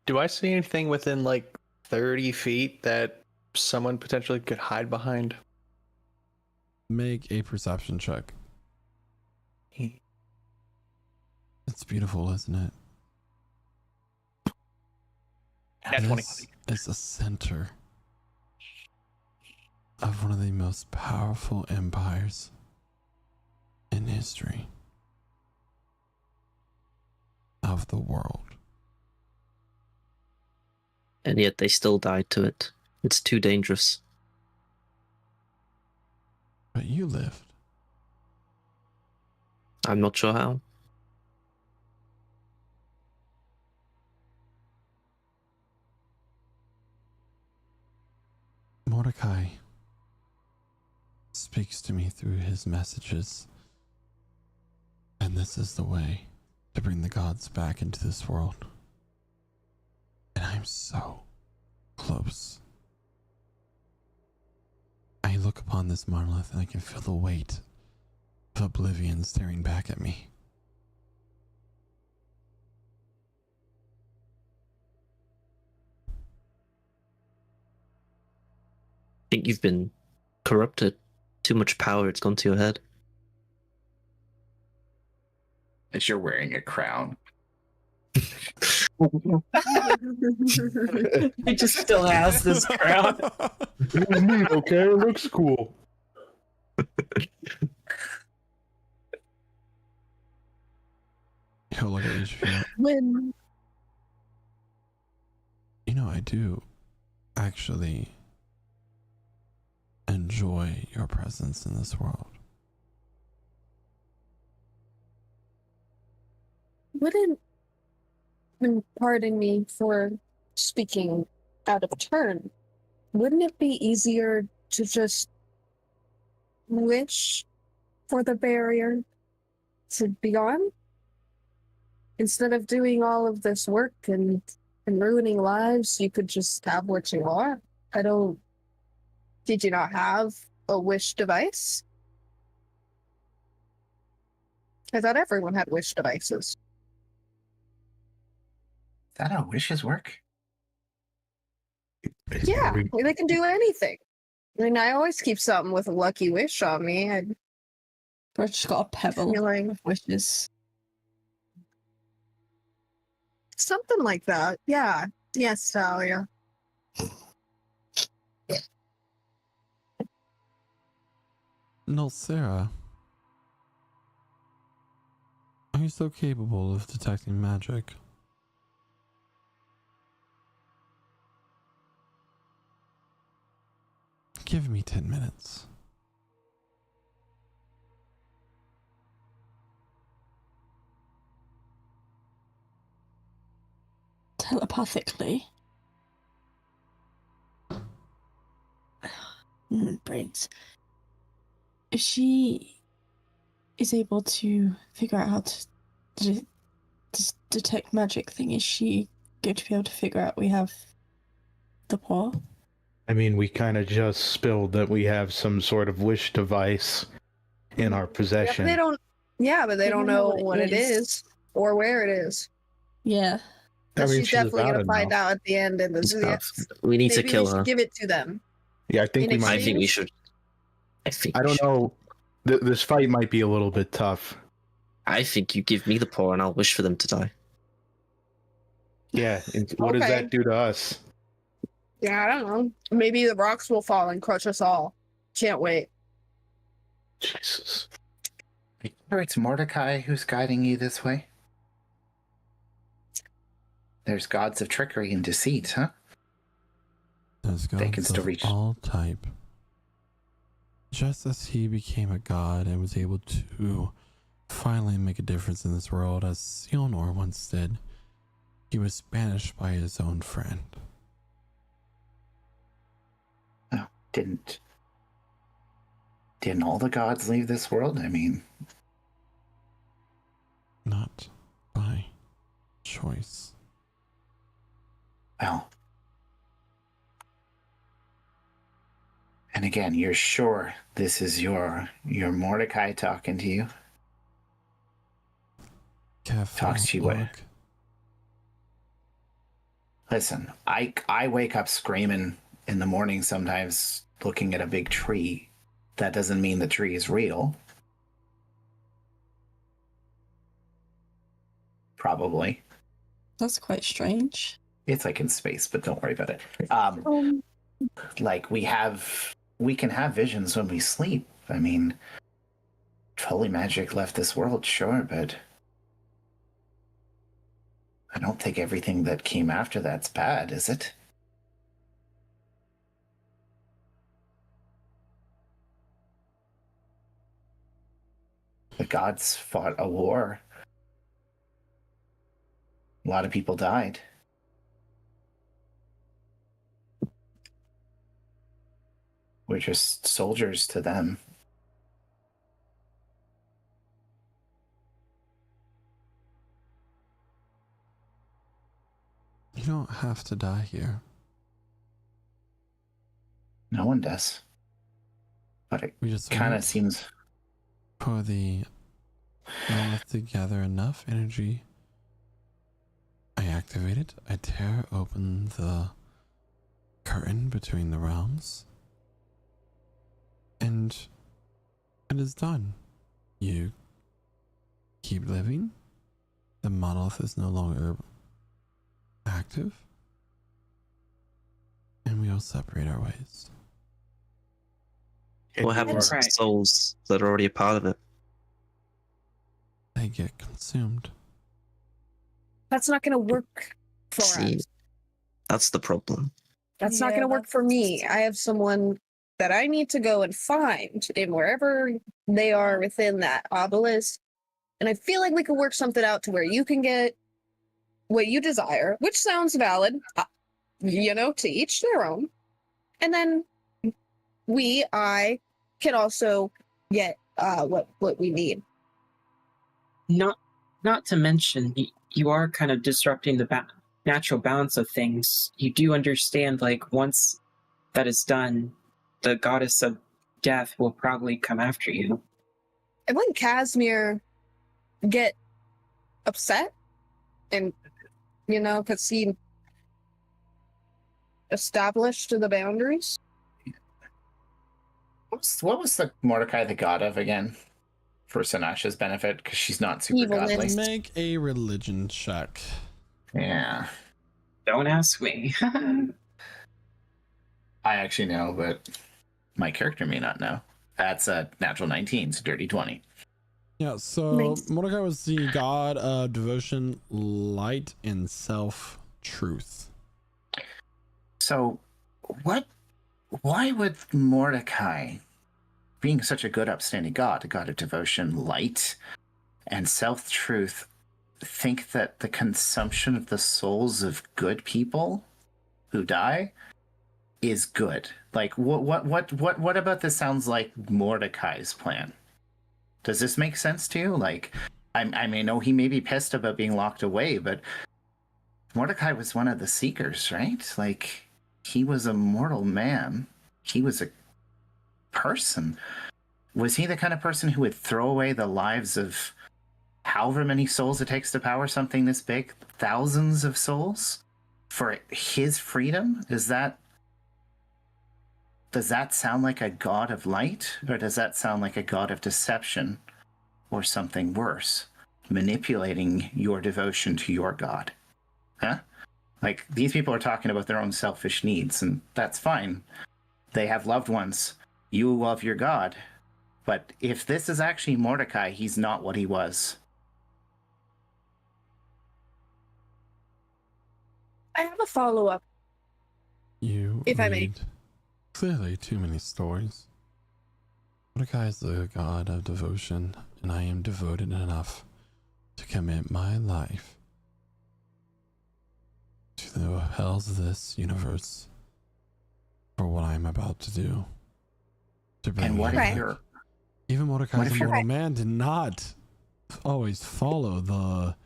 Do I see anything within like 30 feet that someone potentially could hide behind? Make a perception check. It's beautiful, isn't it? Nat 20. This is the center of one of the most powerful empires in history of the world. And yet they still died to it. It's too dangerous. But you lived. I'm not sure how. Mordecai speaks to me through his messages, and this is the way to bring the gods back into this world. And I'm so close. I look upon this monolith and I can feel the weight of oblivion staring back at me. I think you've been corrupted. Too much power, it's gone to your head. As you're wearing a crown. He just still has this crown. It was neat, okay? It looks cool. He'll look at each of you. When You know, I do actually enjoy your presence in this world. Wouldn't, and pardon me for speaking out of turn, wouldn't it be easier to just wish for the barrier to be gone? Instead of doing all of this work and ruining lives, you could just have what you want. Did you not have a wish device? I thought everyone had wish devices. Is that how wishes work? Yeah, they can do anything. I mean, I always keep something with a lucky wish on me. I've just got a pebble of wishes. Something like that. Yeah. Yes, Talia. No, Sarah. Are you so capable of detecting magic? Give me 10 minutes. Telepathically. Brains. If she is able to figure out how to detect magic thing, is she going to be able to figure out we have the paw? I mean, we kind of just spilled that we have some sort of wish device in our possession. But they don't know what it is or where it is. Yeah. But she's definitely going to find out at the end in the zoo. We need to Maybe kill we should her. give it to them. Yeah, I think we might. I think we should. I don't know. This fight might be a little bit tough. I think you give me the paw and I'll wish for them to die. Yeah, and what does that do to us? Yeah, I don't know. Maybe the rocks will fall and crush us all. Can't wait. Jesus. Are you sure it's Mordecai who's guiding you this way? There's gods of trickery and deceit, huh? There's They can gods still of reach. all type. Just as he became a god and was able to finally make a difference in this world, as Sionor once did, he was banished by his own friend. Oh, didn't all the gods leave this world? I mean, Not by choice. well, And again, you're sure this is your Mordecai talking to you? Careful, Talks to you what? look. Listen, I wake up screaming in the morning sometimes looking at a big tree. That doesn't mean the tree is real. Probably. That's quite strange. It's like in space, but don't worry about it. Like we can have visions when we sleep. I mean, holy magic left this world, sure, but I don't think everything that came after that's bad, is it? The gods fought a war. A lot of people died. We're just soldiers to them. You don't have to die here. No one does. But it We just kind wait of seems... for the monolith to gather enough energy. I activate it. I tear open the curtain between the realms. And it is done. You keep living. The monolith is no longer active. And we all separate our ways. What happens to the souls that are already a part of it? They get consumed. That's not going to work for See, us. that's the problem. That's not going to work for me. I have someone that I need to go and find in wherever they are within that obelisk. And I feel like we could work something out to where you can get what you desire, which sounds valid, to each their own. And then I can also get what we need. Not to mention, you are kind of disrupting the natural balance of things. You do understand, like, once that is done, the goddess of death will probably come after you. And wouldn't Casimir get upset? And, because he established the boundaries? What was the Mordecai the god of again? For Sinasha's benefit, because she's not super Evilness. godly. Make a religion check. Yeah. Don't ask me. I actually know, but my character may not know. That's a natural 19, so dirty 20. Yeah, so Nice. Mordecai was the god of devotion, light, and self-truth. So, why would Mordecai, being such a good, upstanding god, a god of devotion, light, and self-truth, think that the consumption of the souls of good people who die is good? Like, what about this sounds like Mordecai's plan? Does this make sense to you? Like, I may know he may be pissed about being locked away, but Mordecai was one of the seekers, right? Like, he was a mortal man. He was a person. Was he the kind of person who would throw away the lives of however many souls it takes to power something this big? Thousands of souls? For his freedom? Does that sound like a god of light? Or does that sound like a god of deception? Or something worse? Manipulating your devotion to your god? Huh? Like, these people are talking about their own selfish needs, and that's fine. They have loved ones. You love your god. But if this is actually Mordecai, he's not what he was. I have a follow-up. You If I may. read clearly too many stories. Mordecai is the god of devotion, and I am devoted enough to commit my life to the hells of this universe for what I'm about to do. To bring And what me if back. you're... Even Mordecai, what the if you're- mortal man, did not always follow the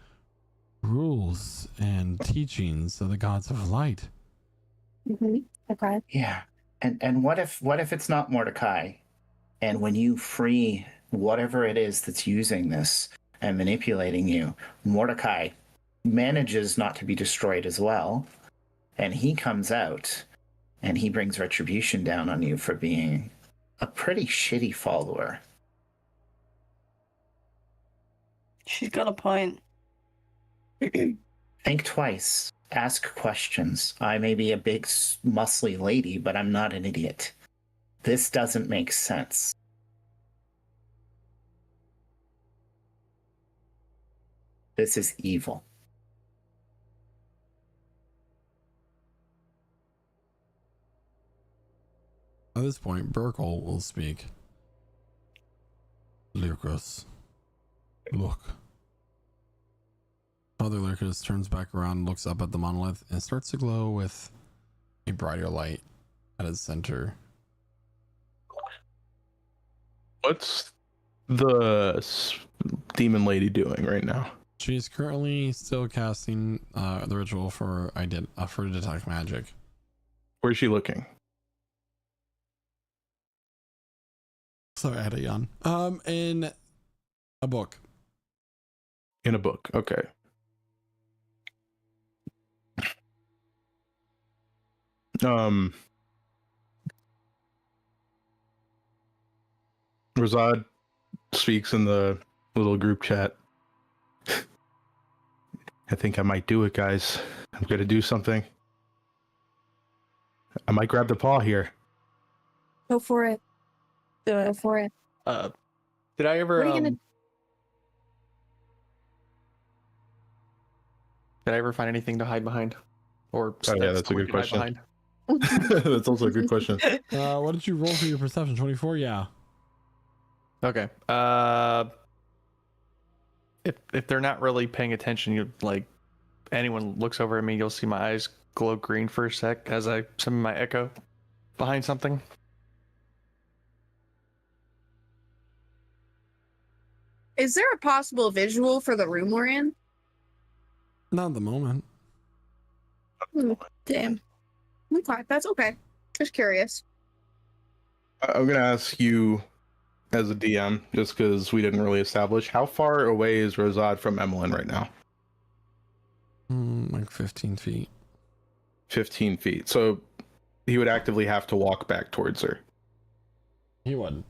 rules and teachings of the gods of light. Okay. Yeah. And what if it's not Mordecai? And when you free whatever it is that's using this and manipulating you, Mordecai manages not to be destroyed as well, and he comes out and he brings retribution down on you for being a pretty shitty follower. She's got a point. Think twice. Ask questions. I may be a big, muscly lady, but I'm not an idiot. This doesn't make sense. This is evil. At this point, Burkle will speak. Lyricus, look. Father Lyricus turns back around, looks up at the monolith, and starts to glow with a brighter light at its center. What's the demon lady doing right now? She's currently still casting the ritual for detect magic. Where's she looking? Sorry, I had a yawn. In a book. In a book. Okay. Razad speaks in the little group chat. I think I might do it, guys. I'm gonna do something. I might grab the paw here. Go for it. Go for it. Did I ever What are you gonna- did I ever find anything to hide behind? Or Oh, yeah, that's a good question. That's also a good question. What did you roll for your perception? 24? Yeah. Okay. If they're not really paying attention, you like anyone looks over at me, you'll see my eyes glow green for a sec as I summon my echo behind something. Is there a possible visual for the room we're in? Not at the moment. Damn. Okay, that's okay. Just curious. I'm gonna ask you, as a DM, just because we didn't really establish, how far away is Rosad from Emmeline right now? Like 15 feet. 15 feet. So he would actively have to walk back towards her. He wouldn't.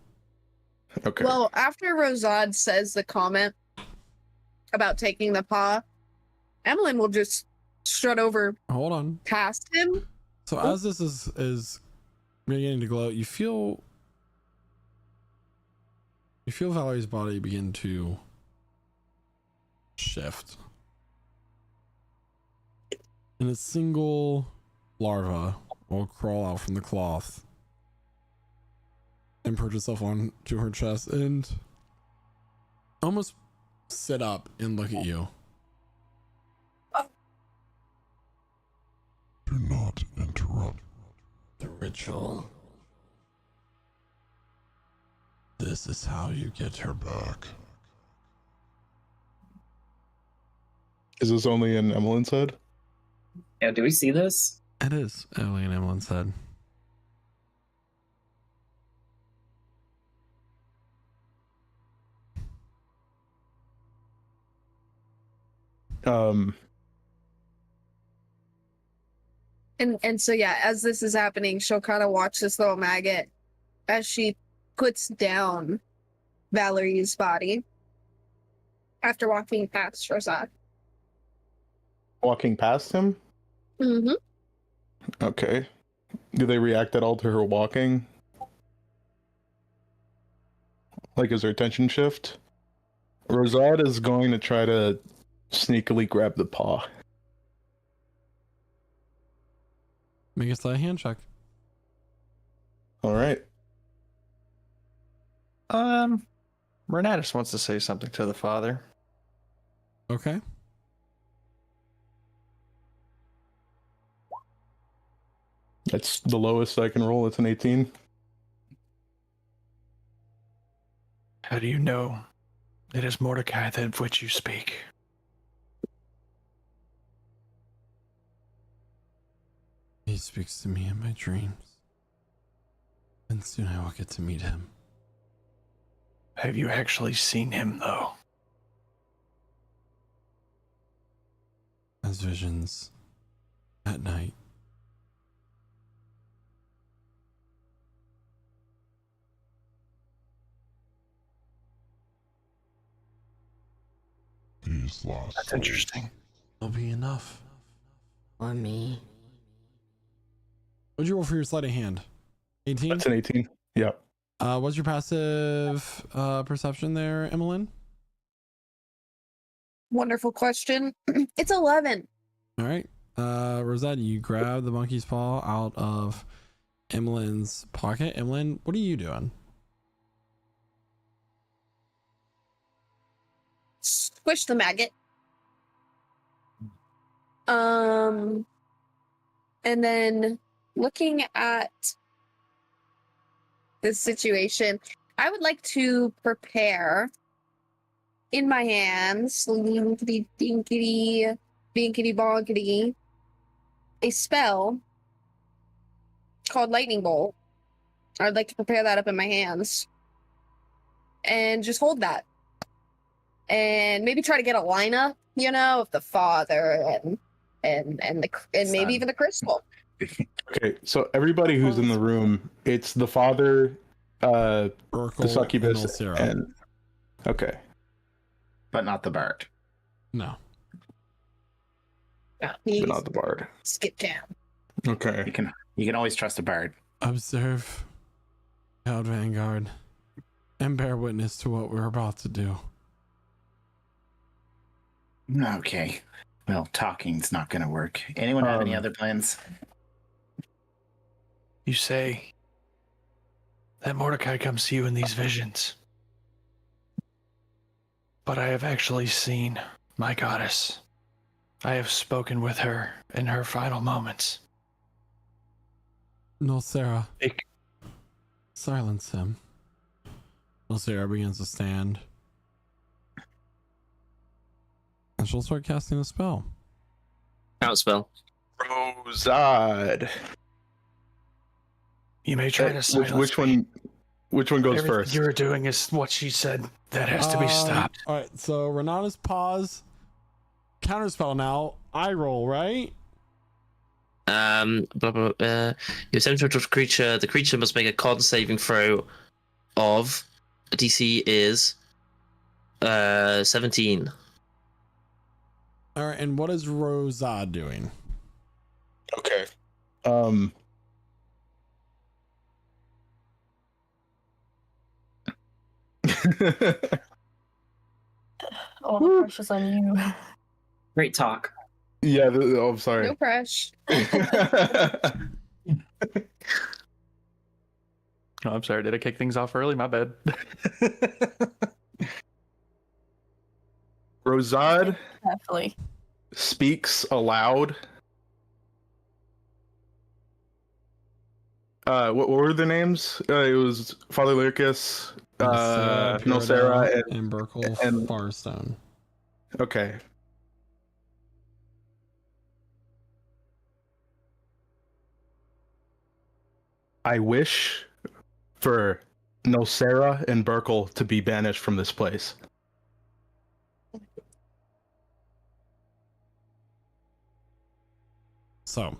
Okay. Well, after Rosad says the comment about taking the paw, Emmeline will just strut over Hold on. past him. So as this is beginning to glow, you feel Valerie's body begin to shift. And a single larva will crawl out from the cloth and perch itself onto her chest and almost sit up and look at you. Do not interrupt the ritual. This is how you get her back. Is this only in Emmeline's head? Yeah, do we see this? It is only in Emmeline's head. And so yeah, as this is happening, she'll kind of watch this little maggot as she puts down Valerie's body after walking past Rosad. Walking past him? Mm-hmm. Okay. Do they react at all to her walking? Like, is her attention shift? Rosad is going to try to sneakily grab the paw. Make a sleight of hand check. All right. Renatus wants to say something to the father. Okay. That's the lowest I can roll. It's an 18. How do you know it is Mordecai of which you speak? He speaks to me in my dreams. And soon I will get to meet him. Have you actually seen him, though? As visions at night. These lost That's souls. interesting. Will be enough. Or me. What'd you roll for your sleight of hand? 18? That's an 18. Yeah. What's your passive perception there, Emmeline? Wonderful question. It's 11. All right. Rosette, you grab the monkey's paw out of Emmeline's pocket. Emmeline, what are you doing? Squish the maggot. And then looking at this situation, I would like to prepare in my hands, linkity dinkity, binkity bonkity, a spell called Lightning Bolt. I'd like to prepare that up in my hands and just hold that. And maybe try to get a lineup, you know, of the father and maybe even the crystal. Okay, so everybody who's in the room, it's the father, the succubus, and okay, but not the bard. No, but not the bard. Skip down. Okay, you can always trust a bard. Observe, Cloud Vanguard, and bear witness to what we're about to do. Okay. Well, talking's not going to work. Anyone have any other plans? You say that Mordecai comes to you in these visions. But I have actually seen my goddess. I have spoken with her in her final moments. No, Sarah. Silence him. No, Sarah begins to stand. And she'll start casting a spell. Out spell. Rosad. You may try to silence which one goes Everything first? you're doing is what she said. That has to be stopped. All right, so Renata's pause. Counterspell now. I roll, right? Blah, blah, you attempt to control creature. The creature must make a con saving throw of DC is 17. All right, and what is Rosad doing? Okay. All the pressure's on you. Great talk. Yeah, I'm sorry. No pressure. Oh, I'm sorry. Did I kick things off early? My bad. Rosad Definitely. speaks aloud. What were their names? It was Father Lyricus, Nocera, and Burkle and Farstone. Okay. I wish for Nocera and Burkle to be banished from this place. So,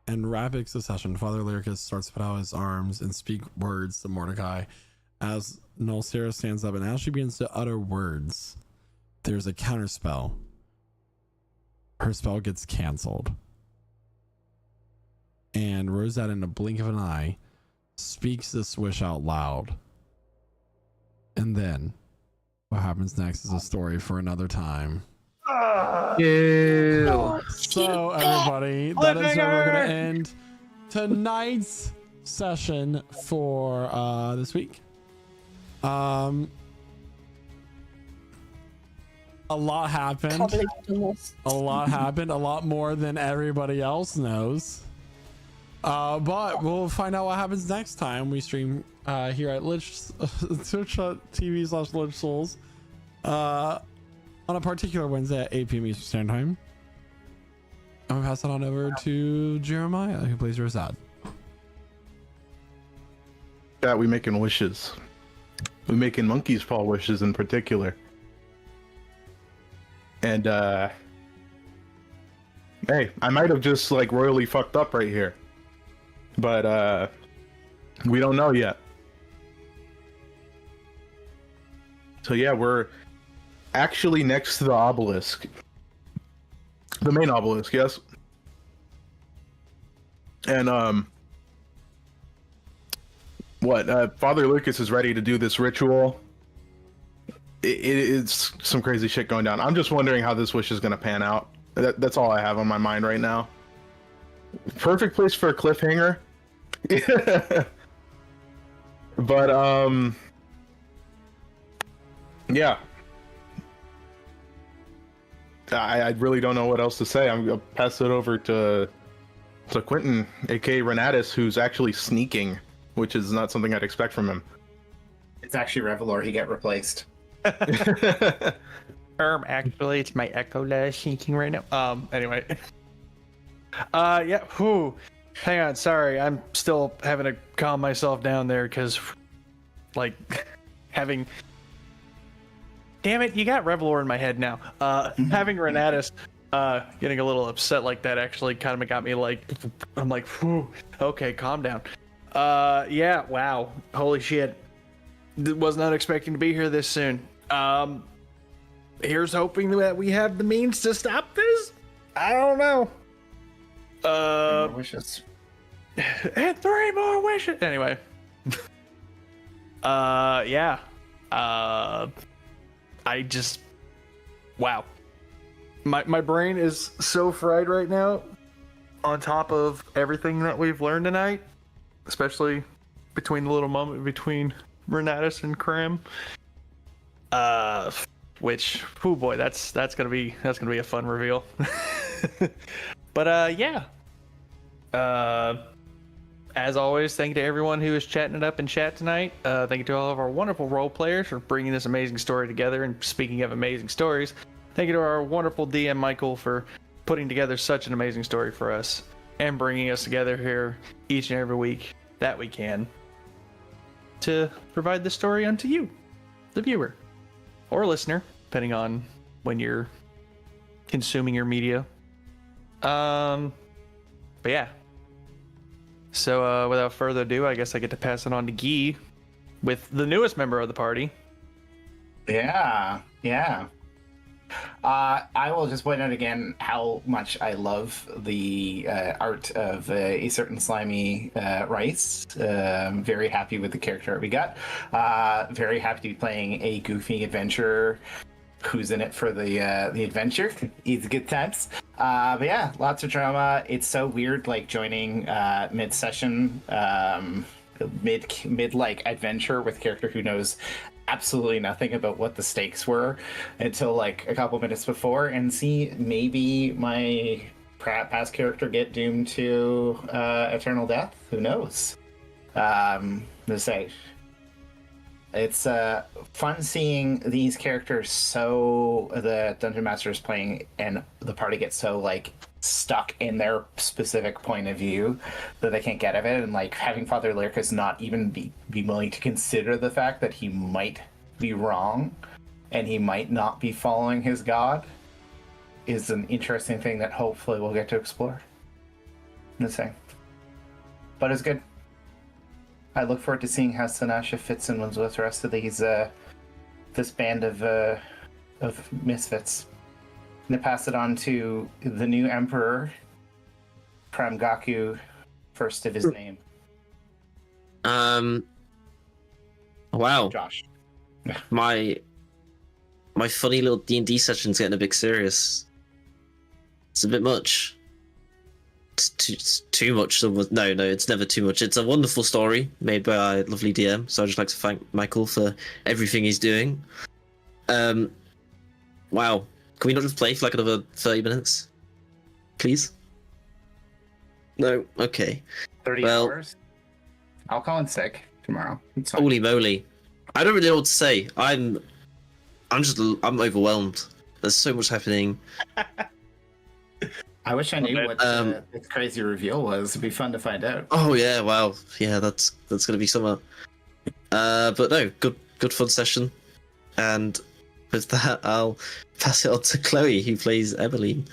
in rapid succession, Father Lyricus starts to put out his arms and speak words to Mordecai as Nolsera stands up, and as she begins to utter words, there's a counter spell. Her spell gets canceled. And Rosette, in a blink of an eye, speaks this wish out loud. And then, what happens next is a story for another time. Ew. So, everybody, that is where we're going to end tonight's session for this week. A lot happened. A lot happened. A lot more than everybody else knows. But we'll find out what happens next time we stream here at Twitch.tv/Lich Souls on a particular Wednesday at 8 p.m. Eastern Standard Time. I'm gonna pass it on over to Jeremiah, who plays Rosad. that we making wishes. We making monkey's paw wishes in particular. And hey, I might have just like royally fucked up right here. But we don't know yet. So yeah, we're actually next to the obelisk. The main obelisk, yes. And Father Lucas is ready to do this ritual. It's some crazy shit going down. I'm just wondering how this wish is going to pan out. That's all I have on my mind right now. Perfect place for a cliffhanger. But yeah. I really don't know what else to say. I'm gonna pass it over to Quentin, aka Renatus, who's actually sneaking, which is not something I'd expect from him. It's actually Revelor. He get replaced. Actually, it's my Echo that is sneaking right now. Anyway. Yeah, whew. Hang on, sorry. I'm still having to calm myself down there because, like, having... Damn it, you got Revelor in my head now. Having Renatus getting a little upset like that actually kind of got me like... I'm like, whew, okay, calm down. Yeah, wow. Holy shit. Was not expecting to be here this soon. Here's hoping that we have the means to stop this? I don't know. 3 more wishes. And 3 more wishes. Anyway. Yeah. I just, wow. My brain is so fried right now on top of everything that we've learned tonight, especially between the little moment between Renatus and Cram. Which, oh boy, that's gonna be a fun reveal. But yeah. As always, thank you to everyone who is chatting it up in chat tonight. Thank you to all of our wonderful role players for bringing this amazing story together. And speaking of amazing stories, thank you to our wonderful DM Michael for putting together such an amazing story for us and bringing us together here each and every week that we can to provide this story unto you, the viewer or listener, depending on when you're consuming your media. But yeah. So without further ado, I guess I get to pass it on to Guy with the newest member of the party. Yeah. I will just point out again how much I love the art of a certain slimy rice. Very happy with the character art we got. Very happy to be playing a goofy adventurer who's in it for the adventure. It's good times. But yeah, lots of drama. It's so weird, like joining mid-session, mid like adventure with a character who knows absolutely nothing about what the stakes were until like a couple minutes before, and see maybe my past character get doomed to eternal death. Who knows? To say. It's fun seeing these characters so the Dungeon Master is playing and the party gets so like stuck in their specific point of view that they can't get out of it, and like having Father Lyricus not even be willing to consider the fact that he might be wrong and he might not be following his god is an interesting thing that hopefully we'll get to explore. The same. But it's good. I look forward to seeing how Sanasha fits in with the rest of these this band of misfits. I'm gonna pass it on to the new emperor, Pramgaku, first of his name. Wow. Josh. My funny little D&D session's getting a bit serious. It's a bit much. It's too much. No, it's never too much. It's a wonderful story made by our lovely DM. So I'd just like to thank Michael for everything he's doing. Wow. Can we not just play for like another 30 minutes? Please? No? Okay. 30 hours? I'll call in sick tomorrow. Holy moly. I don't really know what to say. I'm overwhelmed. There's so much happening. I wish I knew what this crazy reveal was. It'd be fun to find out. Oh yeah, wow. Yeah, that's gonna be summer. But no, good fun session. And with that, I'll pass it on to Chloe, who plays Emmeline.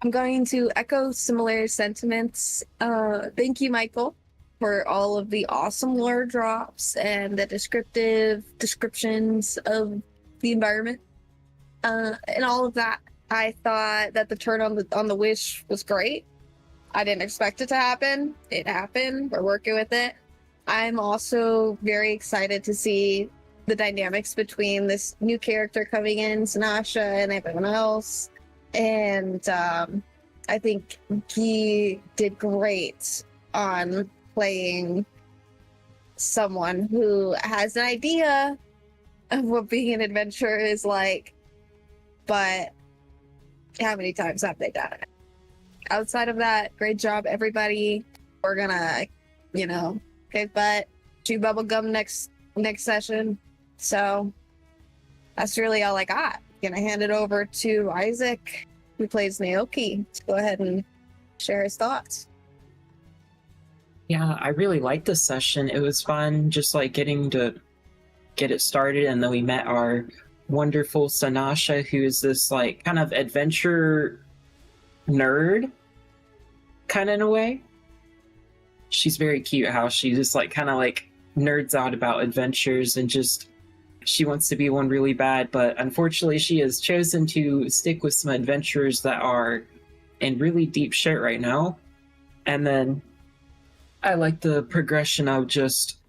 I'm going to echo similar sentiments. Thank you, Michael, for all of the awesome lore drops and the descriptive descriptions of the environment, and all of that. I thought that the turn on the wish was great. I didn't expect it to happen. It happened. We're working with it. I'm also very excited to see the dynamics between this new character coming in, Sanasha, and everyone else. And I think Guy did great on playing someone who has an idea of what being an adventurer is like, but how many times have they done it? Outside of that, great job, everybody. We're gonna, kick butt, chew bubblegum next session. So that's really all I got. Gonna hand it over to Isaac, who plays Naoki, to go ahead and share his thoughts. Yeah, I really liked this session. It was fun just like getting to get it started, and then we met our wonderful Sanasha, who's this like kind of adventure nerd kind of in a way. She's very cute how she just like kind of like nerds out about adventures, and just she wants to be one really bad, but unfortunately she has chosen to stick with some adventurers that are in really deep shit right now. And then I like the progression of just,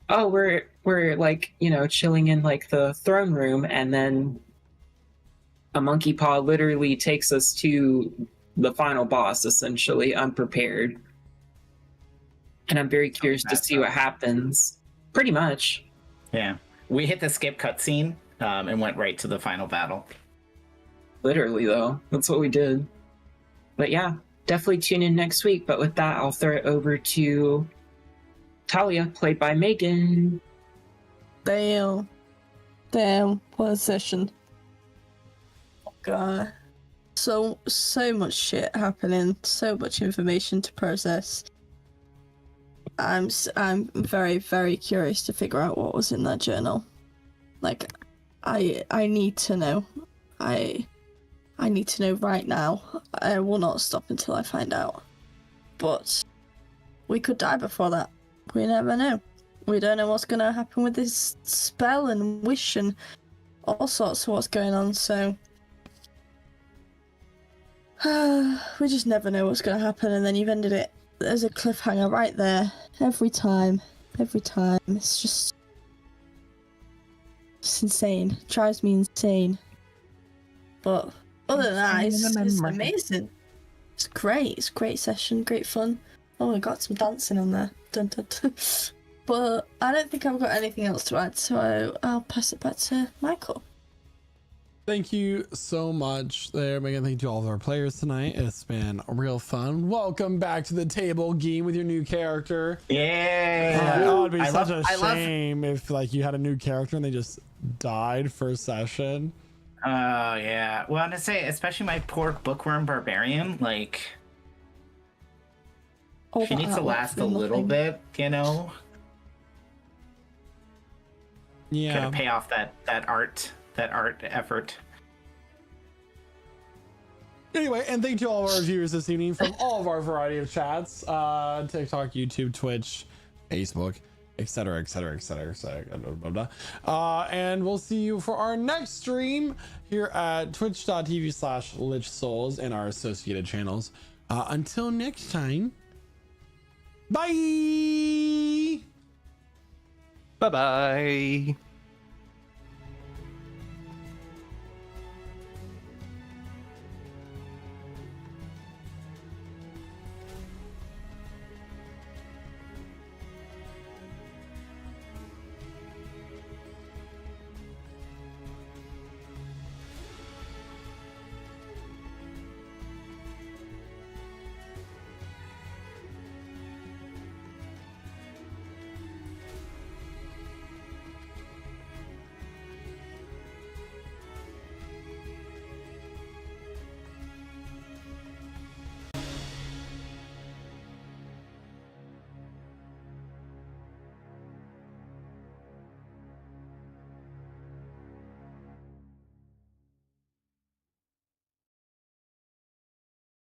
oh, we're like, chilling in like the throne room, and then a monkey paw literally takes us to the final boss, essentially unprepared. And I'm very curious to see what happens. Pretty much. Yeah. We hit the skip cutscene and went right to the final battle. Literally, though. That's what we did. But yeah, definitely tune in next week. But with that, I'll throw it over to Talia, played by Megan. Damn, what a session. Oh god. So much shit happening, so much information to process. I'm very, very curious to figure out what was in that journal. Like, I need to know. I need to know right now. I will not stop until I find out. But we could die before that. We never know. We don't know what's going to happen with this spell and wish and all sorts of what's going on, so we just never know what's going to happen, and then you've ended it. There's a cliffhanger right there. Every time. It's just insane. It drives me insane. But other than that, it's amazing. It's great. It's a great session. Great fun. Oh, I got some dancing on there. Dun, dun, dun. But I don't think I've got anything else to add, so I'll pass it back to Michael. Thank you so much there, Megan. Thank you to all of our players tonight. It's been real fun. Welcome back to the table, Gene, with your new character. Yeah. Oh, it'd be such a shame if like you had a new character and they just died first session. Oh, yeah. Well, I'm gonna say, especially my poor bookworm barbarian, like, she needs to last a little bit, Yeah. Gotta pay off that art effort. Anyway, and thank you to all of our viewers this evening from all of our variety of chats, TikTok, YouTube, Twitch, Facebook, etc. Blah, blah, blah. And we'll see you for our next stream here at twitch.tv/lichsouls and our associated channels. Until next time, bye. Bye-bye.